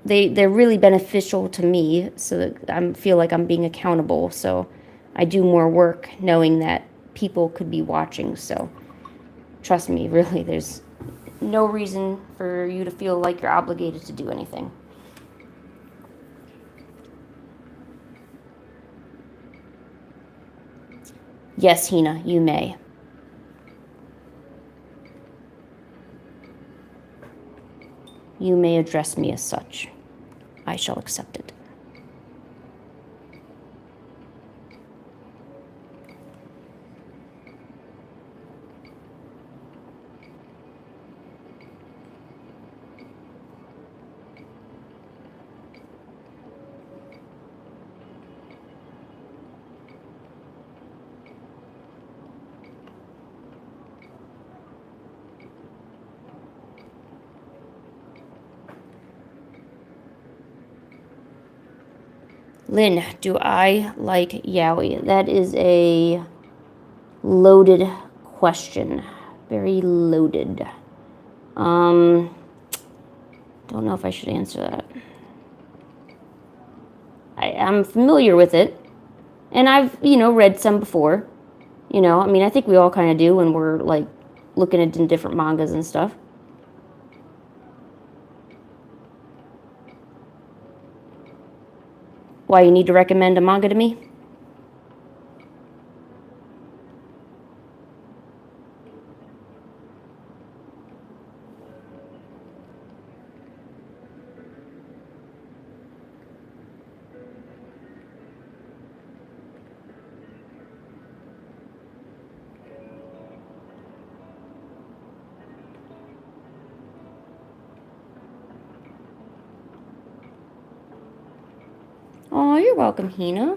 They're really beneficial to me, so that I feel like I'm being accountable. So I do more work knowing that people could be watching. So trust me, really, there's no reason for you to feel like you're obligated to do anything. Yes, Hina, you may. You may address me as such. I shall accept it. Lynn, do I like yaoi? That is a loaded question. Very loaded. Don't know if I should answer that. I'm familiar with it, and I've, read some before. I mean, I think we all kind of do when we're, like, looking at different mangas and stuff. Why, you need to recommend a manga to me? Oh, you're welcome, Hina.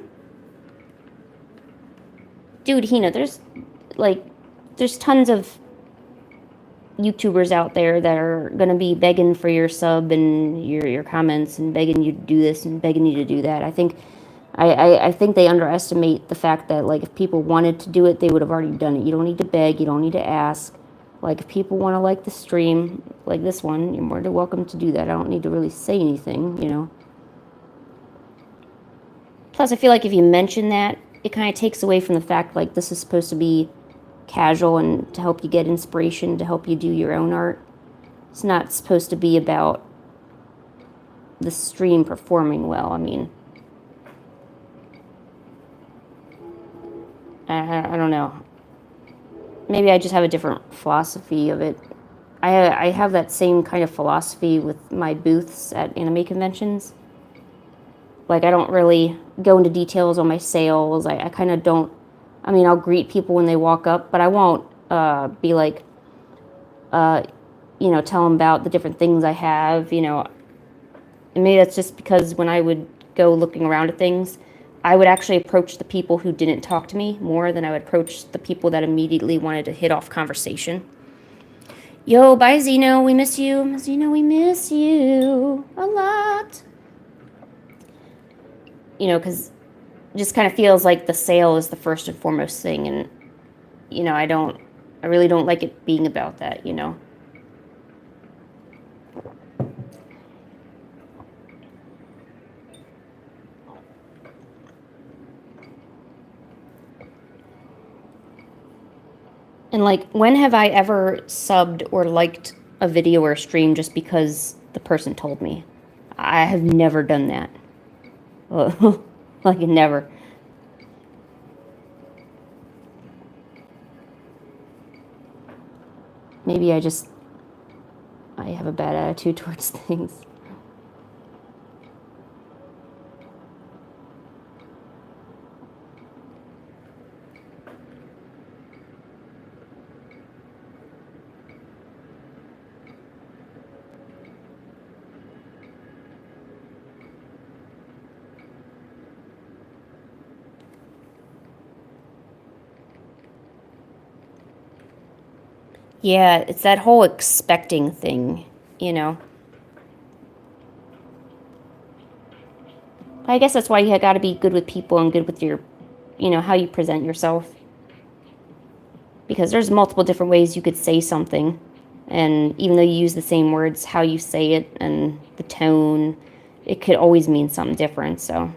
Dude, Hina, there's tons of YouTubers out there that are gonna be begging for your sub and your comments and begging you to do this and begging you to do that. I think they underestimate the fact that, like, if people wanted to do it, they would have already done it. You don't need to beg, you don't need to ask. Like, if people want to like the stream, like this one, you're more than welcome to do that. I don't need to really say anything. Plus, I feel like if you mention that, it kind of takes away from the fact, like, this is supposed to be casual and to help you get inspiration, to help you do your own art. It's not supposed to be about the stream performing well. I mean, I don't know. Maybe I just have a different philosophy of it. I have that same kind of philosophy with my booths at anime conventions. Like, I don't really go into details on my sales. I kind of don't. I mean, I'll greet people when they walk up, but I won't be like, tell them about the different things I have, And maybe that's just because when I would go looking around at things, I would actually approach the people who didn't talk to me more than I would approach the people that immediately wanted to hit off conversation. Yo, bye, Zeno. We miss you. Zeno, we miss you a lot. You know, because it just kind of feels like the sale is the first and foremost thing. And, you know, I really don't like it being about that, you know. And, like, when have I ever subbed or liked a video or a stream just because the person told me? I have never done that. Like, never. Maybe I have a bad attitude towards things. Yeah, it's that whole expecting thing, you know. I guess that's why you got to be good with people and good with your, you know, how you present yourself. Because there's multiple different ways you could say something. And even though you use the same words, how you say it and the tone, it could always mean something different, so.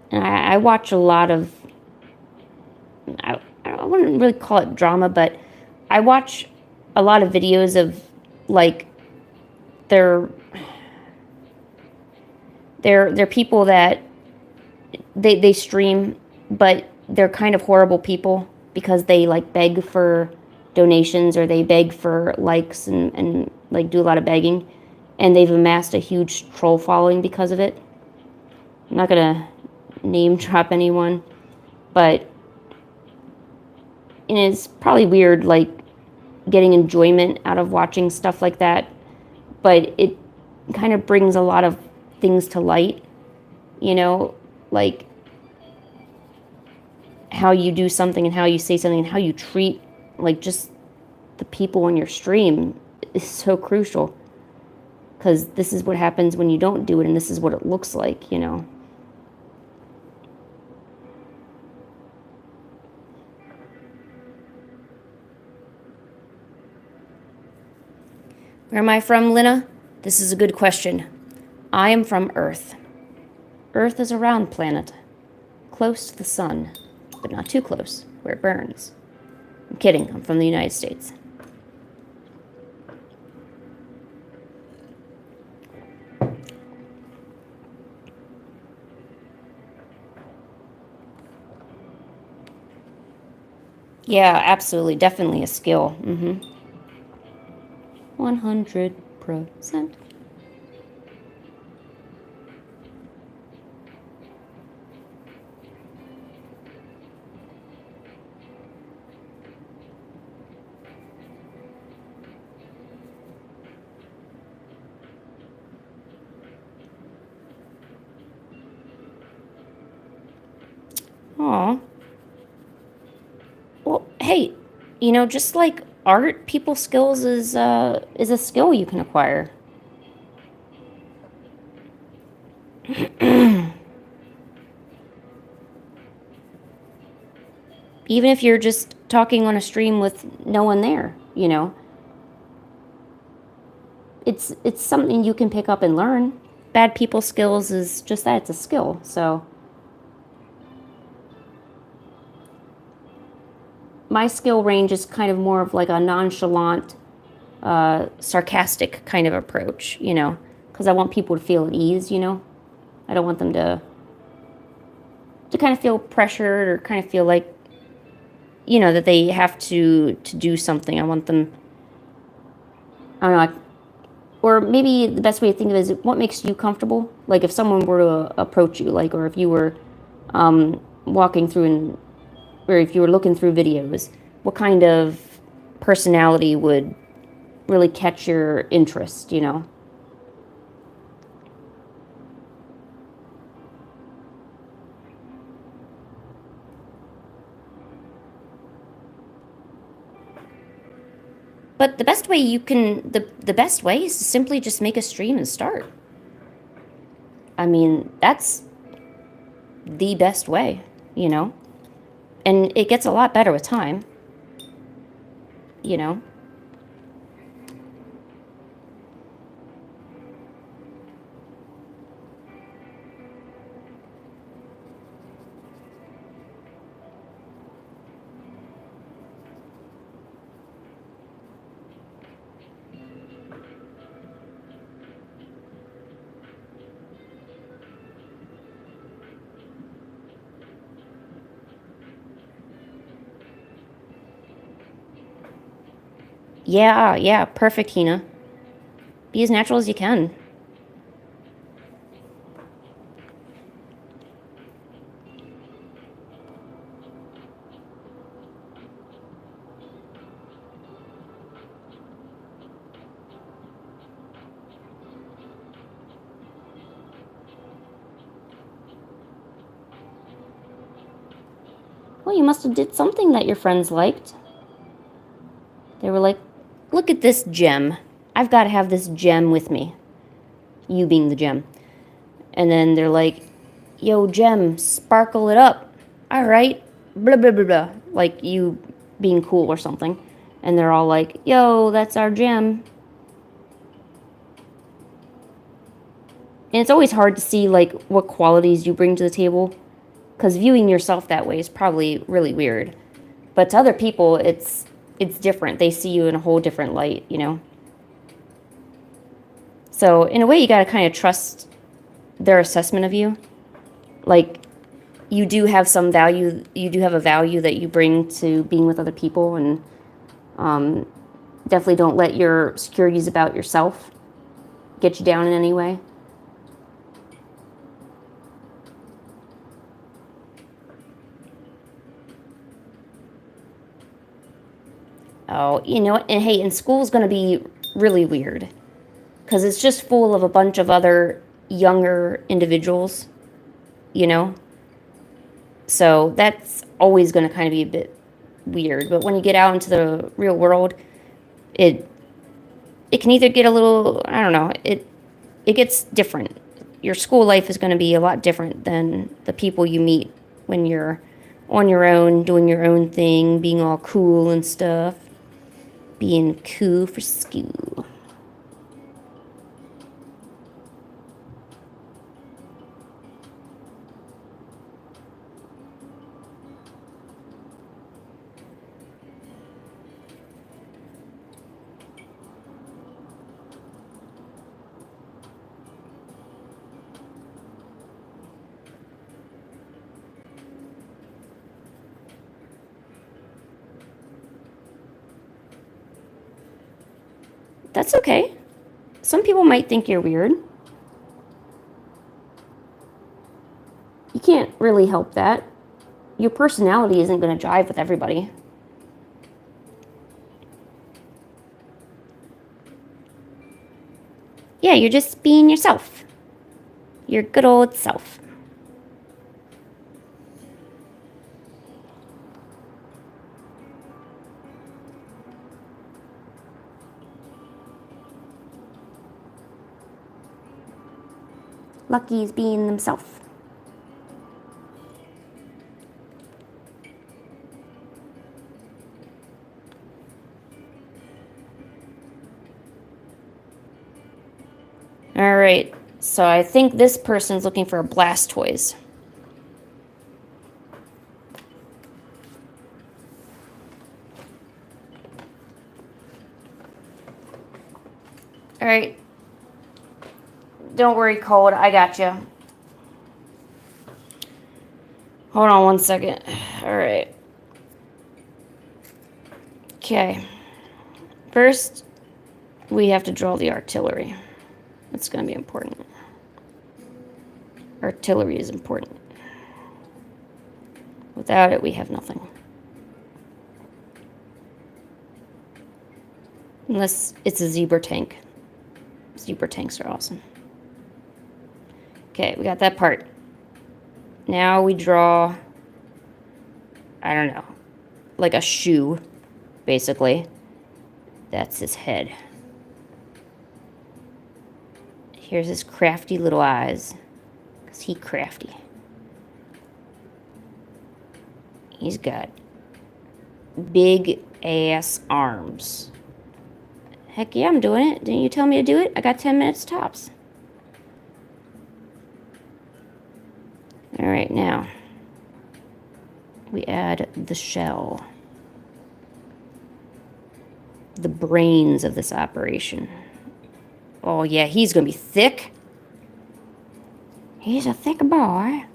And I watch a lot of, I wouldn't really call it drama, but I watch a lot of videos of, like, they're people that they stream, but they're kind of horrible people because they, like, beg for donations or they beg for likes and like do a lot of begging, and they've amassed a huge troll following because of it. I'm not gonna name drop anyone, but and it's probably weird, like, getting enjoyment out of watching stuff like that, but it kind of brings a lot of things to light, you know, like how you do something and how you say something and how you treat, like, just the people on your stream is so crucial, because this is what happens when you don't do it, and this is what it looks like, you know. Where am I from, Lina? This is a good question. I am from Earth. Earth is a round planet, close to the sun, but not too close, where it burns. I'm kidding, I'm from the United States. Yeah, absolutely, definitely a skill. 100%. Aw. Well, hey, you know, just like art, people skills is a skill you can acquire. Even if you're just talking on a stream with no one there, you know. It's something you can pick up and learn. Bad people skills is just that, it's a skill. So my skill range is kind of more of like a nonchalant, sarcastic kind of approach, you know, because I want people to feel at ease, you know. I don't want them to kind of feel pressured or kind of feel like, you know, that they have to do something. I want them, I don't know, or maybe the best way to think of it is what makes you comfortable. Like if someone were to approach you, like, or if you were walking through or if you were looking through videos, what kind of personality would really catch your interest, you know? But the best way the best way is to simply just make a stream and start. I mean, that's the best way, you know? And it gets a lot better with time, you know? Yeah, perfect, Hina. Be as natural as you can. Well, you must have did something that your friends liked. They were like, look at this gem. I've got to have this gem with me. You being the gem. And then they're like, yo, gem, sparkle it up. All right. Blah, blah, blah, blah. Like you being cool or something. And they're all like, yo, that's our gem. And it's always hard to see, like, what qualities you bring to the table. Because viewing yourself that way is probably really weird. But to other people, it's different. They see you in a whole different light, you know? So, in a way, you got to kind of trust their assessment of you. Like, you do have some value, you do have a value that you bring to being with other people, and definitely don't let your securities about yourself get you down in any way. Oh, you know what? And hey, and school's going to be really weird because it's just full of a bunch of other younger individuals, you know? So that's always going to kind of be a bit weird. But when you get out into the real world, it can either get a little, I don't know, it gets different. Your school life is going to be a lot different than the people you meet when you're on your own, doing your own thing, being all cool and stuff. Being cool for school. That's okay. Some people might think you're weird. You can't really help that. Your personality isn't going to jive with everybody. Yeah, you're just being yourself. Your good old self. Lucky's being themselves. All right, so I think this person's looking for a Blastoise. All right. Don't worry, Cold. I got you. Hold on one second. All right. Okay. First, we have to draw the artillery. It's going to be important. Artillery is important. Without it, we have nothing. Unless it's a zebra tank. Zebra tanks are awesome. Okay, we got that part. Now we draw, I don't know, like a shoe, basically. That's his head. Here's his crafty little eyes, because he's crafty. He's got big ass arms. Heck yeah, I'm doing it. Didn't you tell me to do it? I got 10 minutes tops. All right, now we add the shell. The brains of this operation. Oh yeah, he's gonna be thick. He's a thick boy.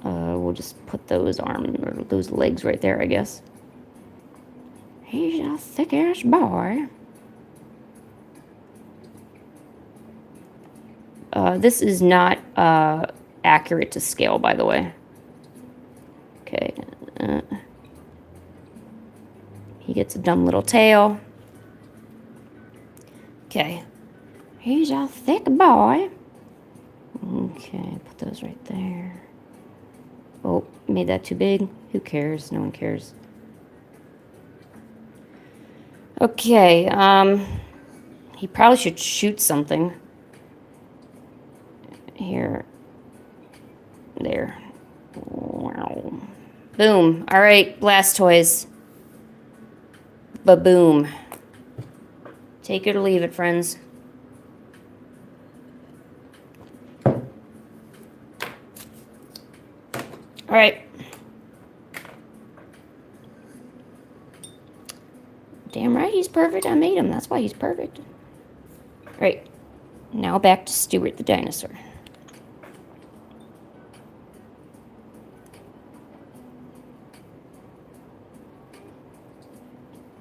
We'll just put those arms or those legs right there, I guess. He's a thick ass boy. This is not accurate to scale, by the way. Okay. He gets a dumb little tail. Okay. He's a thick boy. Okay, put those right there. Oh, made that too big. Who cares? No one cares. Okay, he probably should shoot something. Here. There. Wow. Boom. All right, Blastoise. Ba-boom. Take it or leave it, friends. All right. Damn right he's perfect. I made him. That's why he's perfect. All right. Now back to Stuart the dinosaur.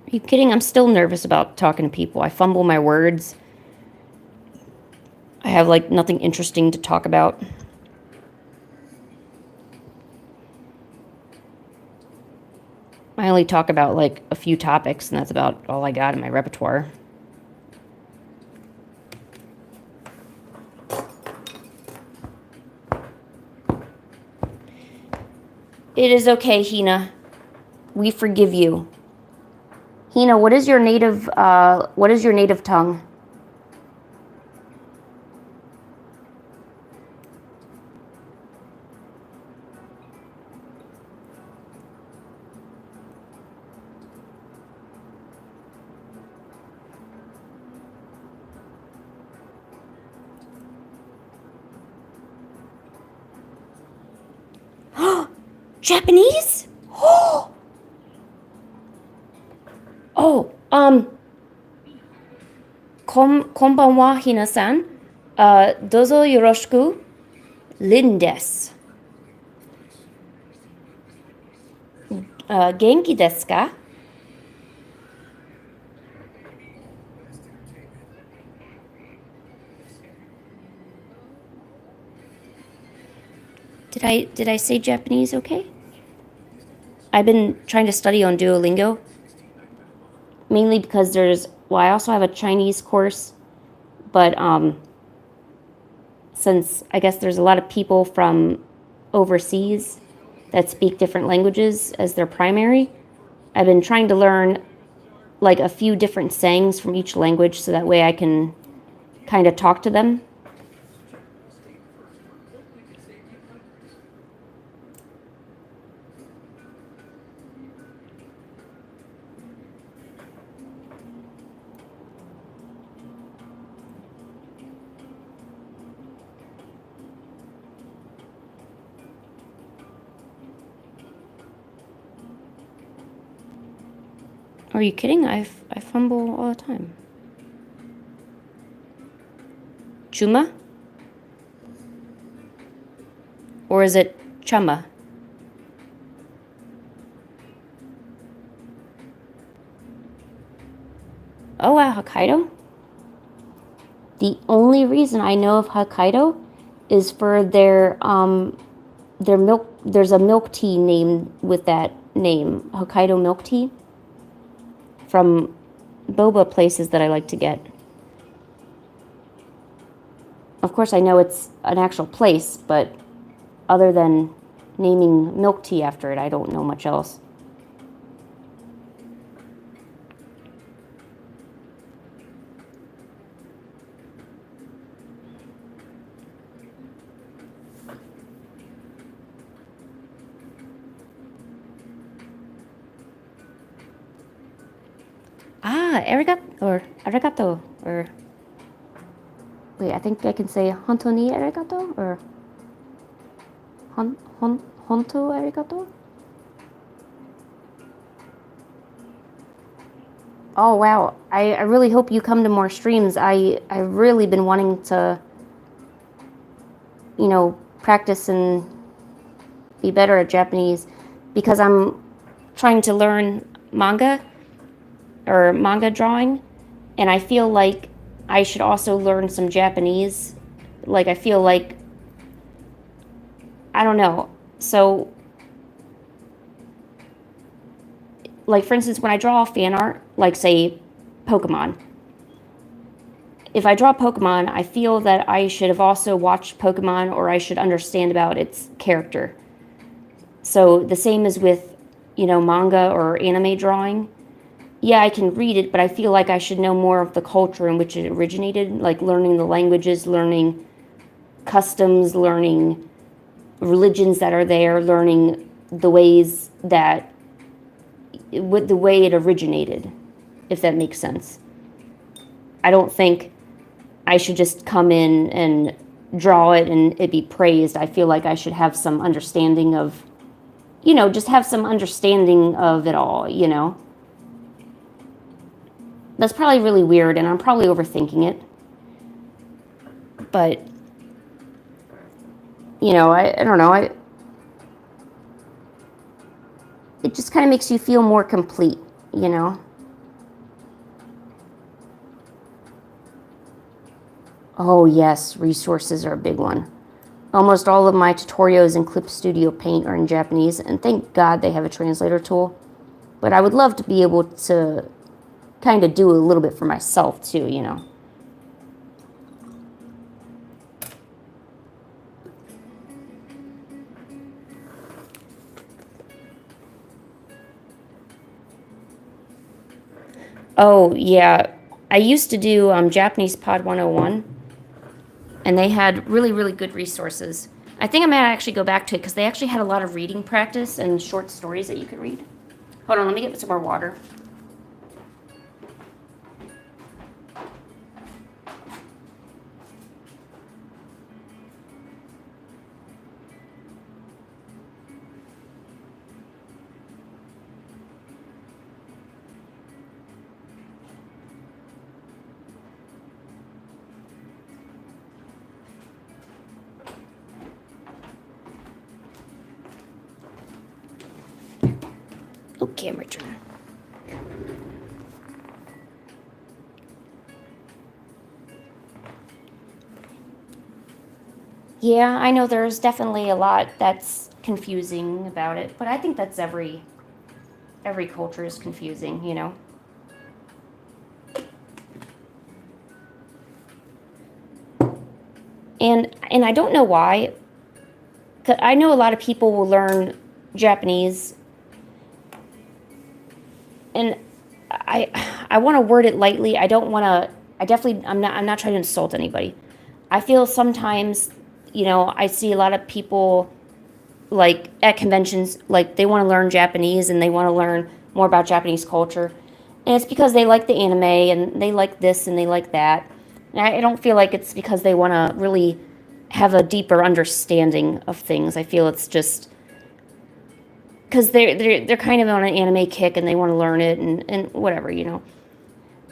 Are you kidding? I'm still nervous about talking to people. I fumble my words. I have, like, nothing interesting to talk about. I only talk about, like, a few topics, and that's about all I got in my repertoire. It is okay, Hina. We forgive you. Hina, what is your native tongue? Japanese? Oh, konbanwa, Hina-san. Dozo yoroshiku. Lin desu. Genki desu ka? Did I say Japanese okay? I've been trying to study on Duolingo. Mainly because I also have a Chinese course, but since I guess there's a lot of people from overseas that speak different languages as their primary, I've been trying to learn like a few different sayings from each language so that way I can kind of talk to them. Are you kidding? I fumble all the time. Chuma? Or is it chama? Oh wow, Hokkaido? The only reason I know of Hokkaido is for their milk. There's a milk tea named with that name, Hokkaido milk tea, from boba places that I like to get. Of course, I know it's an actual place, but other than naming milk tea after it, I don't know much else. Ah, arigato, or wait, I think I can say honto ni arigato, or honto arigato? Oh wow, I really hope you come to more streams. I've really been wanting to, practice and be better at Japanese because I'm trying to learn manga or manga drawing, and I feel like I should also learn some Japanese. Like I feel like I don't know. So like for instance, when I draw fan art, like say Pokemon, if I draw Pokemon, I feel that I should have also watched Pokemon or I should understand about its character. So the same as with, manga or anime drawing. Yeah, I can read it, but I feel like I should know more of the culture in which it originated, like learning the languages, learning customs, learning religions that are there, learning the ways that, with the way it originated, if that makes sense. I don't think I should just come in and draw it and it be praised. I feel like I should have some understanding of, just have some understanding of it all. That's probably really weird and I'm probably overthinking it. But, I don't know. It just kind of makes you feel more complete. Oh yes, resources are a big one. Almost all of my tutorials in Clip Studio Paint are in Japanese, and thank God they have a translator tool. But I would love to be able to kind of do a little bit for myself too. Oh yeah, I used to do Japanese Pod 101, and they had really, really good resources. I think I might actually go back to it because they actually had a lot of reading practice and short stories that you could read. Hold on, let me get some more water. Okay, my turn. Yeah, I know there's definitely a lot that's confusing about it, but I think that's every culture is confusing. And I don't know why. 'Cause I know a lot of people will learn Japanese, and I want to word it lightly. I don't want to. I'm not trying to insult anybody. I feel sometimes, I see a lot of people like at conventions, like they want to learn Japanese and they want to learn more about Japanese culture. And it's because they like the anime and they like this and they like that. And I don't feel like it's because they want to really have a deeper understanding of things. I feel it's just because they're kind of on an anime kick and they want to learn it and whatever.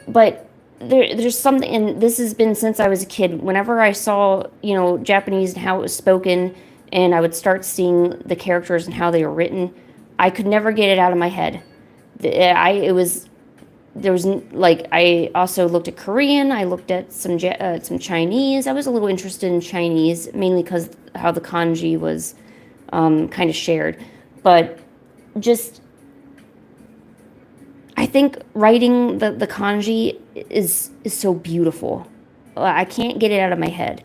But there's something, and this has been since I was a kid. Whenever I saw, Japanese and how it was spoken, and I would start seeing the characters and how they were written, I could never get it out of my head. It was like, I also looked at Korean. I looked at some Chinese. I was a little interested in Chinese, mainly because how the kanji was kind of shared. But just, I think writing the kanji is so beautiful. I can't get it out of my head.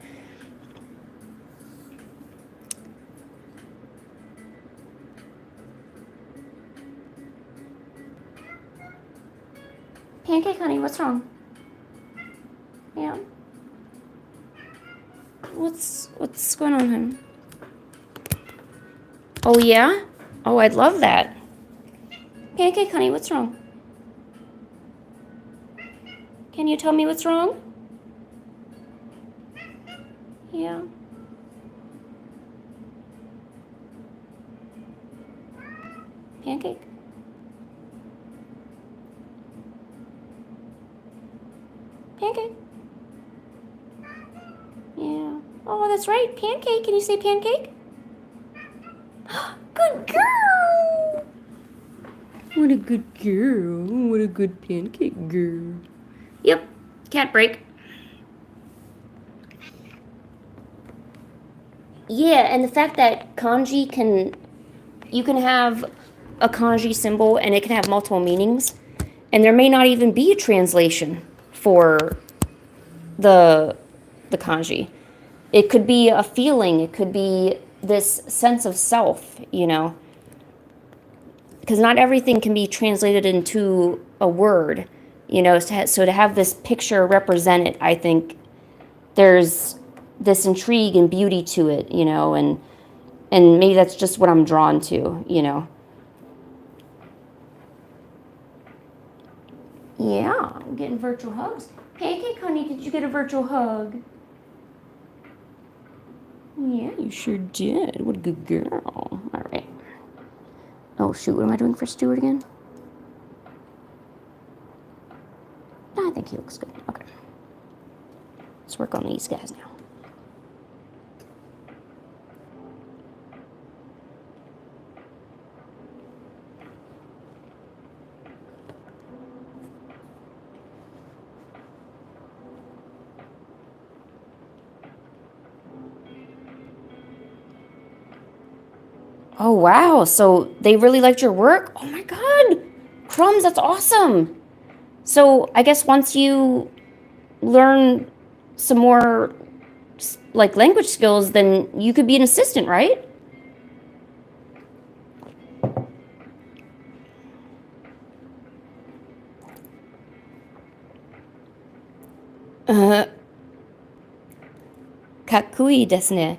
Pancake, honey, what's wrong? Yeah. What's going on, honey? Oh, yeah? Oh, I'd love that. Pancake, honey, what's wrong? Can you tell me what's wrong? Yeah. Pancake. Pancake. Yeah. Oh, that's right. Pancake. Can you say pancake? Good girl. What a good girl. What a good pancake girl. Yep. Cat break. Yeah, and the fact that kanji you can have a kanji symbol and it can have multiple meanings, and there may not even be a translation for the kanji. It could be a feeling, it could be this sense of self, because not everything can be translated into a word, so to have this picture represent it, I think there's this intrigue and beauty to it, and maybe that's just what I'm drawn to, Yeah, I'm getting virtual hugs. Pancake, honey, did you get a virtual hug? Yeah, you sure did. What a good girl. All right. Oh, shoot, what am I doing for Stuart again? No, I think he looks good. Okay. Let's work on these guys now. Oh, wow. So they really liked your work? Oh, my God. Crumbs, that's awesome. So I guess once you learn some more, like, language skills, then you could be an assistant, right? Kakui desu ne.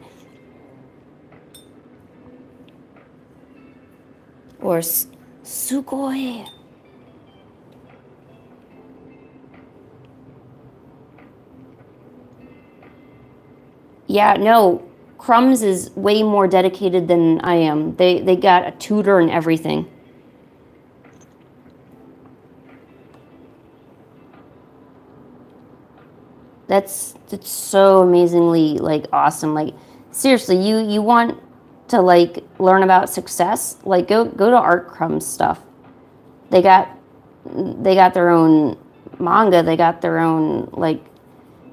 Or sugoi. Yeah, no, Crumbs is way more dedicated than I am. They got a tutor and everything. That's so amazingly, like, awesome. Like, seriously, you want to, like, learn about success? Like, go to Art Crumbs stuff. They got their own manga. They got their own, like,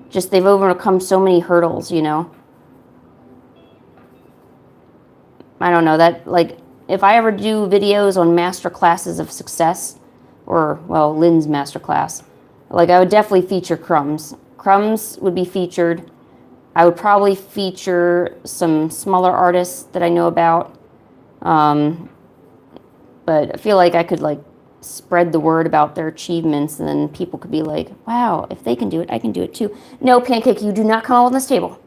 just they've overcome so many hurdles, I don't know, that, like, if I ever do videos on master classes of success, or, well, Lynn's master class, like, I would definitely feature Crumbs. Crumbs would be featured. I would probably feature some smaller artists that I know about. But I feel like I could, like, spread the word about their achievements, and then people could be like, wow, if they can do it, I can do it too. No, Pancake, you do not come on this table.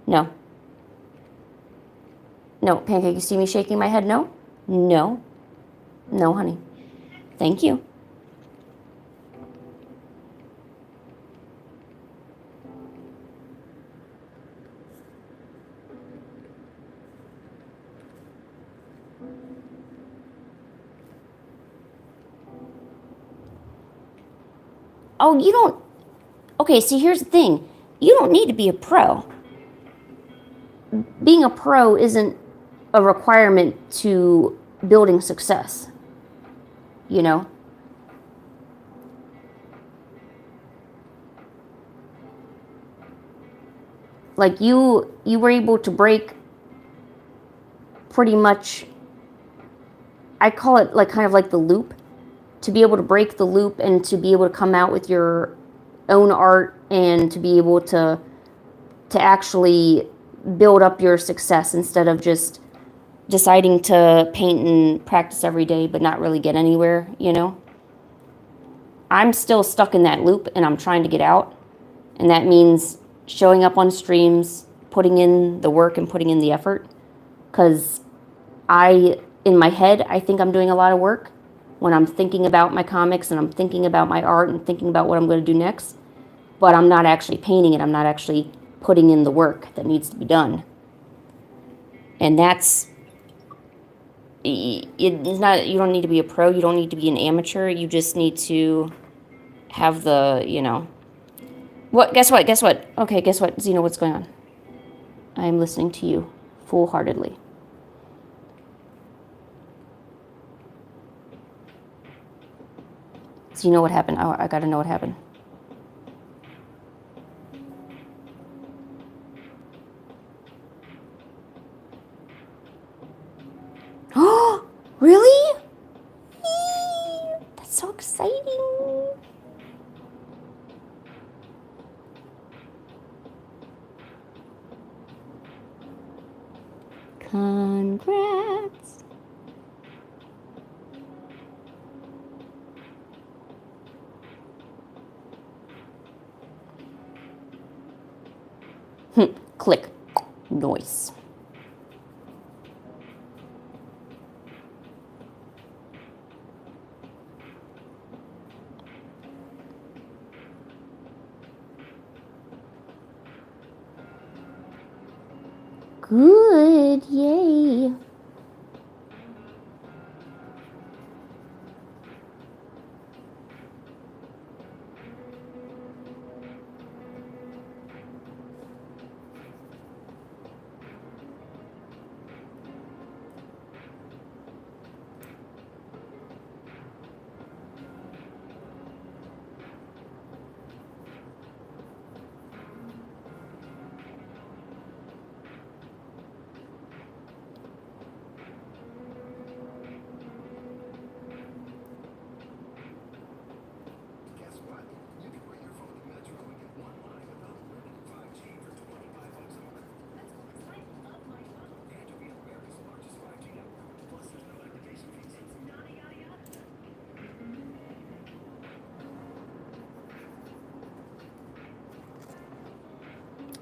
No. No, Pancake, you see me shaking my head? No? No. No, honey. Thank you. Oh, you don't... Okay, see, here's the thing. You don't need to be a pro. Being a pro isn't a requirement to building success. like you were able to break pretty much, I call it like kind of like the loop, to be able to break the loop and to be able to come out with your own art and to be able to actually build up your success instead of just deciding to paint and practice every day but not really get anywhere, you know? I'm still stuck in that loop and I'm trying to get out. And that means showing up on streams, putting in the work and putting in the effort. Because in my head, I think I'm doing a lot of work when I'm thinking about my comics and I'm thinking about my art and thinking about what I'm going to do next. But I'm not actually painting it. I'm not actually putting in the work that needs to be done. And that's, it's not, you don't need to be a pro. You don't need to be an amateur. You just need to have the, you know. What? Guess what? Guess what? Okay, guess what? Zeno, what's going on? I am listening to you full-heartedly. So you know what happened? I gotta know what happened. Oh, really? Eee, that's so exciting. Congrats. Click. Noise. Good, yay.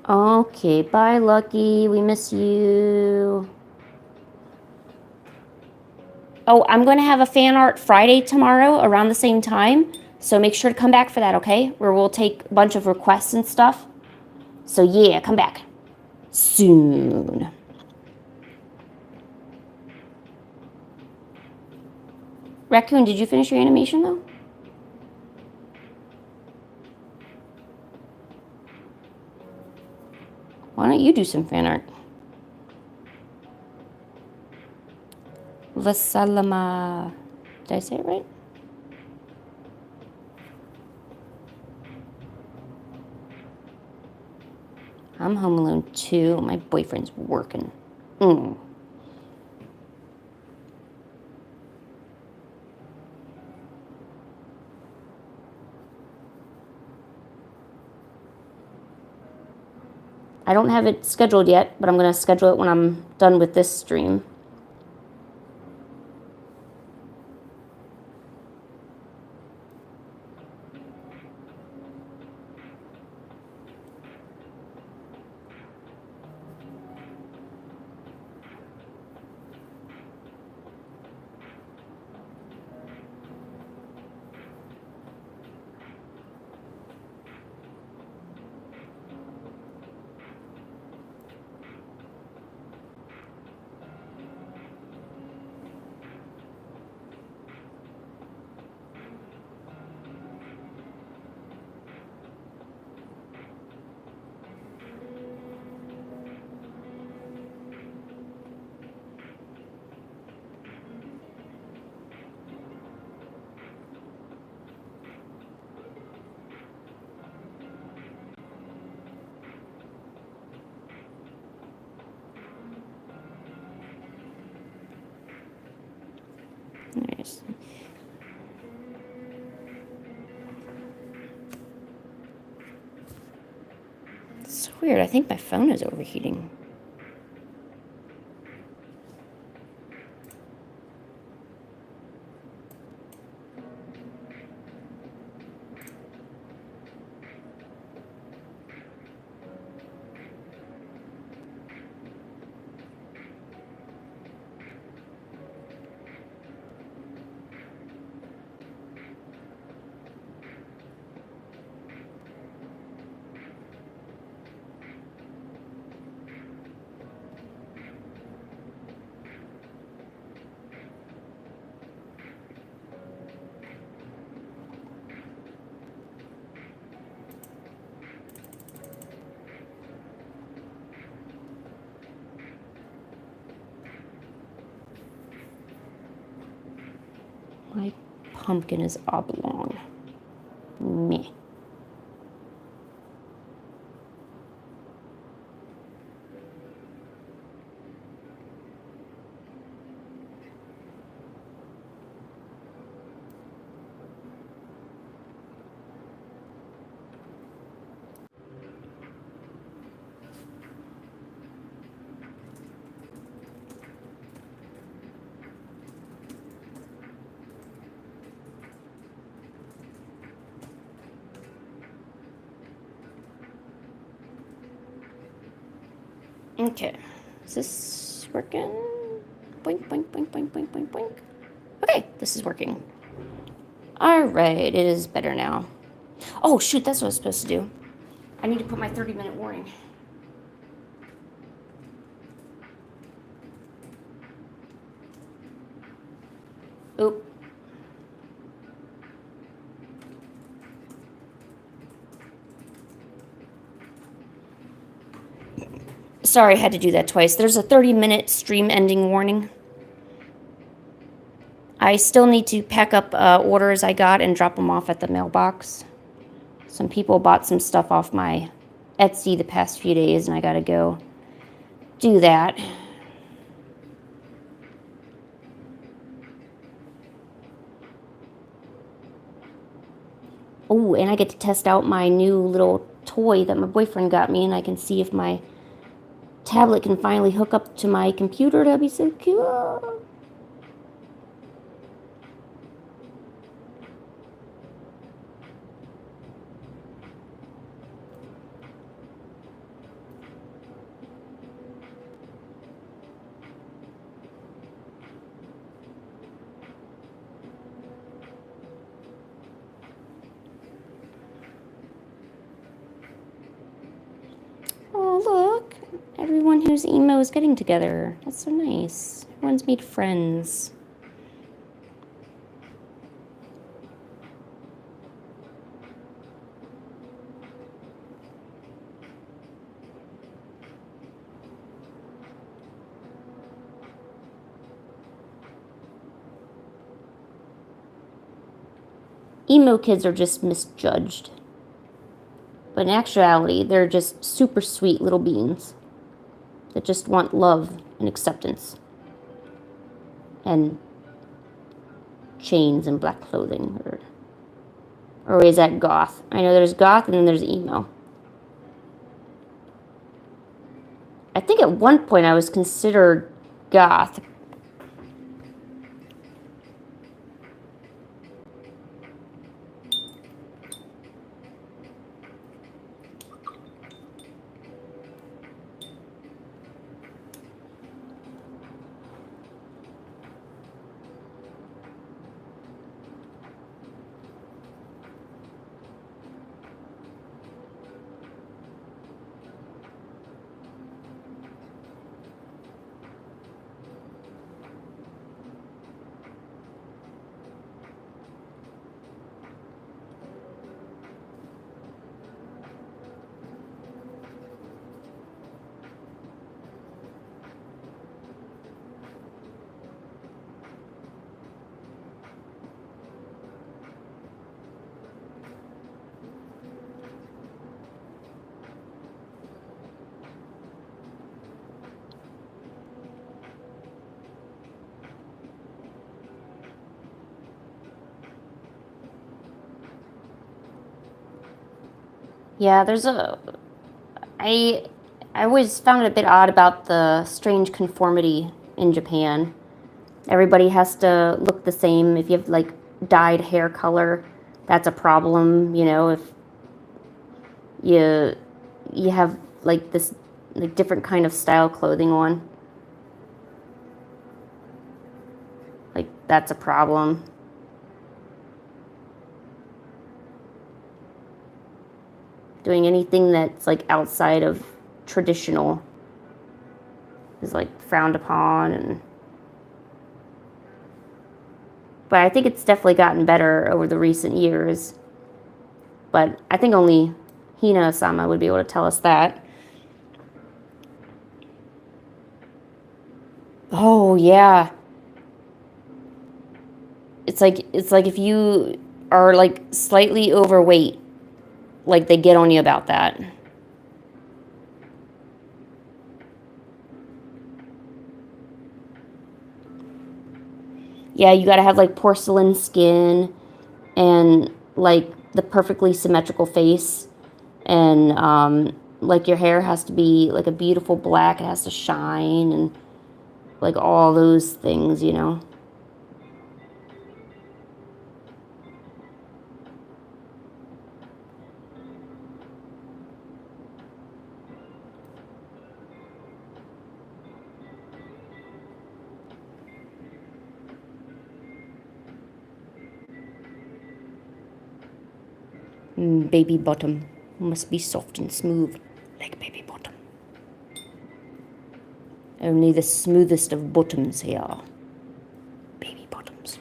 Okay, bye, Lucky. We miss you. Oh, I'm going to have a fan art Friday tomorrow around the same time. So make sure to come back for that, okay? Where we'll take a bunch of requests and stuff. So yeah, come back soon. Raccoon, did you finish your animation though? Why don't you do some fan art? Vasalama. Did I say it right? I'm home alone too. My boyfriend's working. I don't have it scheduled yet, but I'm going to schedule it when I'm done with this stream. Nice. It's weird. I think my phone is overheating. My pumpkin is oblong. Meh. Okay, is this working? Boink, boink, boink, boink, boink, boink, boink. Okay, this is working. All right, it is better now. Oh, shoot, that's what I was supposed to do. I need to put my 30-minute warning. Oop. Sorry, I had to do that twice. There's a 30-minute stream ending warning. I still need to pack up orders I got and drop them off at the mailbox. Some people bought some stuff off my Etsy the past few days, and I gotta go do that. Oh, and I get to test out my new little toy that my boyfriend got me, and I can see if my tablet can finally hook up to my computer. That'd be so cool. Oh, look. Everyone who's emo is getting together. That's so nice. Everyone's made friends. Emo kids are just misjudged. But in actuality, they're just super sweet little beings that just want love and acceptance. And chains and black clothing. Or is that goth? I know there's goth and then there's emo. I think at one point I was considered goth. Yeah, there's a... I always found it a bit odd about the strange conformity in Japan. Everybody has to look the same. If you have like dyed hair color, that's a problem. You know, if you have like this like different kind of style clothing on, like that's a problem. Doing anything that's like outside of traditional is like frowned upon. And but I think it's definitely gotten better over the recent years. But I think only Hina-sama would be able to tell us that. Oh yeah. It's like if you are like slightly overweight, like they get on you about that. Yeah, you got to have like porcelain skin and like the perfectly symmetrical face, and like your hair has to be like a beautiful black. It has to shine and like all those things, you know. Baby bottom must be soft and smooth, like baby bottom. Only the smoothest of bottoms here. Baby bottoms.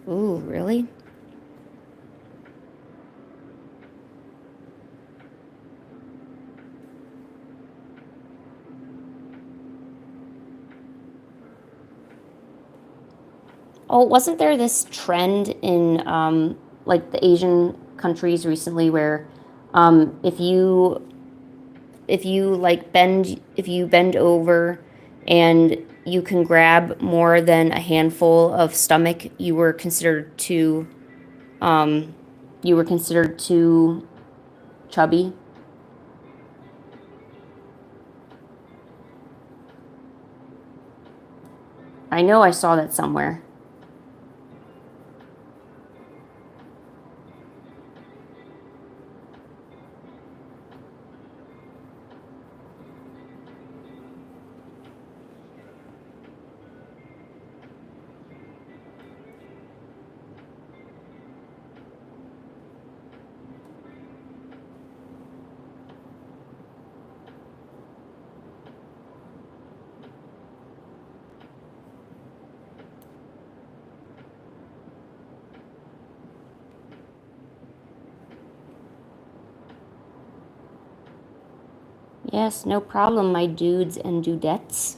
Ooh, really? Oh, wasn't there this trend in like the Asian countries recently where if you like bend over and you can grab more than a handful of stomach, um, you were considered too chubby. I know I saw that somewhere. Yes, no problem, my dudes and dudettes.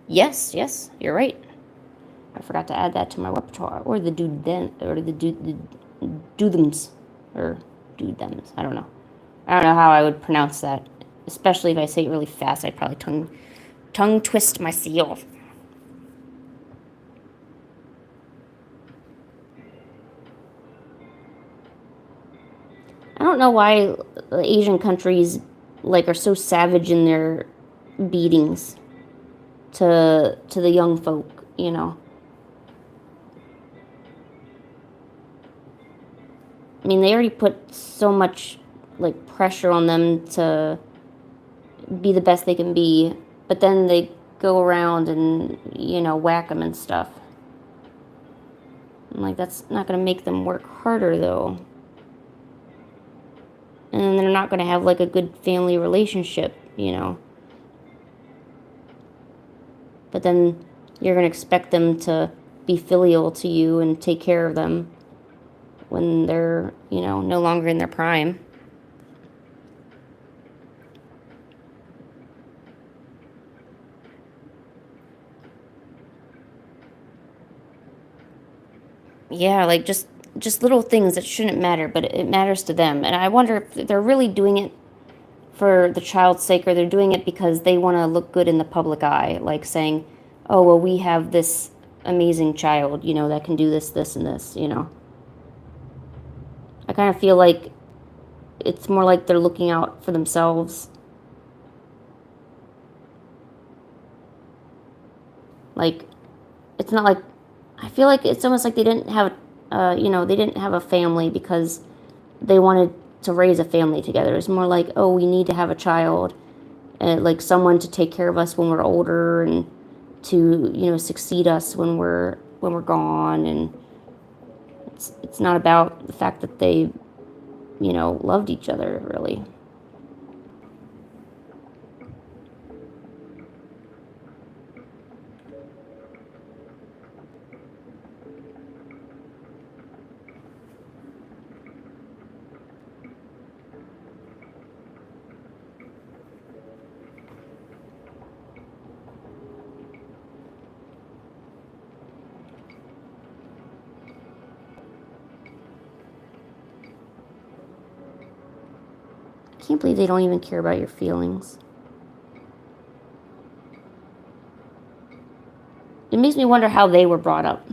Yes, yes, you're right. I forgot to add that to my repertoire. Or the dude then, or the do thems, or do thems. I don't know. I don't know how I would pronounce that. Especially if I say it really fast, I'd probably tongue twist myself. I don't know why Asian countries like are so savage in their beatings to the young folk, you know. I mean, they already put so much like pressure on them to be the best they can be, but then they go around and, you know, whack them and stuff. I'm like, that's not going to make them work harder, though. And then they're not going to have like a good family relationship, you know. But then you're going to expect them to be filial to you and take care of them when they're, you know, no longer in their prime. Yeah, like just little things that shouldn't matter, but it matters to them. And I wonder if they're really doing it for the child's sake, or they're doing it because they want to look good in the public eye, like saying, oh, well, we have this amazing child, you know, that can do this, this, and this, you know. I kind of feel like it's more like they're looking out for themselves. Like, it's not like, I feel like it's almost like they didn't have, you know, they didn't have a family because they wanted to raise a family together. It's more like, oh, we need to have a child, and like someone to take care of us when we're older and to, you know, succeed us when we're gone. And it's not about the fact that they, you know, loved each other, really. I can't believe they don't even care about your feelings. It makes me wonder how they were brought up.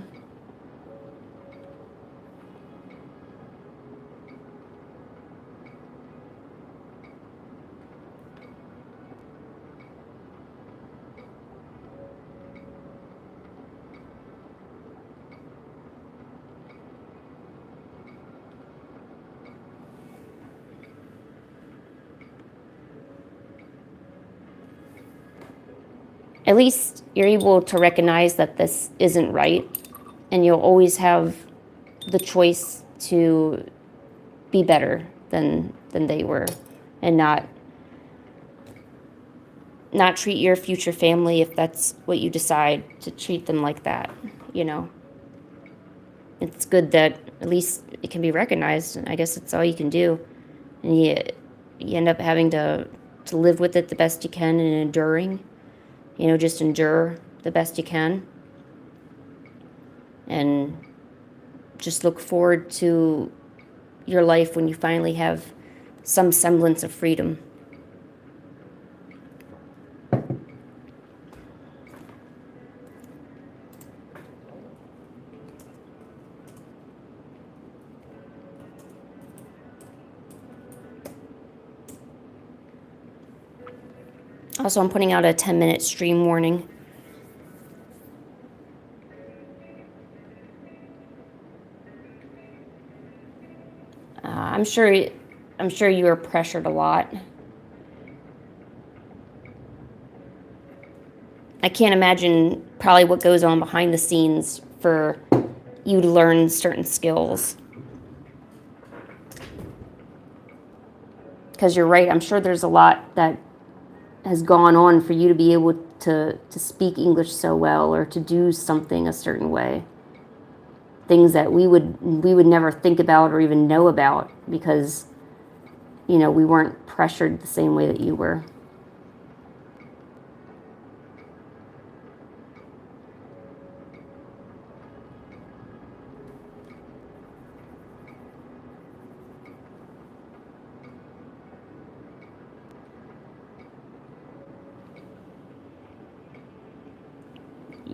At least you're able to recognize that this isn't right, and you'll always have the choice to be better than they were, and not treat your future family, if that's what you decide, to treat them like that, you know. It's good that at least it can be recognized, and I guess it's all you can do. And you end up having to live with it the best you can, and enduring, you know, just endure the best you can, and just look forward to your life when you finally have some semblance of freedom. Also, I'm putting out a 10-minute stream warning. I'm sure you are pressured a lot. I can't imagine probably what goes on behind the scenes for you to learn certain skills. Because you're right, I'm sure there's a lot that has gone on for you to be able to speak English so well, or to do something a certain way. Things that we would never think about or even know about, because, you know, we weren't pressured the same way that you were.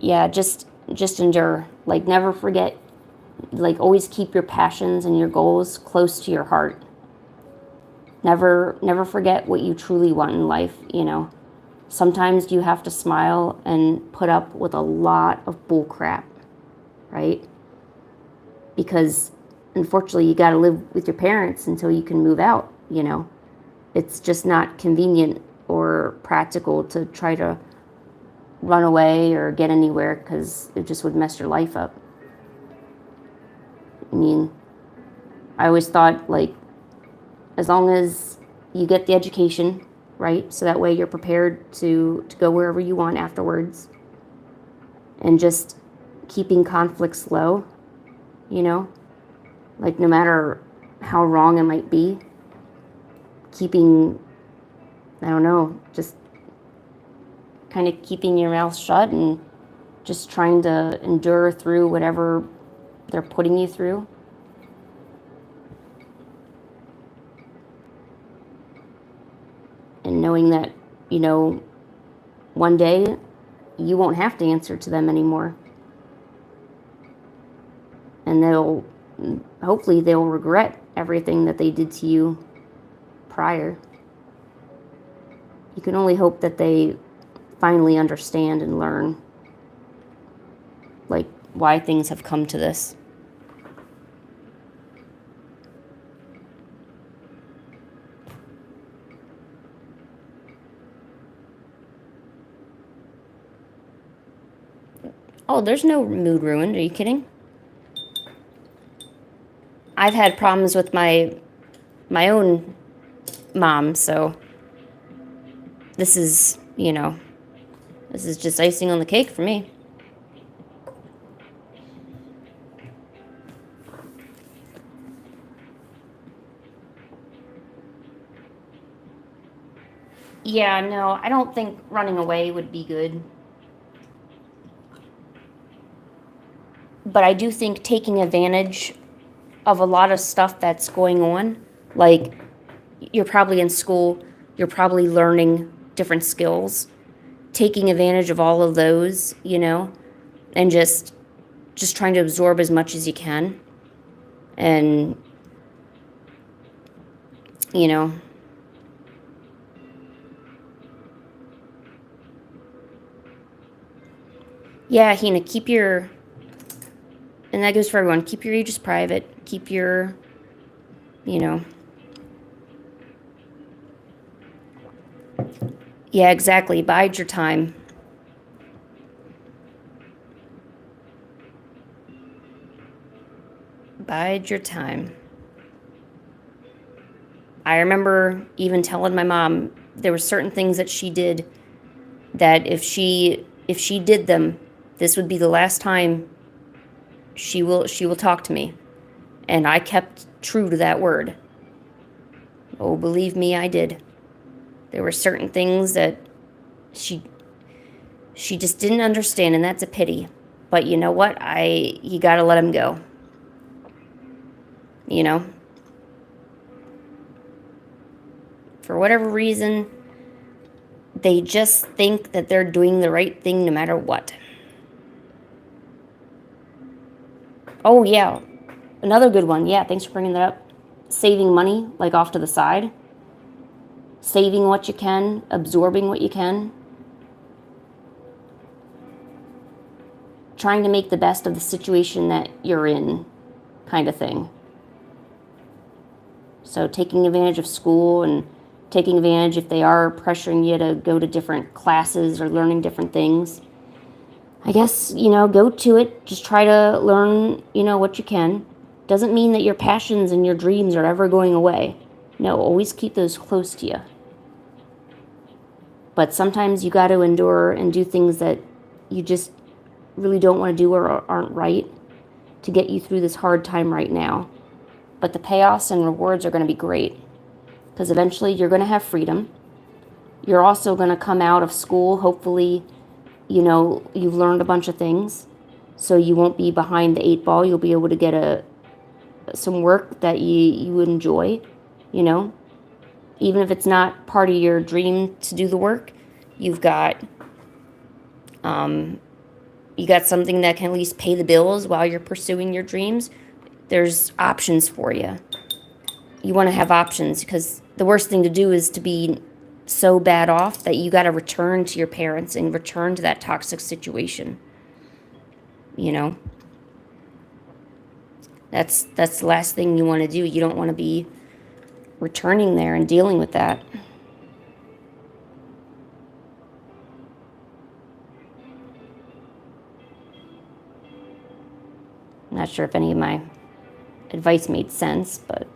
Yeah, just endure. Like, never forget, like, always keep your passions and your goals close to your heart. Never forget what you truly want in life, you know. Sometimes you have to smile and put up with a lot of bull crap, right? Because unfortunately you got to live with your parents until you can move out, you know. It's just not convenient or practical to try to run away or get anywhere because it just would mess your life up. I mean, I always thought, like, as long as you get the education, right? So that way you're prepared to go wherever you want afterwards. And just keeping conflicts low, you know? Like, no matter how wrong it might be, keeping, I don't know, just kind of keeping your mouth shut and just trying to endure through whatever they're putting you through. And knowing that, you know, one day you won't have to answer to them anymore. And hopefully they'll regret everything that they did to you prior. You can only hope that they finally understand and learn, like, why things have come to this. Oh, there's no mood ruined. Are you kidding? I've had problems with my own mom, so this is, you know, this is just icing on the cake for me. Yeah, no, I don't think running away would be good. But I do think taking advantage of a lot of stuff that's going on, like, you're probably in school, you're probably learning different skills, taking advantage of all of those, you know, and just trying to absorb as much as you can. And, you know, yeah, Hina, keep your, and that goes for everyone, keep your ages private, keep your, you know. Yeah, exactly, bide your time. Bide your time. I remember even telling my mom there were certain things that she did that if she did them, this would be the last time she will talk to me. And I kept true to that word. Oh, believe me, I did. There were certain things that she just didn't understand, and that's a pity. But you know what? You gotta let him go. You know? For whatever reason, they just think that they're doing the right thing no matter what. Oh, yeah. Another good one. Yeah, thanks for bringing that up. Saving money, like, off to the side. Saving what you can, absorbing what you can. Trying to make the best of the situation that you're in, kind of thing. So taking advantage of school and taking advantage if they are pressuring you to go to different classes or learning different things. I guess, you know, go to it. Just try to learn, you know, what you can. Doesn't mean that your passions and your dreams are ever going away. No, always keep those close to you. But sometimes you got to endure and do things that you just really don't want to do or aren't right to get you through this hard time right now. But the payoffs and rewards are going to be great because eventually you're going to have freedom. You're also going to come out of school, hopefully, you know, you've learned a bunch of things, so you won't be behind the 8 ball. You'll be able to get some work that you would enjoy, you know. Even if it's not part of your dream to do the work, you've got something that can at least pay the bills while you're pursuing your dreams. There's options for you. you want to have options, because the worst thing to do is to be so bad off that you got to return to your parents and return to that toxic situation. You know, that's the last thing you want to do. You don't want to be returning there and dealing with that. I'm not sure if any of my advice made sense, but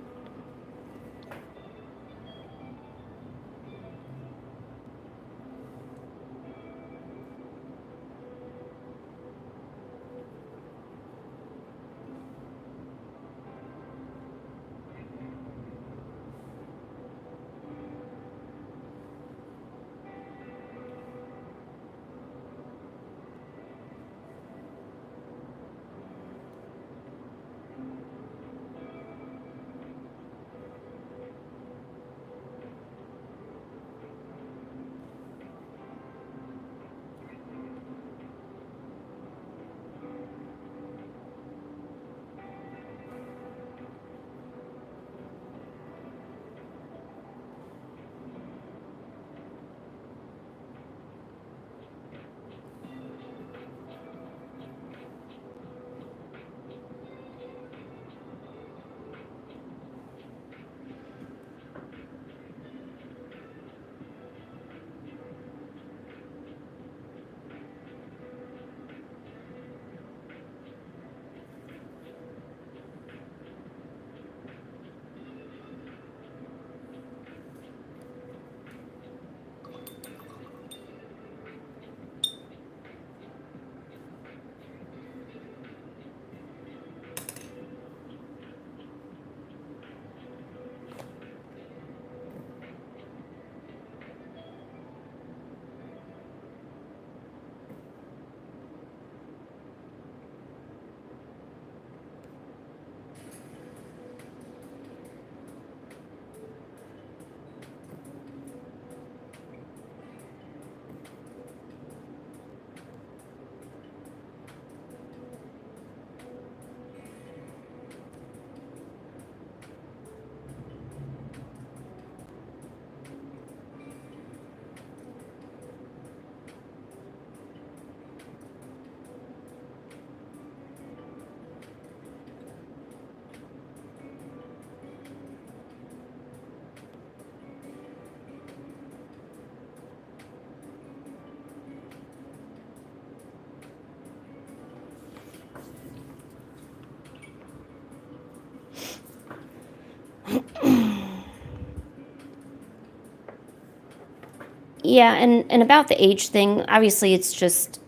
yeah, and about the age thing, obviously it's just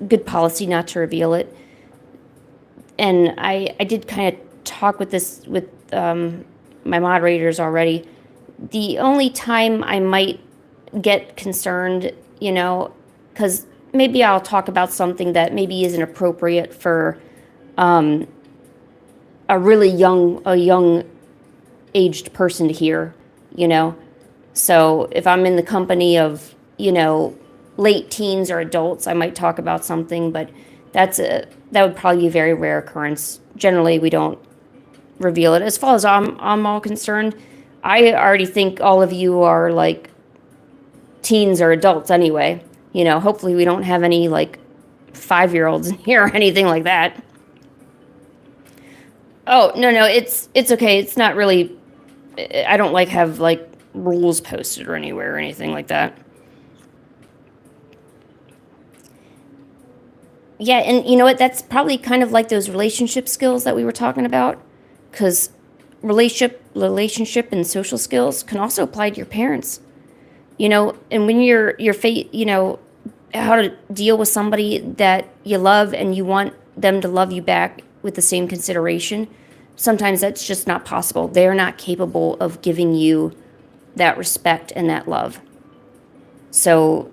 good policy not to reveal it. And I did kind of talk with this with my moderators already. The only time I might get concerned, you know, because maybe I'll talk about something that maybe isn't appropriate for a really young aged person to hear, you know. So if I'm in the company of, you know, late teens or adults, I might talk about something, but that would probably be a very rare occurrence. Generally, we don't reveal it. As far as I'm all concerned, I already think all of you are like teens or adults anyway. You know, hopefully we don't have any like 5-year-olds in here or anything like that. Oh, no, it's okay. It's not really, I don't like have like rules posted or anywhere or anything like that. Yeah, and you know what? That's probably kind of like those relationship skills that we were talking about, because relationship and social skills can also apply to your parents. You know, and when you know, how to deal with somebody that you love and you want them to love you back with the same consideration, sometimes that's just not possible. They're not capable of giving you that respect and that love. So,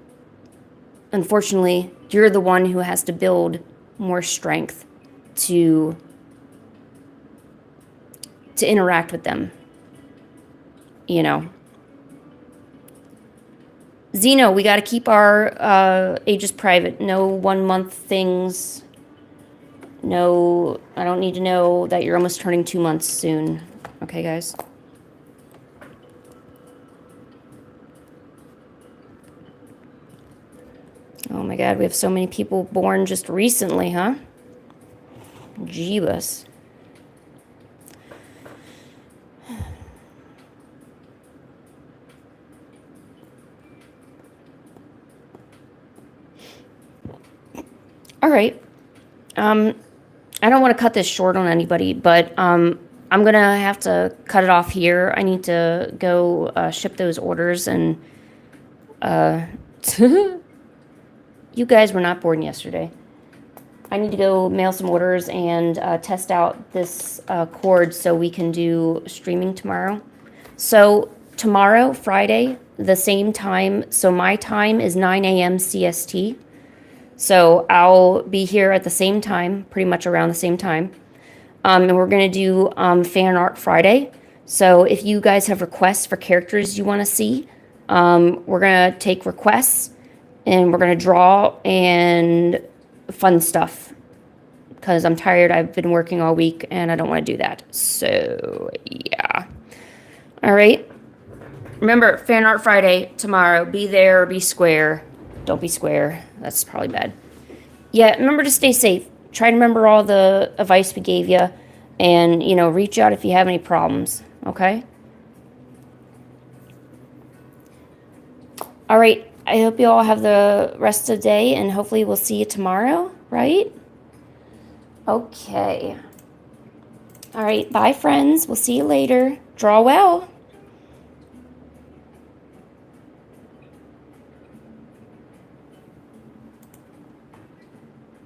unfortunately, you're the one who has to build more strength to interact with them, you know. Zeno, we got to keep our ages private. No 1 month things. No, I don't need to know that you're almost turning 2 months soon. Okay, guys? Oh my God, we have so many people born just recently, huh? Jeebus. All right. I don't want to cut this short on anybody, but I'm gonna have to cut it off here. I need to go ship those orders, and you guys were not born yesterday. I need to go mail some orders and test out this cord so we can do streaming tomorrow. So tomorrow, Friday, the same time. So my time is 9 a.m. CST. So I'll be here at the same time, pretty much around the same time. And we're going to do Fan Art Friday. So if you guys have requests for characters you want to see, we're going to take requests and we're going to draw and fun stuff. Because I'm tired. I've been working all week and I don't want to do that. So, yeah. All right. Remember, Fan Art Friday tomorrow. Be there or be square. Don't be square. That's probably bad. Yeah, remember to stay safe. Try to remember all the advice we gave you. And, you know, reach out if you have any problems. Okay? All right. I hope you all have the rest of the day. And hopefully we'll see you tomorrow. Right? Okay. All right. Bye, friends. We'll see you later. Draw well.